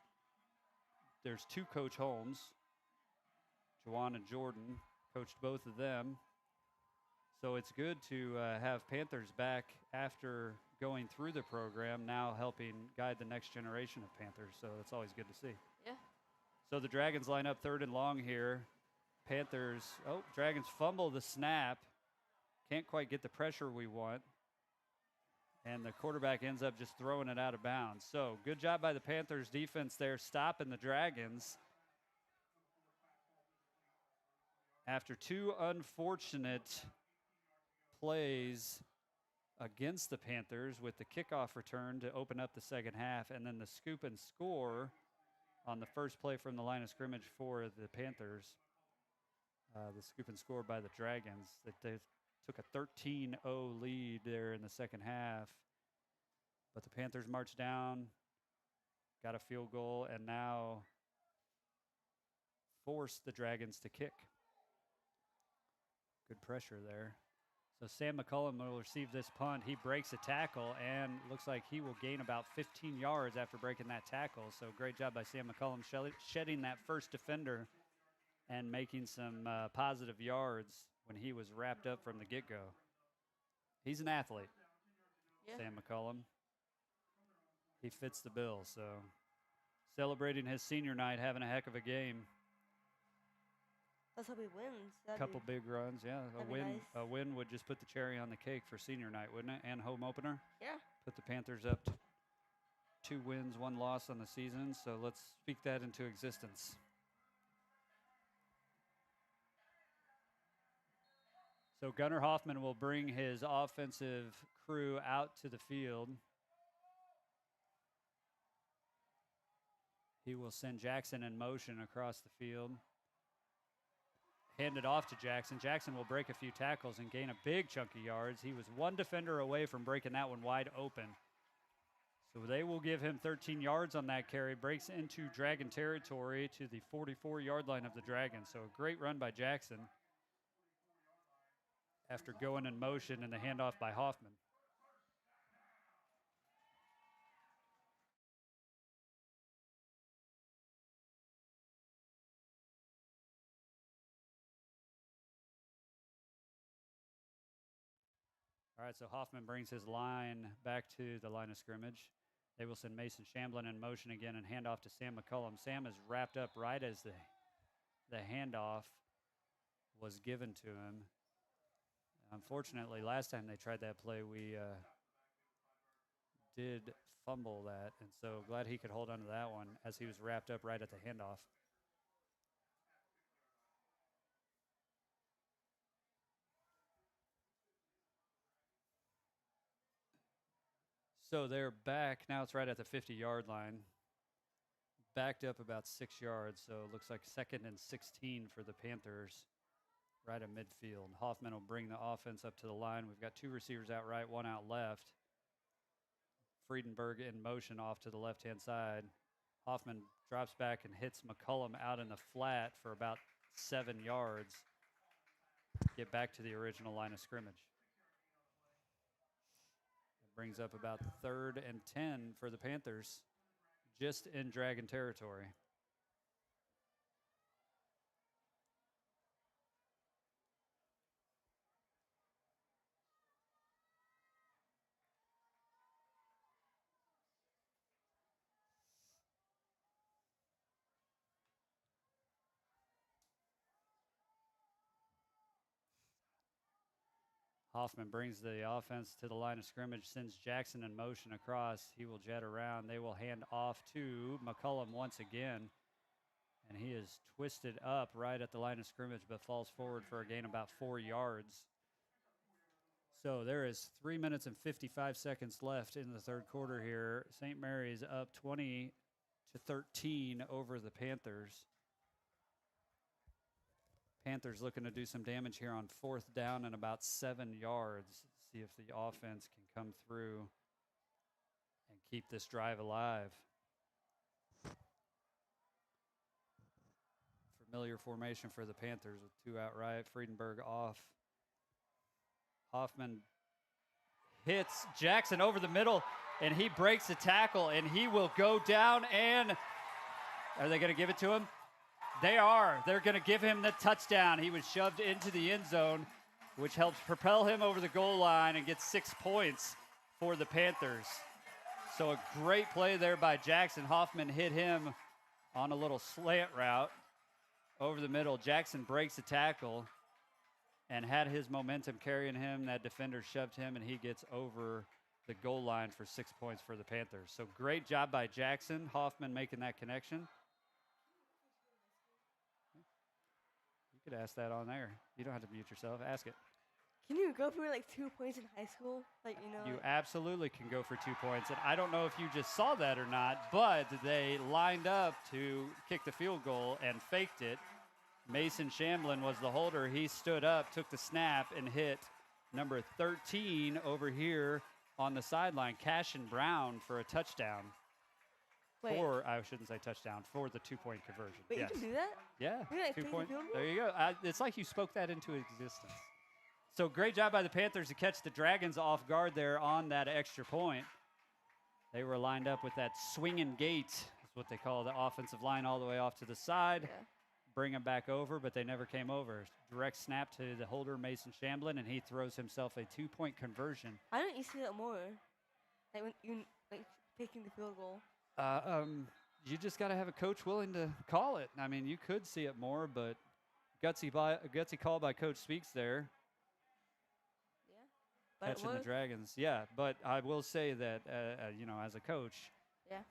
There's 2 Coach Holmes. Juwan and Jordan coached both of them. So it's good to have Panthers back after going through the program, now helping guide the next generation of Panthers. So that's always good to see. Yeah. So the Dragons line up 3rd and long here. Panthers, Dragons fumble the snap. Can't quite get the pressure we want. And the quarterback ends up just throwing it out of bounds. So good job by the Panthers defense there, stopping the Dragons. After 2 unfortunate plays against the Panthers with the kickoff return to open up the second half, and then the scoop and score on the first play from the line of scrimmage for the Panthers. The scoop and score by the Dragons. That they took a 13-0 lead there in the second half. But the Panthers marched down, got a field goal, and now forced the Dragons to kick. Good pressure there. So Sam McCullum will receive this punt. He breaks a tackle and looks like he will gain about 15 yards after breaking that tackle. So great job by Sam McCullum shedding that first defender and making some positive yards when he was wrapped up from the get-go. He's an athlete, Yeah. Sam McCullum. He fits the bill, so celebrating his senior night, having a heck of a game. Let's hope he wins. Couple big runs, yeah. that'd be nice. A win would just put the cherry on the cake for senior night, wouldn't it? And home opener. Yeah. Put the Panthers up to 2 wins, 1 loss on the season. So let's speak that into existence. So Gunnar Hoffman will bring his offensive crew out to the field. He will send Jackson in motion across the field. Hand it off to Jackson. Jackson will break a few tackles and gain a big chunk of yards. He was 1 defender away from breaking that one wide open. So they will give him 13 yards on that carry. Breaks into Dragon territory to the 44-yard line of the Dragons. So a great run by Jackson after going in motion and the handoff by Hoffman. All right, so Hoffman brings his line back to the line of scrimmage. They will send Mason Shamblin in motion again and hand off to Sam McCullum. Sam is wrapped up right as the handoff was given to him. Unfortunately, last time they tried that play, we did fumble that, and so glad he could hold on to that one as he was wrapped up right at the handoff. So they're back. Now it's right at the 50-yard line. Backed up about 6 yards. So it looks like 2nd and 16 for the Panthers right at midfield. Hoffman will bring the offense up to the line. We've got 2 receivers out right, 1 out left. Friedenberg in motion off to the left-hand side. Hoffman drops back and hits McCullum out in the flat for about 7 yards. Get back to the original line of scrimmage. That brings up about 3rd and 10 for the Panthers, just in Dragon territory. Hoffman brings the offense to the line of scrimmage, sends Jackson in motion across. He will jet around. They will hand off to McCullum once again. And he is twisted up right at the line of scrimmage, but falls forward for a gain about 4 yards. So there is 3 minutes and 55 seconds left in the third quarter here. St. Mary's up 20-13 over the Panthers. Panthers looking to do some damage here on 4th down and about 7 yards. See if the offense can come through and keep this drive alive. Familiar formation for the Panthers with 2 outright. Friedenberg off. Hoffman hits Jackson over the middle, and he breaks the tackle, and he will go down. And are they going to give it to him? They are. They're going to give him the touchdown. He was shoved into the end zone, which helps propel him over the goal line and gets 6 points for the Panthers. So a great play there by Jackson. Hoffman hit him on a little slant route over the middle. Jackson breaks the tackle and had his momentum carrying him. That defender shoved him, and he gets over the goal line for 6 points for the Panthers. So great job by Jackson. Hoffman making that connection. You could ask that on there. You don't have to mute yourself. Ask it. Can you go for like 2 points in high school? You absolutely can go for 2 points. And I don't know if you just saw that or not, but they lined up to kick the field goal and faked it. Mason Shamblin was the holder. He stood up, took the snap, and hit number 13 over here on the sideline, Cashin Brown, for a touchdown. Wait. I shouldn't say touchdown, for the 2-point conversion. Wait, yes. You can do that? Yeah. You can, like, 2 fake point. the field goal? There you go. It's like you spoke that into existence. So great job by the Panthers to catch the Dragons off guard there on that extra point. They were lined up with that swinging gate, is what they call the offensive line, all the way off to the side. Yeah. Bring them back over, but they never came over. Direct snap to the holder, Mason Shamblin, and he throws himself a 2-point conversion. Why don't you see that more? Like when you taking the field goal. You just got to have a coach willing to call it. I mean, you could see it more, but gutsy call by Coach Speaks there. But Catching the Dragons. Yeah, but I will say that, as a coach,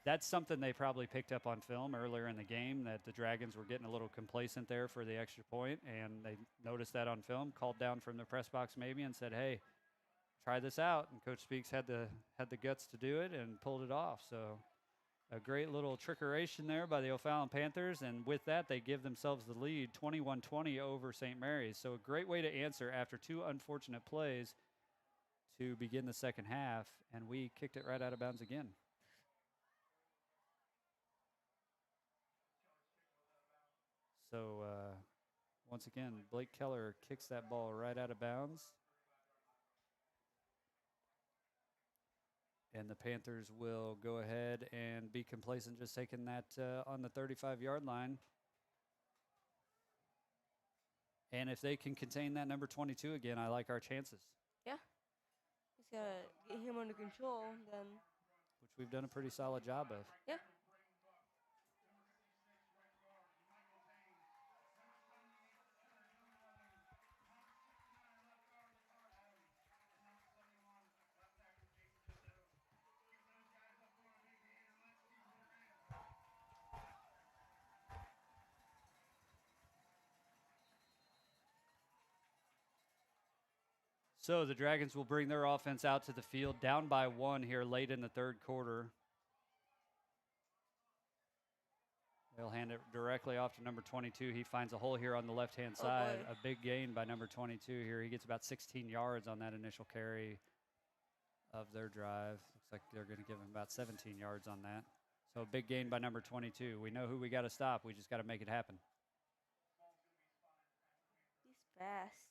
that's something they probably picked up on film earlier in the game, that the Dragons were getting a little complacent there for the extra point, and they noticed that on film, called down from the press box maybe and said, hey, try this out. And Coach Speaks had the guts to do it and pulled it off. So a great little trickeration there by the O'Fallon Panthers, and with that, they give themselves the lead, 21-20 over St. Mary's. So a great way to answer after 2 unfortunate plays to begin the second half, and we kicked it right out of bounds again. So once again, Blake Keller kicks that ball right out of bounds. And the Panthers will go ahead and be complacent, just taking that on the 35-yard line. And if they can contain that number 22 again, I like our chances. Yeah. Just got to get him under control, then. Which we've done a pretty solid job of. Yeah. So the Dragons will bring their offense out to the field, down by 1 here late in the third quarter. They'll hand it directly off to number 22. He finds a hole here on the left-hand side. boy. A big gain by number 22 here. He gets about 16 yards on that initial carry of their drive. Looks like they're going to give him about 17 yards on that. So a big gain by number 22. We know who we got to stop. We just got to make it happen. He's fast.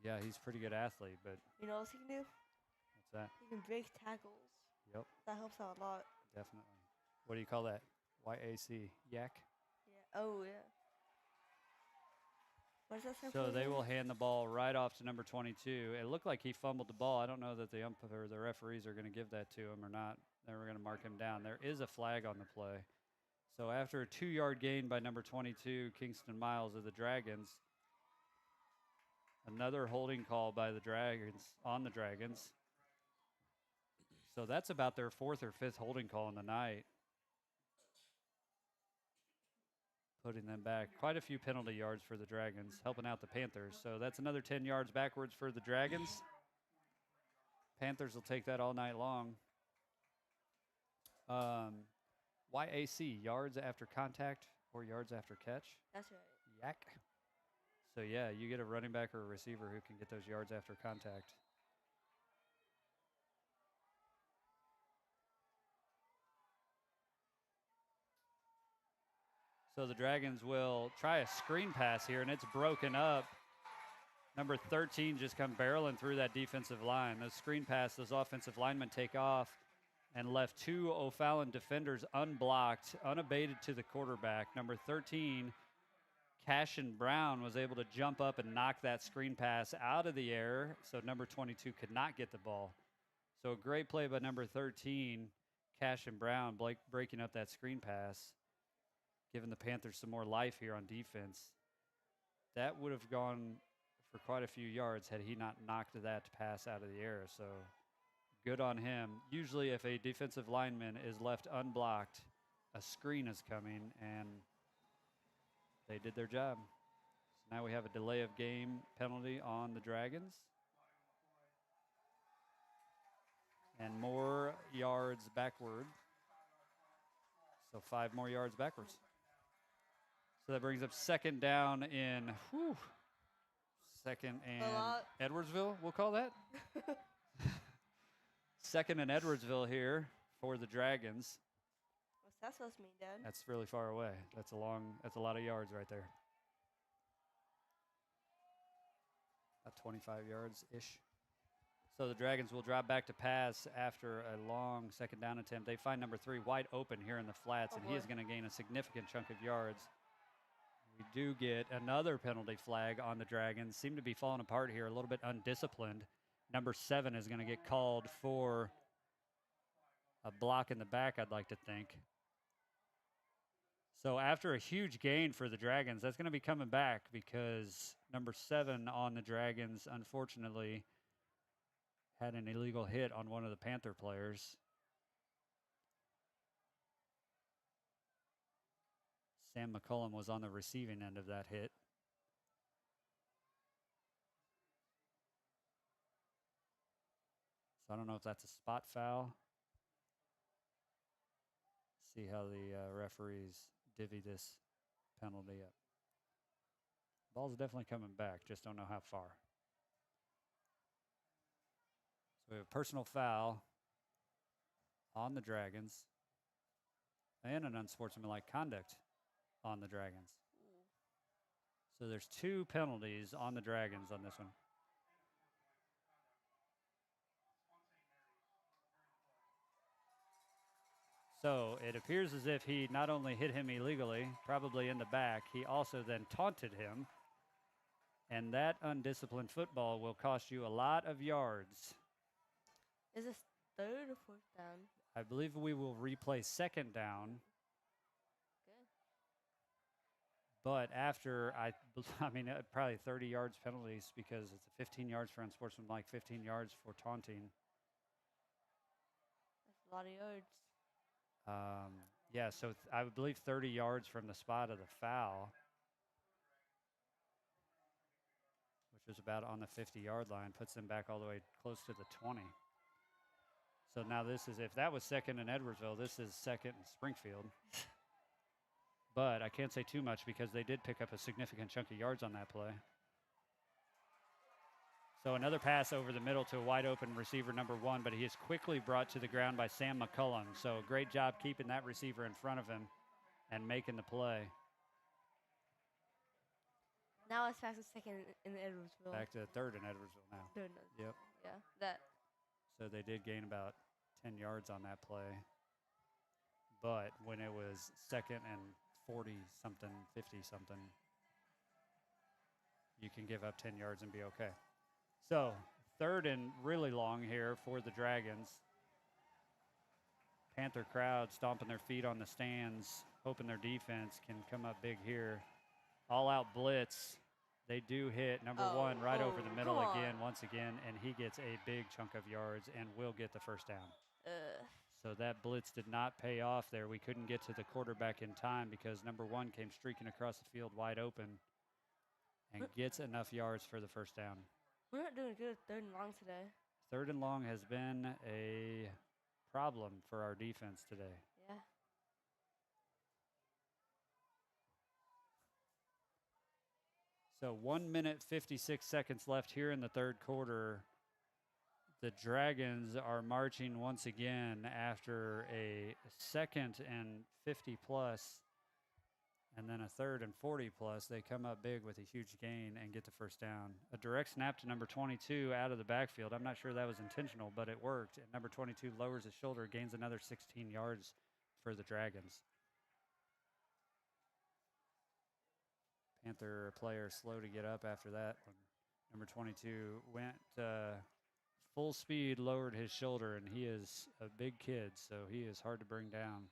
Yeah, he's a pretty good athlete, but You know what he can do? what's that? He can break tackles. Yep, That helps out a lot. definitely. What do you call that? YAC, yak? Yeah. Oh, yeah. What does that stand So for they again? will hand the ball right off to number 22. It looked like he fumbled the ball. I don't know that the umpire or the referees are going to give that to him or not. They were going to mark him down. There is a flag on the play. So after a 2-yard gain by number 22, Kingston Miles of the Dragons, another holding call by the Dragons on the Dragons. So that's about their 4th or 5th holding call in the night, putting them back. Quite a few penalty yards for the Dragons, helping out the Panthers. So that's another 10 yards backwards for the Dragons. Panthers will take that all night long. YAC, yards after contact or yards after catch. That's right. Yak. So, yeah, you get a running back or a receiver who can get those yards after contact. So the Dragons will try a screen pass here, and it's broken up. Number 13 just come barreling through that defensive line. Those screen pass, those offensive linemen take off and left 2 O'Fallon defenders unblocked, unabated to the quarterback. Number 13, Cashin Brown, was able to jump up and knock that screen pass out of the air, so number 22 could not get the ball. So a great play by number 13, Cashin Brown, breaking up that screen pass, giving the Panthers some more life here on defense. That would have gone for quite a few yards had he not knocked that pass out of the air. So good on him. Usually if a defensive lineman is left unblocked, a screen is coming, and they did their job. So now we have a delay of game penalty on the Dragons. And more yards backward. So 5 more yards backwards. So that brings up second down in, second and Edwardsville, we'll call that. Second and Edwardsville here for the Dragons. What's that supposed to mean, Dad? That's really far away. That's a lot of yards right there. About 25 yards-ish. So the Dragons will drop back to pass after a long second down attempt. They find number 3 wide open here in the flats, and he is going to gain a significant chunk of yards. We do get another penalty flag on the Dragons. Seem to be falling apart here, a little bit undisciplined. Number 7 is going to get called for a block in the back, I'd like to think. So after a huge gain for the Dragons, that's going to be coming back because number 7 on the Dragons, unfortunately, had an illegal hit on one of the Panther players. Sam McCullum was on the receiving end of that hit. So I don't know if that's a spot foul. See how the referees divvy this penalty up. Ball's definitely coming back, just don't know how far. So we have a personal foul on the Dragons and an unsportsmanlike conduct on the Dragons. So there's 2 penalties on the Dragons on this one. So it appears as if he not only hit him illegally, probably in the back, he also then taunted him. And that undisciplined football will cost you a lot of yards. Is this 3rd or 4th down? I believe we will replay second down. Good. But after, probably 30 yards penalties because it's a 15 yards for unsportsmanlike, 15 yards for taunting. That's a lot of yards. Yeah, so I would believe 30 yards from the spot of the foul, which was about on the 50-yard line, puts them back all the way close to the 20. So now this is, if that was second in Edwardsville, this is second in Springfield. But I can't say too much because they did pick up a significant chunk of yards on that play. So another pass over the middle to a wide open receiver number 1, but he is quickly brought to the ground by Sam McCullum. So great job keeping that receiver in front of him and making the play. Now it's back to second in Edwardsville. Back to third in Edwardsville now. Third. Yep. Yeah. That. So they did gain about 10 yards on that play. But when it was second and 40-something, 50-something, you can give up 10 yards and be okay. So third and really long here for the Dragons. Panther crowd stomping their feet on the stands, hoping their defense can come up big here. All-out blitz. They do hit number 1 right over the middle again, once again, and he gets a big chunk of yards and will get the first down. So that blitz did not pay off there. We couldn't get to the quarterback in time because number 1 came streaking across the field wide open and gets enough yards for the first down. We're not doing good third and long today. Third and long has been a problem for our defense today. Yeah. So 1 minute, 56 seconds left here in the third quarter. The Dragons are marching once again after a second and 50 plus, and then a third and 40 plus. They come up big with a huge gain and get the first down. A direct snap to number 22 out of the backfield. I'm not sure that was intentional, but it worked. And number 22 lowers his shoulder, gains another 16 yards for the Dragons. Panther player slow to get up after that one. Number 22 went full speed, lowered his shoulder, and he is a big kid, so he is hard to bring down.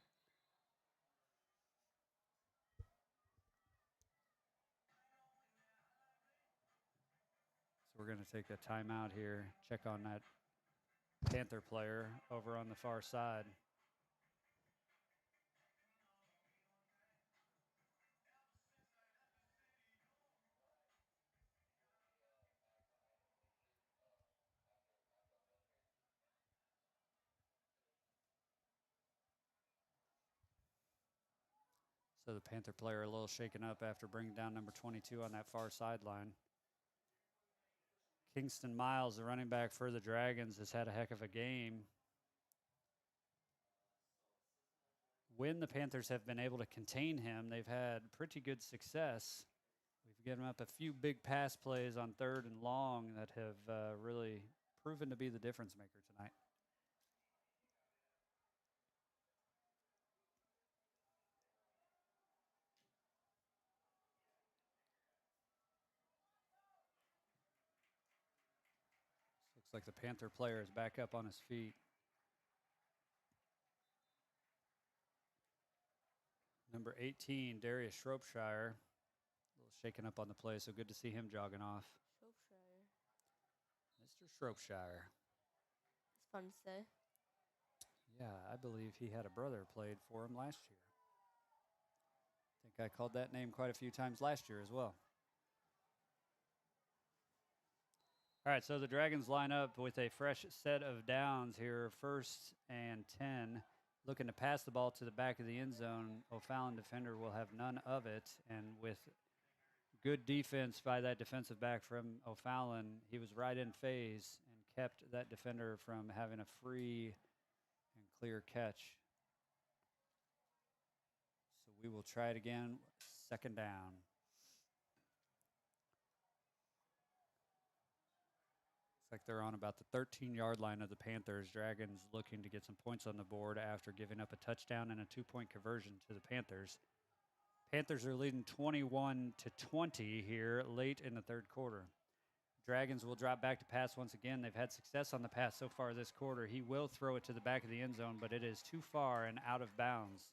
So we're going to take a timeout here, check on that Panther player over on the far side. So the Panther player a little shaken up after bringing down number 22 on that far sideline. Kingston Miles, the running back for the Dragons, has had a heck of a game. When the Panthers have been able to contain him, they've had pretty good success. We've given up a few big pass plays on third and long that have really proven to be the difference maker tonight. Looks like the Panther player is back up on his feet. Number 18, Darius Shropshire, a little shaken up on the play, so good to see him jogging off. Shropshire. Mr. Shropshire. It's fun to say. Yeah, I believe he had a brother played for him last year. I think I called that name quite a few times last year as well. All right, so the Dragons line up with a fresh set of downs here, 1st and 10. Looking to pass the ball to the back of the end zone. O'Fallon defender will have none of it. And with good defense by that defensive back from O'Fallon, he was right in phase and kept that defender from having a free and clear catch. So we will try it again, 2nd down. Like they're on about the 13-yard line of the Panthers. Dragons looking to get some points on the board after giving up a touchdown and a 2-point conversion to the Panthers. Panthers are leading 21-20 here late in the third quarter. Dragons will drop back to pass once again. They've had success on the pass so far this quarter. He will throw it to the back of the end zone, but it is too far and out of bounds.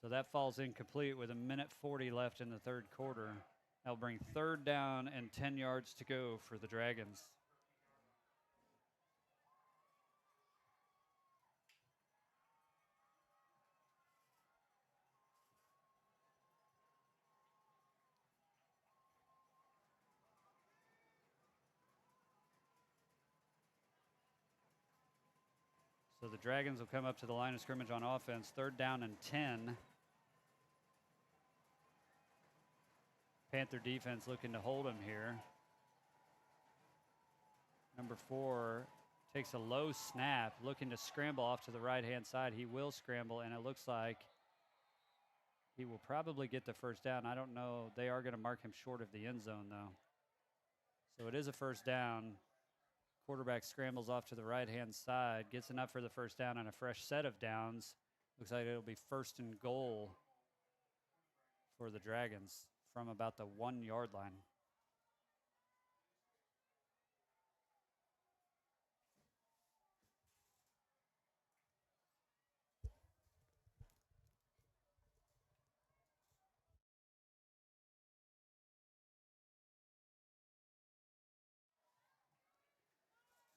So that falls incomplete with 1:40 left in the third quarter. That'll bring 3rd down and 10 yards to go for the Dragons. So the Dragons will come up to the line of scrimmage on offense. 3rd down and 10. Panther defense looking to hold him here. Number 4 takes a low snap, looking to scramble off to the right-hand side. He will scramble, and it looks like he will probably get the first down. I don't know. They are going to mark him short of the end zone, though. So it is a first down. Quarterback scrambles off to the right-hand side, gets enough for the first down and a fresh set of downs. Looks like it'll be 1st and goal for the Dragons from about the 1-yard line.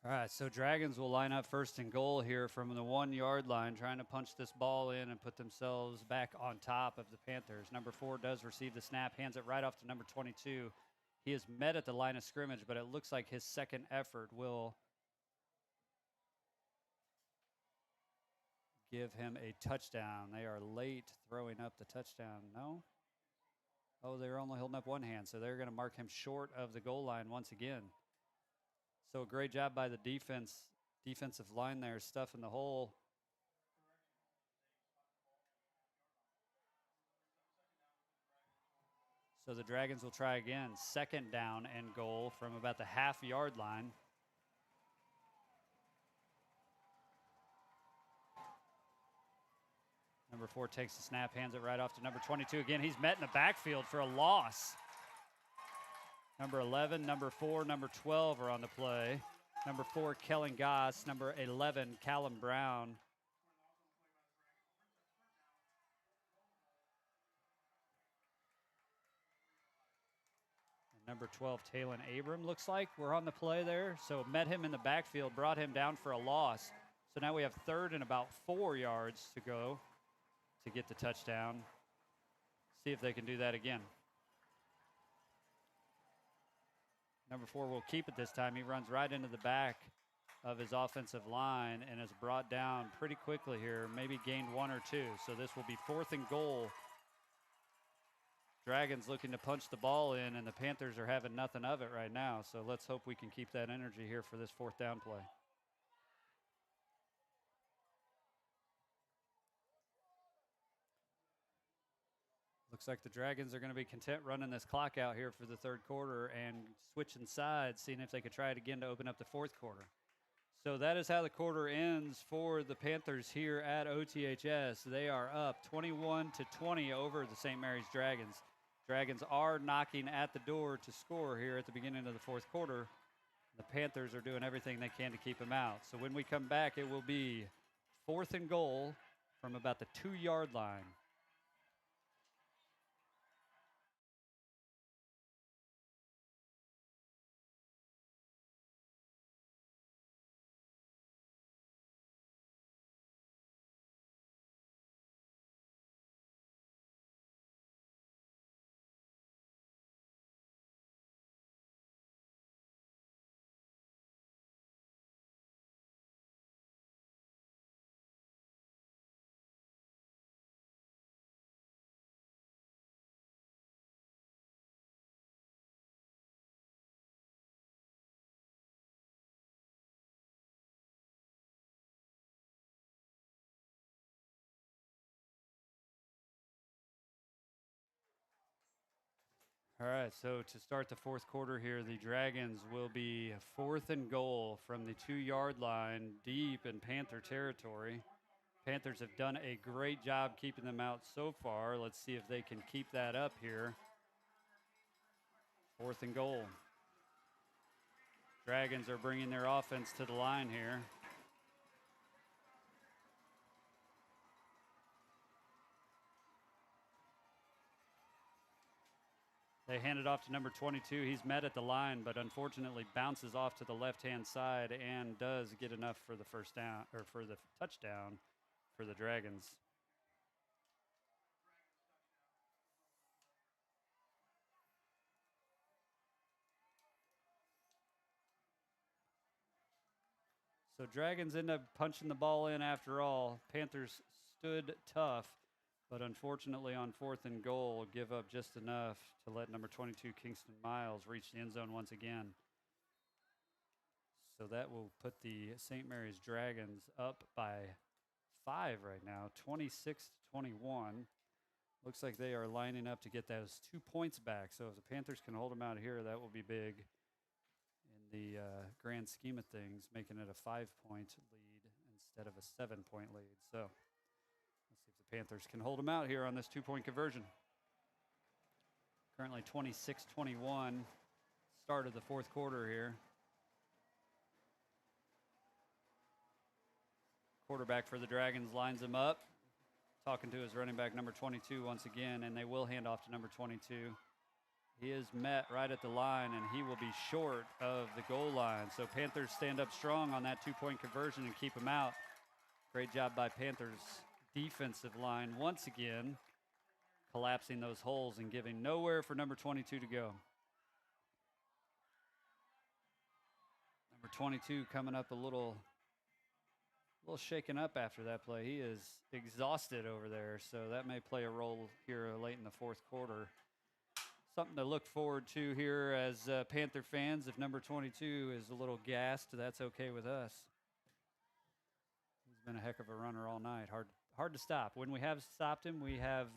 All right, so Dragons will line up 1st and goal here from the 1-yard line, trying to punch this ball in and put themselves back on top of the Panthers. Number 4 does receive the snap, hands it right off to number 22. He is met at the line of scrimmage, but it looks like his second effort will give him a touchdown. They are late throwing up the touchdown. No? Oh, they're only holding up one hand, so they're going to mark him short of the goal line once again. So a great job by the defensive line there, stuffing the hole. So the Dragons will try again. 2nd down and goal from about the half-yard line. Number 4 takes the snap, hands it right off to number 22. Again, he's met in the backfield for a loss. Number 11, number 4, number 12 are on the play. Number 4, Kellen Goss. Number 11, Callum Brown. And number 12, Talon Abram, looks like we're on the play there. So met him in the backfield, brought him down for a loss. So now we have 3rd and about 4 yards to go to get the touchdown. See if they can do that again. Number 4 will keep it this time. He runs right into the back of his offensive line and is brought down pretty quickly here, maybe gained 1 or 2. So this will be 4th and goal. Dragons looking to punch the ball in, and the Panthers are having nothing of it right now. So let's hope we can keep that energy here for this 4th down play. Looks like the Dragons are going to be content running this clock out here for the 3rd quarter and switching sides, seeing if they could try it again to open up the 4th quarter. So that is how the quarter ends for the Panthers here at OTHS. They are up 21-20 over the St. Mary's Dragons. Dragons are knocking at the door to score here at the beginning of the 4th quarter. The Panthers are doing everything they can to keep them out. So when we come back, it will be 4th and goal from about the 2-yard line. All right, so to start the 4th quarter here, the Dragons will be 4th and goal from the 2-yard line deep in Panther territory. Panthers have done a great job keeping them out so far. Let's see if they can keep that up here. 4th and goal. Dragons are bringing their offense to the line here. They hand it off to number 22. He's met at the line, but unfortunately bounces off to the left-hand side and does get enough for the first down, or for the touchdown for the Dragons. So Dragons end up punching the ball in after all. Panthers stood tough, but unfortunately on 4th and goal, give up just enough to let number 22 Kingston Miles reach the end zone once again. So that will put the St. Mary's Dragons up by 5 right now, 26-21. Looks like they are lining up to get those 2 points back. So if the Panthers can hold them out here, that will be big in the grand scheme of things, making it a 5-point lead instead of a 7-point lead. So let's see if the Panthers can hold them out here on this 2-point conversion. Currently 26-21, start of the 4th quarter here. Quarterback for the Dragons lines him up, talking to his running back, number 22, once again, and they will hand off to number 22. He is met right at the line, and he will be short of the goal line. So Panthers stand up strong on that 2-point conversion and keep him out. Great job by Panthers' defensive line once again, collapsing those holes and giving nowhere for number 22 to go. Number 22 coming up a little shaken up after that play. He is exhausted over there, so that may play a role here late in the 4th quarter. Something to look forward to here as Panther fans. If number 22 is a little gassed, that's okay with us. He's been a heck of a runner all night. Hard to stop. When we have stopped him, we have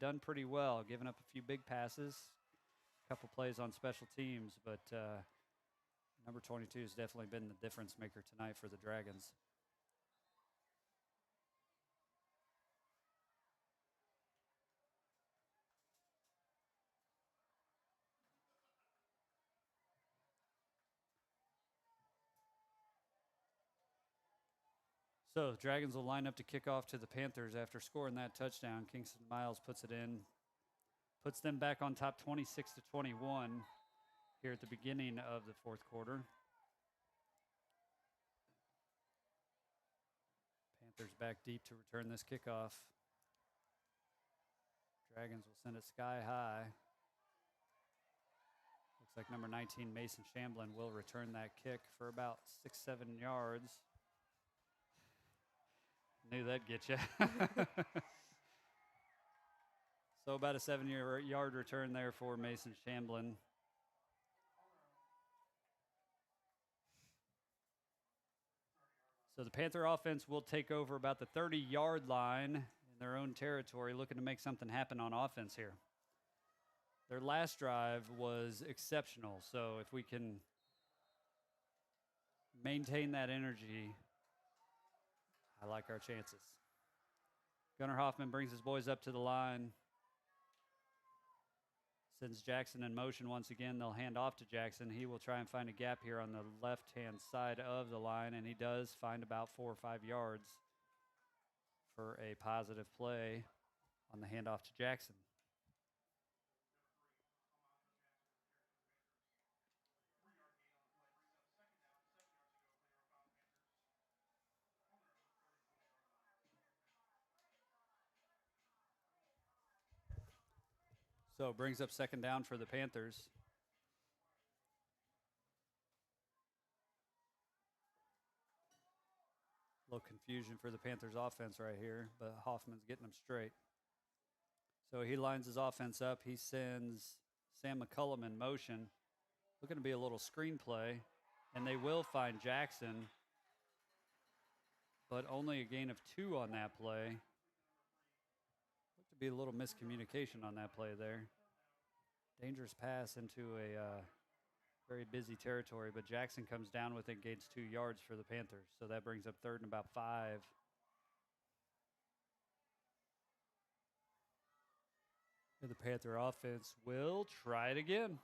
done pretty well, giving up a few big passes, a couple plays on special teams, but number 22 has definitely been the difference maker tonight for the Dragons. So Dragons will line up to kick off to the Panthers after scoring that touchdown. Kingston Miles puts it in, puts them back on top 26-21 here at the beginning of the 4th quarter. Panthers back deep to return this kickoff. Dragons will send it sky high. Looks like number 19, Mason Shamblin, will return that kick for about 6-7 yards. Knew that'd get you. So about a 7-yard return there for Mason Shamblin. So the Panther offense will take over about the 30-yard line in their own territory, looking to make something happen on offense here. Their last drive was exceptional, so if we can maintain that energy, I like our chances. Gunnar Hoffman brings his boys up to the line. Sends Jackson in motion once again. They'll hand off to Jackson. He will try and find a gap here on the left-hand side of the line, and he does find about 4 or 5 yards for a positive play on the handoff to Jackson. So it brings up 2nd down for the Panthers. A little confusion for the Panthers offense right here, but Hoffman's getting them straight. So he lines his offense up. He sends Sam McCullum in motion. Looking to be a little screenplay, and they will find Jackson, but only a gain of 2 on that play. Looked to be a little miscommunication on that play there. Dangerous pass into a very busy territory, but Jackson comes down with it, gains 2 yards for the Panthers. So that brings up 3rd and about 5. And the Panther offense will try it again.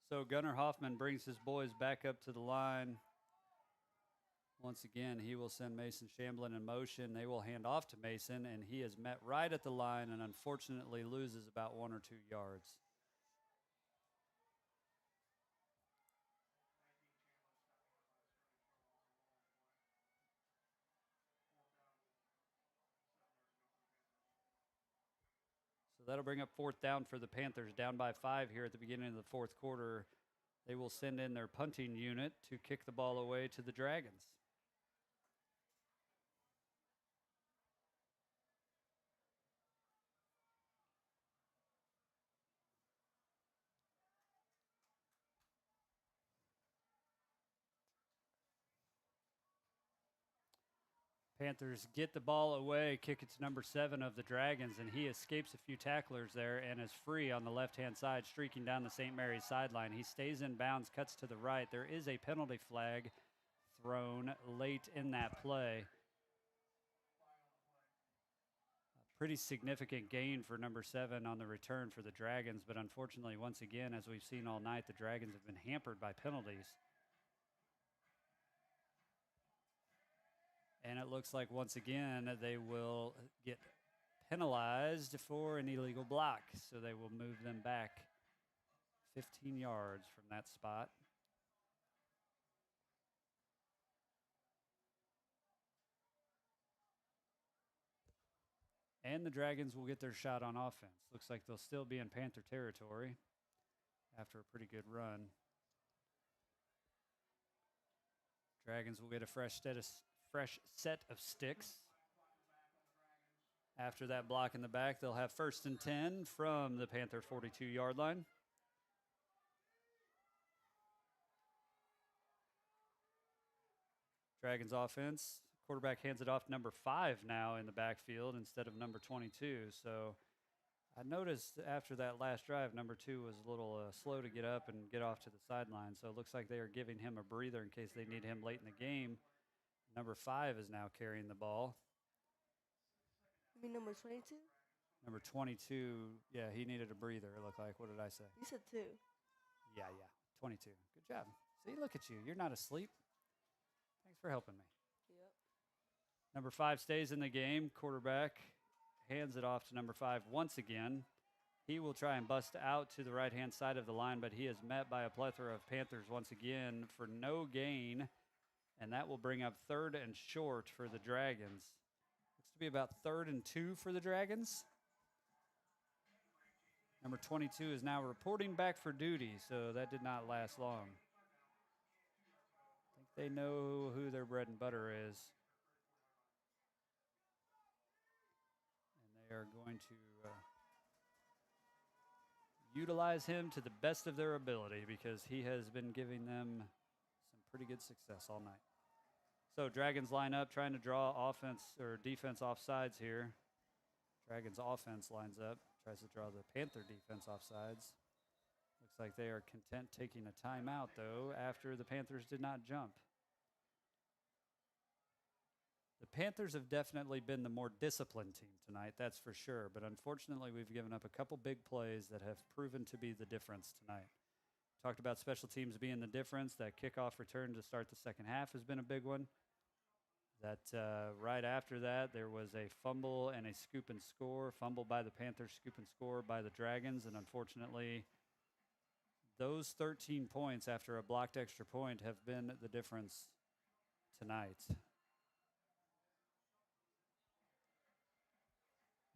So Gunnar Hoffman brings his boys back up to the line. Once again, he will send Mason Shamblin in motion. They will hand off to Mason, and he is met right at the line and unfortunately loses about 1 or 2 yards. that'll bring up 4th down for the Panthers, down by 5 here at the beginning of the 4th quarter. They will send in their punting unit to kick the ball away to the Dragons. Panthers get the ball away, kick it to number 7 of the Dragons, and he escapes a few tacklers there and is free on the left-hand side, streaking down the St. Mary's sideline. He stays in bounds, cuts to the right. There is a penalty flag thrown late in that play. A pretty significant gain for number 7 on the return for the Dragons, but unfortunately, once again, as we've seen all night, the Dragons have been hampered by penalties. And it looks like, once again, they will get penalized for an illegal block. So they will move them back 15 yards from that spot. And the Dragons will get their shot on offense. Looks like they'll still be in Panther territory after a pretty good run. Dragons will get a fresh set of sticks. After that block in the back, they'll have 1st and 10 from the Panther 42-yard line. Dragons offense, quarterback hands it off to number 5 now in the backfield instead of number 22. So I noticed after that last drive, number 2 was a little slow to get up and get off to the sideline. So it looks like they are giving him a breather in case they need him late in the game. Number 5 is now carrying the ball. You mean number 22? Number 22, yeah, he needed a breather, it looked like. What did I say? You said 2. Yeah, 22. Good job. See, look at you. You're not asleep. Thanks for helping me. Yep. Number 5 stays in the game. Quarterback hands it off to number 5 once again. He will try and bust out to the right-hand side of the line, but he is met by a plethora of Panthers once again for no gain. And that will bring up 3rd and short for the Dragons. Looks to be about 3rd and 2 for the Dragons. Number 22 is now reporting back for duty, so that did not last long. I think they know who their bread and butter is. And they are going to utilize him to the best of their ability because he has been giving them some pretty good success all night. So Dragons line up, trying to draw offense or defense off sides here. Dragons offense lines up, tries to draw the Panther defense off sides. Looks like they are content taking a timeout, though, after the Panthers did not jump. The Panthers have definitely been the more disciplined team tonight, that's for sure. But unfortunately, we've given up a couple big plays that have proven to be the difference tonight. Talked about special teams being the difference. That kickoff return to start the second half has been a big one. That right after that, there was a fumble and a scoop and score. Fumble by the Panthers, scoop and score by the Dragons. And unfortunately, those 13 points after a blocked extra point have been the difference tonight.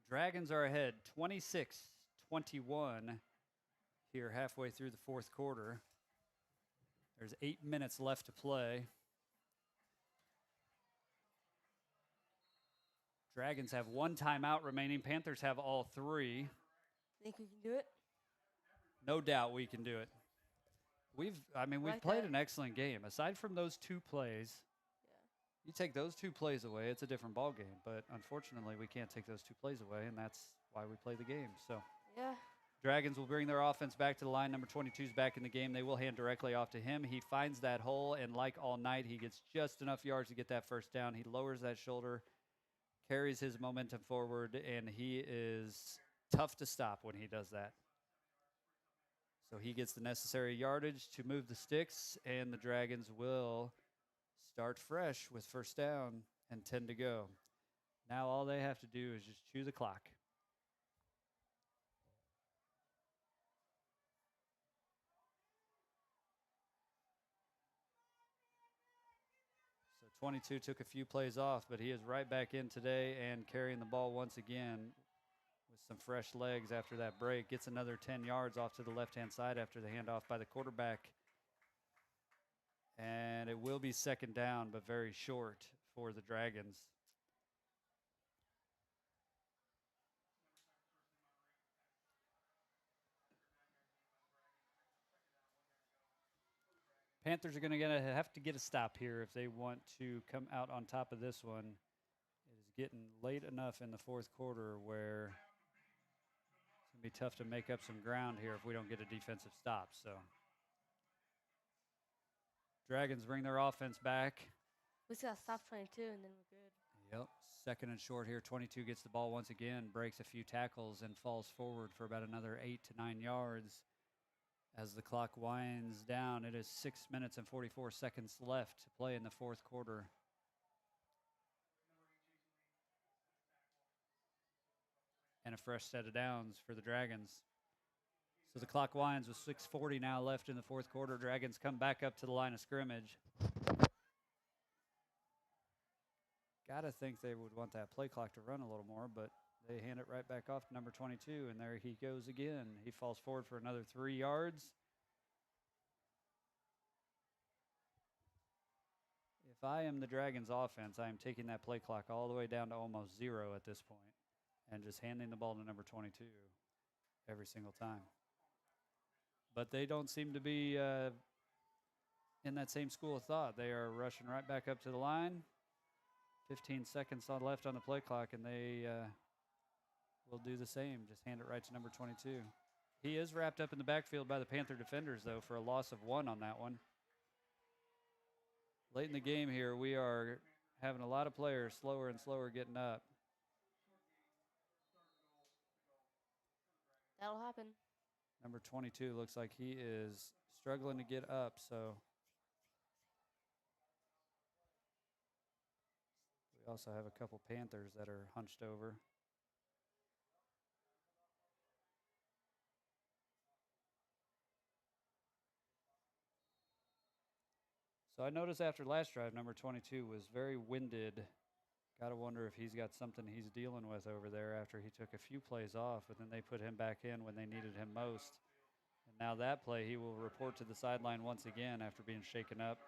Dragons are ahead 26-21 here halfway through the 4th quarter. There's 8 minutes left to play. Dragons have 1 timeout remaining. Panthers have all 3. Think we can do it? No doubt we can do it. We've Like played that. an excellent game. Aside from those 2 plays, you take those 2 plays away, it's a different ball game. But unfortunately, we can't take those 2 plays away, and that's why we play the game. So Yeah. Dragons will bring their offense back to the line. Number 22 is back in the game. They will hand directly off to him. He finds that hole, and like all night, he gets just enough yards to get that first down. He lowers that shoulder, carries his momentum forward, and he is tough to stop when he does that. So he gets the necessary yardage to move the sticks, and the Dragons will start fresh with first down and 10 to go. Now all they have to do is just chew the clock. So 22 took a few plays off, but he is right back in today and carrying the ball once again with some fresh legs after that break. Gets another 10 yards off to the left-hand side after the handoff by the quarterback. And it will be second down, but very short for the Dragons. Panthers are going to have to get a stop here if they want to come out on top of this one. It is getting late enough in the fourth quarter where it's going to be tough to make up some ground here if we don't get a defensive stop. So Dragons bring their offense back. We just got to stop 22 and then we're good. Yep. Second and short here. 22 gets the ball once again, breaks a few tackles, and falls forward for about another 8 to 9 yards. As the clock winds down, it is 6 minutes and 44 seconds left to play in the fourth quarter. And a fresh set of downs for the Dragons. So the clock winds with 6:40 now left in the fourth quarter. Dragons come back up to the line of scrimmage. Gotta think they would want that play clock to run a little more, but they hand it right back off to number 22, and there he goes again. He falls forward for another 3 yards. If I am the Dragons offense, I am taking that play clock all the way down to almost 0 at this point and just handing the ball to number 22 every single time. But they don't seem to be in that same school of thought. They are rushing right back up to the line. 15 seconds left on the play clock, and they will do the same. Just hand it right to number 22. He is wrapped up in the backfield by the Panther defenders, though, for a loss of 1 on that one. Late in the game here, we are having a lot of players slower and slower getting up. That'll happen. Number 22 looks like he is struggling to get up, so we also have a couple Panthers that are hunched over. So I noticed after last drive, number 22 was very winded. Got to wonder if he's got something he's dealing with over there after he took a few plays off, but then they put him back in when they needed him most. And now that play, he will report to the sideline once again after being shaken up.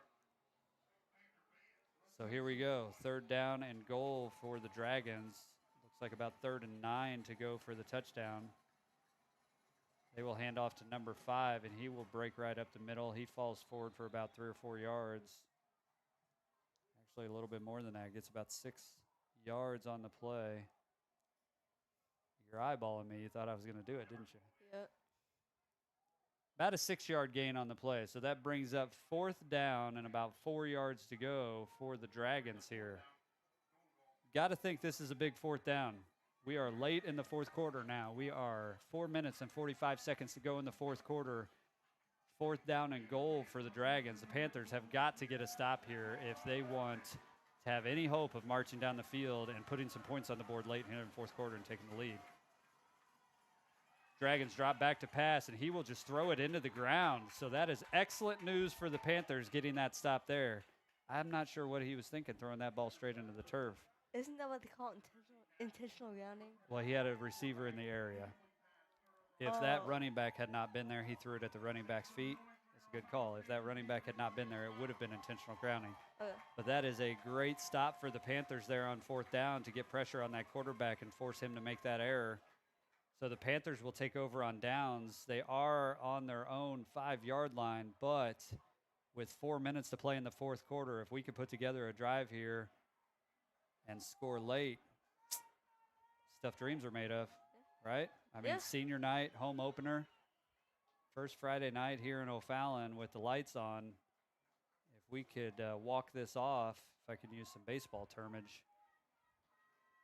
So here we go. 3rd down and goal for the Dragons. Looks like about 3rd and 9 to go for the touchdown. They will hand off to number 5, and he will break right up the middle. He falls forward for about 3 or 4 yards. Actually, a little bit more than that. Gets about 6 yards on the play. You're eyeballing me. You thought I was going to do it, didn't you? Yep. About a 6-yard gain on the play. So that brings up 4th down and about 4 yards to go for the Dragons here. Got to think this is a big 4th down. We are late in the fourth quarter now. We are 4 minutes and 45 seconds to go in the fourth quarter. 4th down and goal for the Dragons. The Panthers have got to get a stop here if they want to have any hope of marching down the field and putting some points on the board late in the fourth quarter and taking the lead. Dragons drop back to pass, and he will just throw it into the ground. So that is excellent news for the Panthers getting that stop there. I'm not sure what he was thinking, throwing that ball straight into the turf. Isn't that what they call intentional grounding? Well, he had a receiver in the area. If that running back had not been there, he threw it at the running back's feet. That's a good call. If that running back had not been there, it would have been intentional grounding. But that is a great stop for the Panthers there on 4th down to get pressure on that quarterback and force him to make that error. So the Panthers will take over on downs. They are on their own 5-yard line, but with 4 minutes to play in the fourth quarter, if we could put together a drive here and score late, stuff dreams are made of, right? I mean, senior night, home opener, first Friday night here in O'Fallon with the lights on. If we could walk this off, if I could use some baseball termage.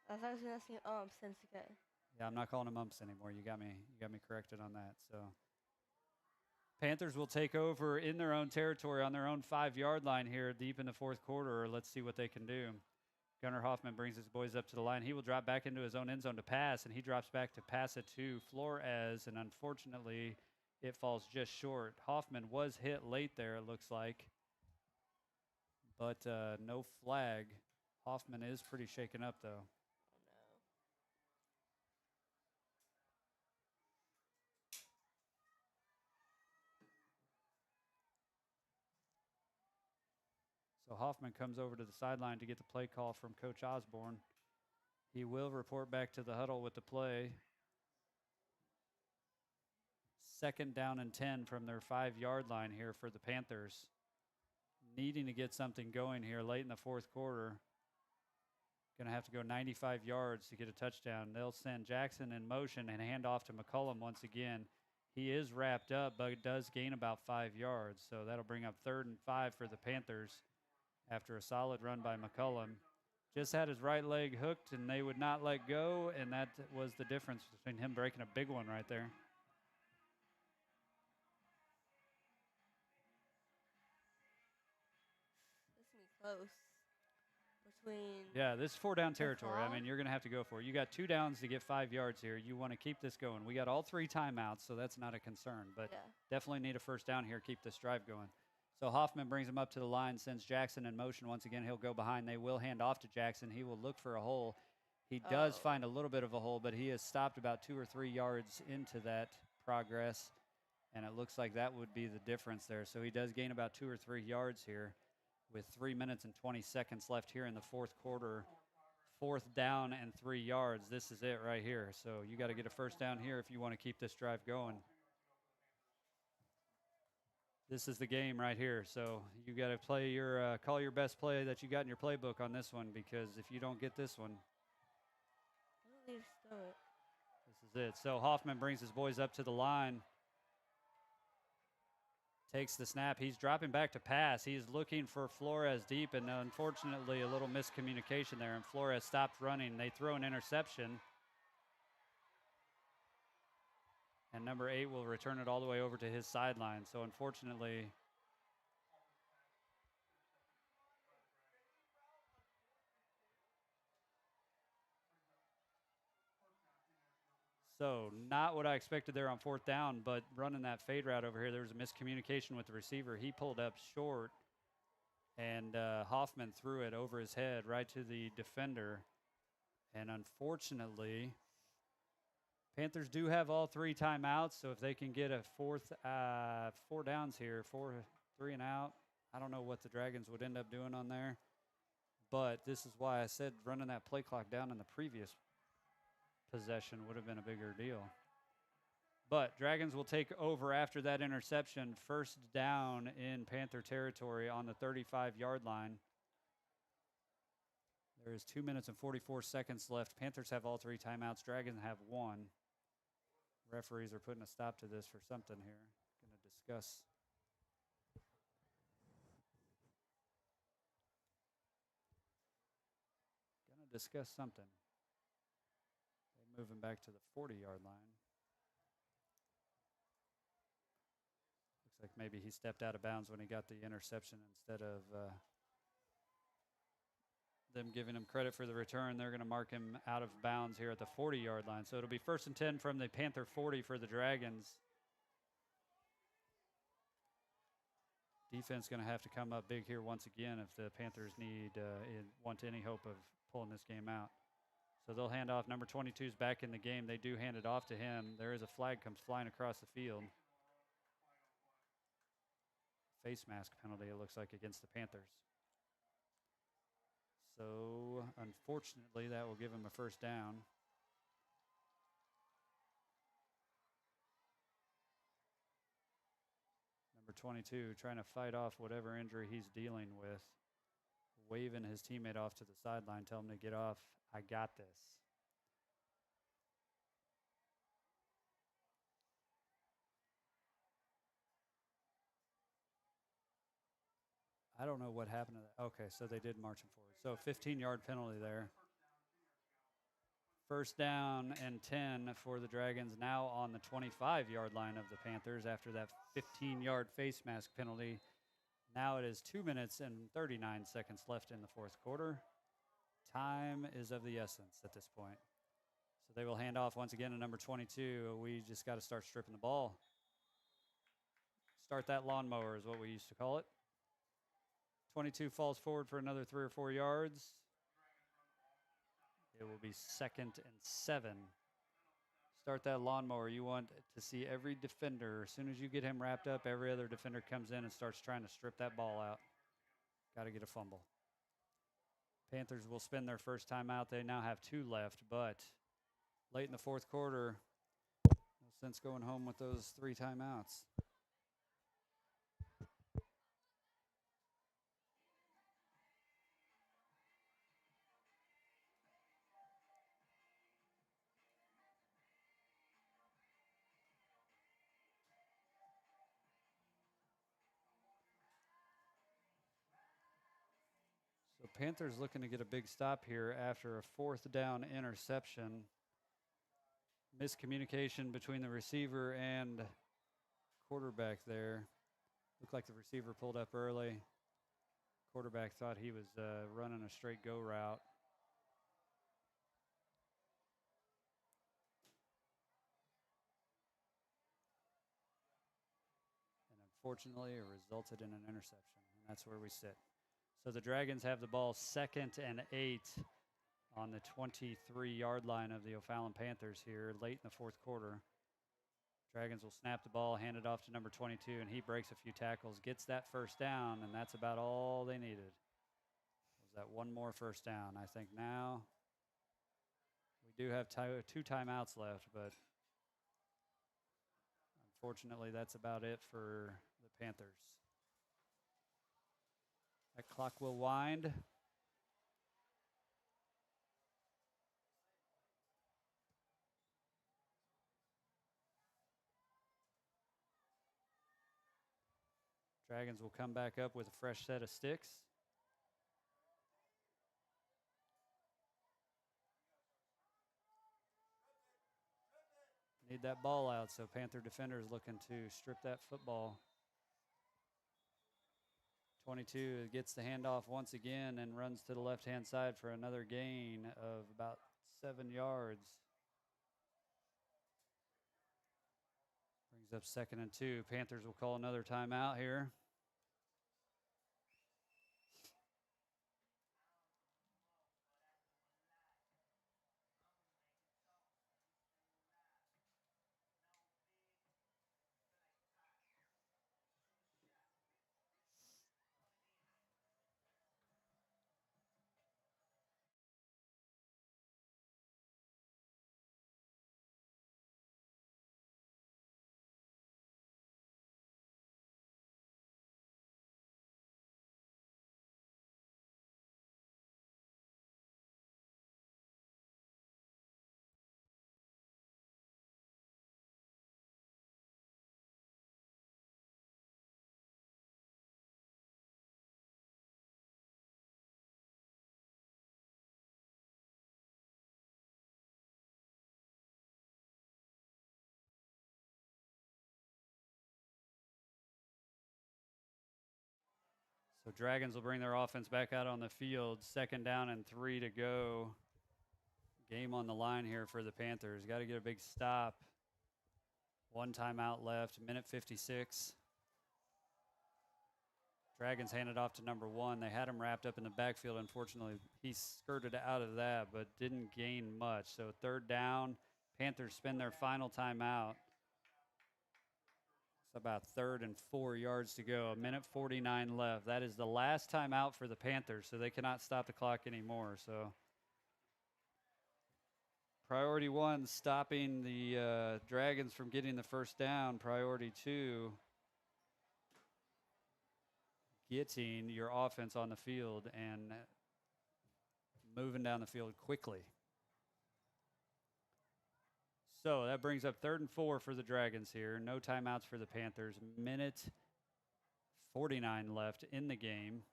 I was actually asking since okay. Yeah, I'm not calling them umps anymore. You got me corrected on that. So Panthers will take over in their own territory on their own 5-yard line here deep in the fourth quarter. Let's see what they can do. Gunnar Hoffman brings his boys up to the line. He will drop back into his own end zone to pass, and he drops back to pass it to Flores, and unfortunately it falls just short. Hoffman was hit late there, it looks like, but no flag. Hoffman is pretty shaken up, though. Hoffman comes over to the sideline to get the play call from Coach Osborne. He will report back to the huddle with the play. 2nd down and 10 from their 5-yard line here for the Panthers. Needing to get something going here late in the 4th quarter. Going to have to go 95 yards to get a touchdown. They'll send Jackson in motion and hand off to McCullum once again. He is wrapped up, but does gain about 5 yards. So that'll bring up 3rd and 5 for the Panthers after a solid run by McCullum. Just had his right leg hooked, and they would not let go, and that was the difference between him breaking a big one right there. This is close. Yeah, this is 4-down territory. I call? mean, you're going to have to go for it. You got 2 downs to get 5 yards here. You want to keep this going. We got all 3 timeouts, so that's not a concern. But definitely need a 1st down here, keep this drive going. So Hoffman brings him up to the line, sends Jackson in motion. Once again, he'll go behind. They will hand off to Jackson. He will look for a hole. He does find a little bit of a hole, but he has stopped about 2 or 3 yards into that progress, and it looks like that would be the difference there. So he does gain about 2 or 3 yards here with 3 minutes and 20 seconds left here in the 4th quarter. 4th down and 3 yards. This is it right here. So you got to get a 1st down here if you want to keep this drive going. This is the game right here. So you got to play your call your best play that you got in your playbook on this one, because if you don't get this one, this is it. So Hoffman brings his boys up to the line. Takes the snap. He's dropping back to pass. He's looking for Flores deep, and unfortunately a little miscommunication there, and Flores stopped running. They throw an interception. And number 8 will return it all the way over to his sideline. So unfortunately, so not what I expected there on 4th down, but running that fade route over here, there was a miscommunication with the receiver. He pulled up short, and Hoffman threw it over his head right to the defender. And unfortunately, Panthers do have all 3 timeouts, so if they can get a 4 downs here, 3 and out, I don't know what the Dragons would end up doing on there. But this is why I said running that play clock down in the previous possession would have been a bigger deal. But Dragons will take over after that interception. 1st down in Panther territory on the 35-yard line. There is 2 minutes and 44 seconds left. Panthers have all 3 timeouts. Dragons have 1. Referees are putting a stop to this for something here. Going to discuss. Something. They're moving back to the 40-yard line. Looks like maybe he stepped out of bounds when he got the interception instead of them giving him credit for the return. They're going to mark him out of bounds here at the 40-yard line. So it'll be 1st and 10 from the Panther 40 for the Dragons. Defense going to have to come up big here once again if the Panthers want any hope of pulling this game out. So they'll hand off. Number 22 is back in the game. They do hand it off to him. There is a flag comes flying across the field. Face mask penalty, it looks like, against the Panthers. So unfortunately, that will give him a 1st down. Number 22 trying to fight off whatever injury he's dealing with. Waving his teammate off to the sideline, tell him to get off. I got this. I don't know what happened to that. Okay, so they did march him forward. So 15-yard penalty there. 1st down and 10 for the Dragons, now on the 25-yard line of the Panthers after that 15-yard face mask penalty. Now it is 2 minutes and 39 seconds left in the 4th quarter. Time is of the essence at this point. So they will hand off once again to number 22. We just got to start stripping the ball. Start that lawnmower is what we used to call it. 22 falls forward for another 3 or 4 yards. It will be 2nd and 7. Start that lawnmower. You want to see every defender, as soon as you get him wrapped up, every other defender comes in and starts trying to strip that ball out. Got to get a fumble. Panthers will spend their first timeout. They now have 2 left, but late in the fourth quarter, no sense going home with those 3 timeouts. So Panthers looking to get a big stop here after a 4th down interception. Miscommunication between the receiver and quarterback there. Looked like the receiver pulled up early. Quarterback thought he was running a straight go route. And unfortunately, it resulted in an interception. And that's where we sit. So the Dragons have the ball 2nd and 8 on the 23-yard line of the O'Fallon Panthers here late in the fourth quarter. Dragons will snap the ball, hand it off to number 22, and he breaks a few tackles, gets that first down, and that's about all they needed. Was that one more first down? I think now we do have 2 timeouts left, but unfortunately that's about it for the Panthers. That clock will wind. Dragons will come back up with a fresh set of sticks. Need that ball out, so Panther defenders looking to strip that football. 22 gets the handoff once again and runs to the left-hand side for another gain of about 7 yards. Brings up 2nd and 2. Panthers will call another timeout here. So Dragons will bring their offense back out on the field. 2nd down and 3 to go. Game on the line here for the Panthers. Got to get a big stop. 1 timeout left, minute 56. Dragons handed off to number 1. They had him wrapped up in the backfield. Unfortunately, he skirted out of that, but didn't gain much. So 3rd down. Panthers spend their final timeout. It's about 3rd and 4 yards to go. 1:49 left. That is the last timeout for the Panthers, so they cannot stop the clock anymore. So priority 1, stopping the Dragons from getting the first down. Priority 2, getting your offense on the field and moving down the field quickly. So that brings up 3rd and 4 for the Dragons here. No timeouts for the Panthers. 1:49 left in the game.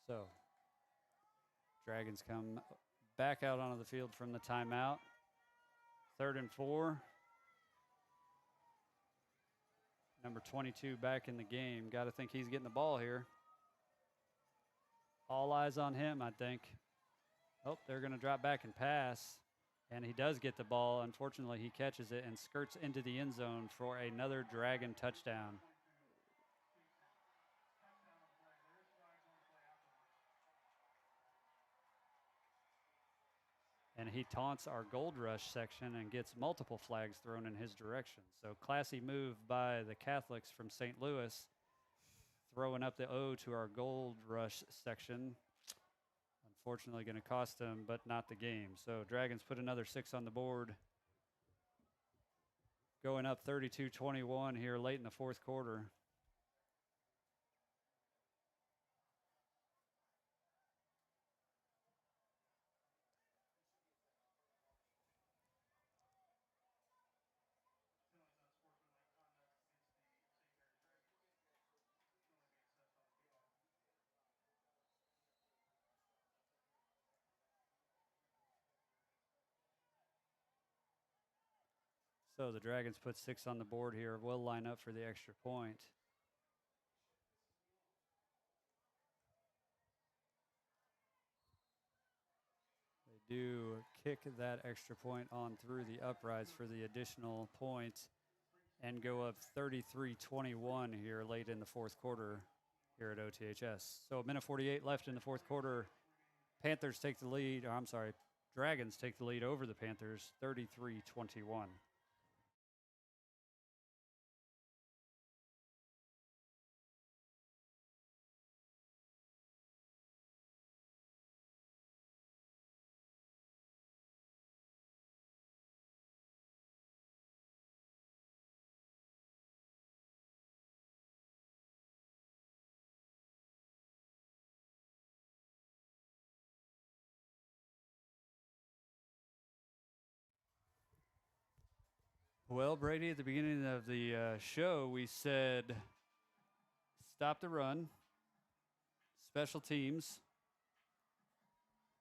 So Dragons come back out onto the field from the timeout. 3rd and 4. Number 22 back in the game. Got to think he's getting the ball here. All eyes on him, I think. Oh, they're going to drop back and pass. And he does get the ball. Unfortunately, he catches it and skirts into the end zone for another Dragon touchdown. And he taunts our Gold Rush section and gets multiple flags thrown in his direction. So classy move by the Catholics from St. Louis, throwing up the O to our Gold Rush section. Unfortunately, going to cost them, but not the game. So Dragons put another 6 on the board, going up 32-21 here late in the fourth quarter. So the Dragons put 6 on the board here. Will line up for the extra point. They do kick that extra point on through the uprights for the additional point and go up 33-21 here late in the fourth quarter here at OTHS. So a minute 48 left in the fourth quarter. Panthers take the lead. Or I'm sorry, Dragons take the lead over the Panthers, 33-21. Well, Brady, at the beginning of the show, we said stop the run, special teams,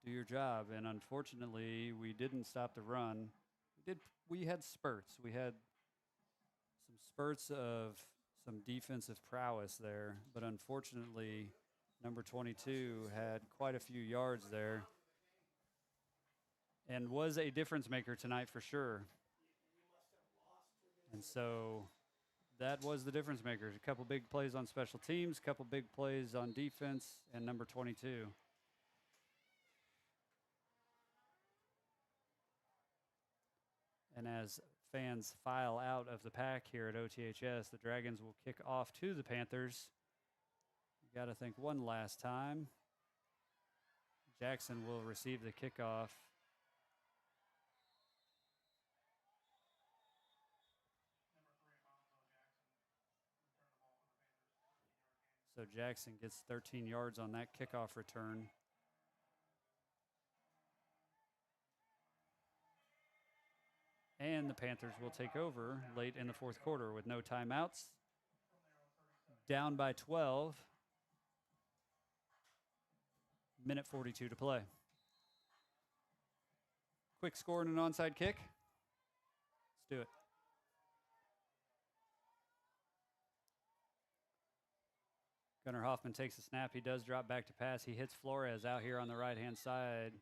do your job. And unfortunately, we didn't stop the run. We had spurts. We had some spurts of some defensive prowess there. But unfortunately, number 22 had quite a few yards there and was a difference maker tonight for sure. And so that was the difference maker. A couple big plays on special teams, a couple big plays on defense, and number 22. And as fans file out of the pack here at OTHS, the Dragons will kick off to the Panthers. You got to think one last time. Jackson will receive the kickoff. So Jackson gets 13 yards on that kickoff return. And the Panthers will take over late in the fourth quarter with no timeouts. Down by 12. Minute 42 to play. Quick score and an onside kick. Let's do it. Gunnar Hoffman takes a snap. He does drop back to pass. He hits Flores out here on the right-hand side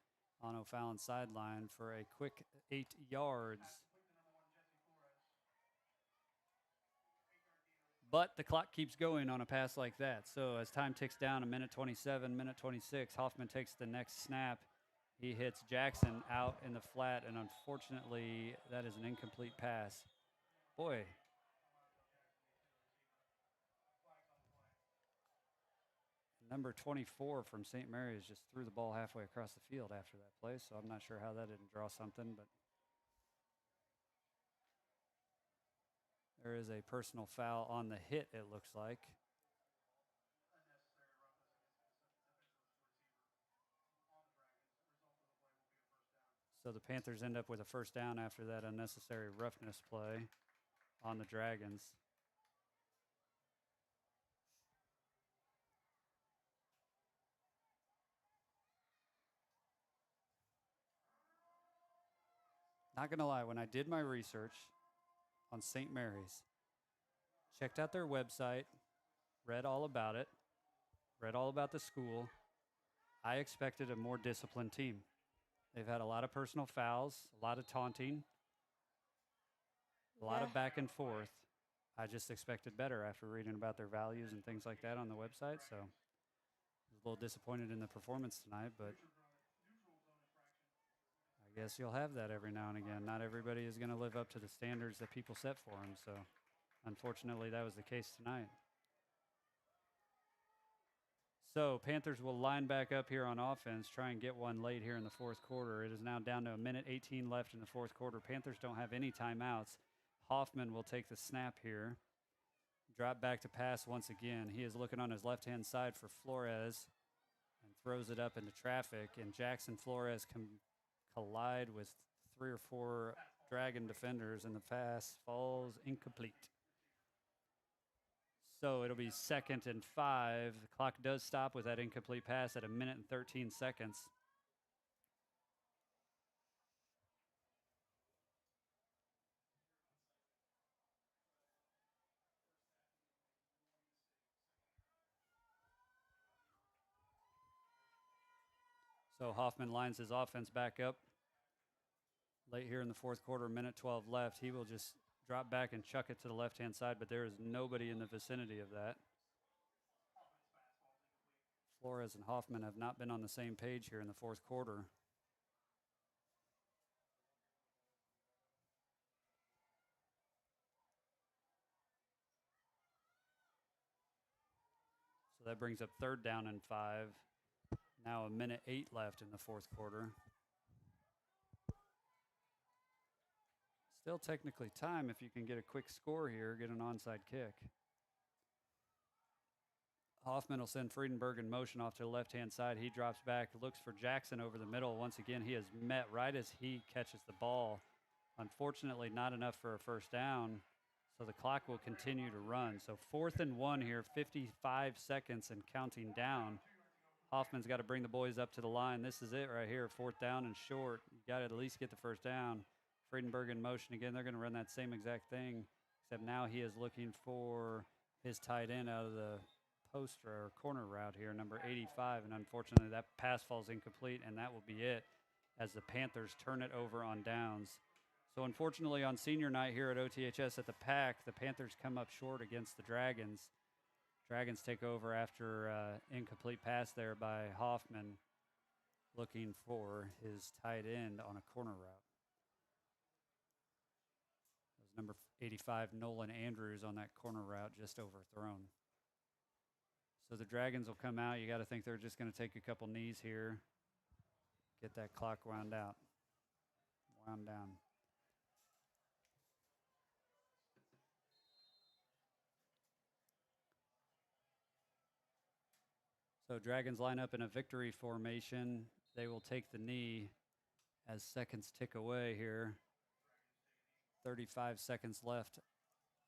on O'Fallon's sideline for a quick 8 yards. But the clock keeps going on a pass like that. So as time ticks down, a minute 27, minute 26, Hoffman takes the next snap. He hits Jackson out in the flat, and unfortunately, that is an incomplete pass. Boy. Number 24 from St. Mary's just threw the ball halfway across the field after that play, so I'm not sure how that didn't draw something, but there is a personal foul on the hit, it looks like. So the Panthers end up with a first down after that unnecessary roughness play on the Dragons. Not going to lie, when I did my research on St. Mary's, checked out their website, read all about it, read all about the school, I expected a more disciplined team. They've had a lot of personal fouls, a lot of taunting, a lot of back and forth. I just expected better after reading about their values and things like that on the website. So I was a little disappointed in the performance tonight, but I guess you'll have that every now and again. Not everybody is going to live up to the standards that people set for them. So unfortunately, that was the case tonight. So Panthers will line back up here on offense, try and get one late here in the fourth quarter. It is now down to a minute 18 left in the fourth quarter. Panthers don't have any timeouts. Hoffman will take the snap here. Drop back to pass once again. He is looking on his left-hand side for Flores and throws it up into traffic. And Jackson Flores can collide with 3 or 4 Dragon defenders, and the pass falls incomplete. So it'll be 2nd and 5. The clock does stop with that incomplete pass at a minute and 13 seconds. So Hoffman lines his offense back up. Late here in the fourth quarter, minute 12 left. He will just drop back and chuck it to the left-hand side, but there is nobody in the vicinity of that. Flores and Hoffman have not been on the same page here in the fourth quarter. So that brings up 3rd down and 5. Now a minute 8 left in the fourth quarter. Still technically time if you can get a quick score here, get an onside kick. Hoffman will send Friedenberg in motion off to the left-hand side. He drops back, looks for Jackson over the middle. Once again, he is met right as he catches the ball. Unfortunately, not enough for a first down, so the clock will continue to run. So 4th and 1 here, 55 seconds and counting down. Hoffman's got to bring the boys up to the line. This is it right here, 4th down and short. You got to at least get the first down. Friedenberg in motion again. They're going to run that same exact thing, except now he is looking for his tight end out of the post or corner route here, number 85, and unfortunately that pass falls incomplete, and that will be it as the Panthers turn it over on downs. So unfortunately on senior night here at OTHS at the PAC, the Panthers come up short against the Dragons. Dragons take over after incomplete pass there by Hoffman, looking for his tight end on a corner route. Number 85, Nolan Andrews, on that corner route, just overthrown. So the Dragons will come out. You got to think they're just going to take a couple knees here, get that clock wound down. So Dragons line up in a victory formation. They will take the knee as seconds tick away here. 35 seconds left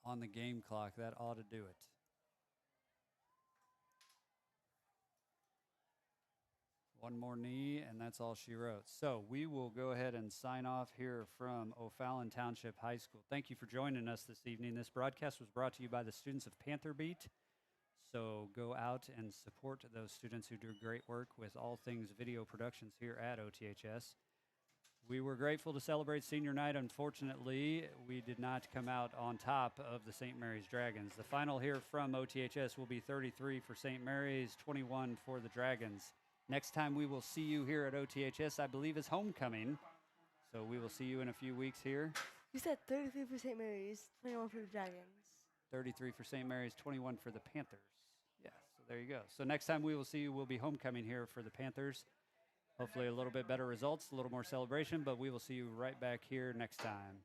on the game clock. That ought to do it. One more knee, and that's all she wrote. So we will go ahead and sign off here from O'Fallon Township High School. Thank you for joining us this evening. This broadcast was brought to you by the students of Panther Beat. So go out and support those students who do great work with all things video productions here at OTHS. We were grateful to celebrate senior night. Unfortunately, we did not come out on top of the St. Mary's Dragons. The final here from OTHS will be 33 for St. Mary's, 21 for the Dragons. Next time we will see you here at OTHS, I believe, is homecoming. So we will see you in a few weeks here. You said 33 for St. Mary's, 21 for the Dragons. 33 for St. Mary's, 21 for the Panthers. Yeah, so there you go. So next time we will see you, we'll be homecoming here for the Panthers. Hopefully a little bit better results, a little more celebration, but we will see you right back here next time.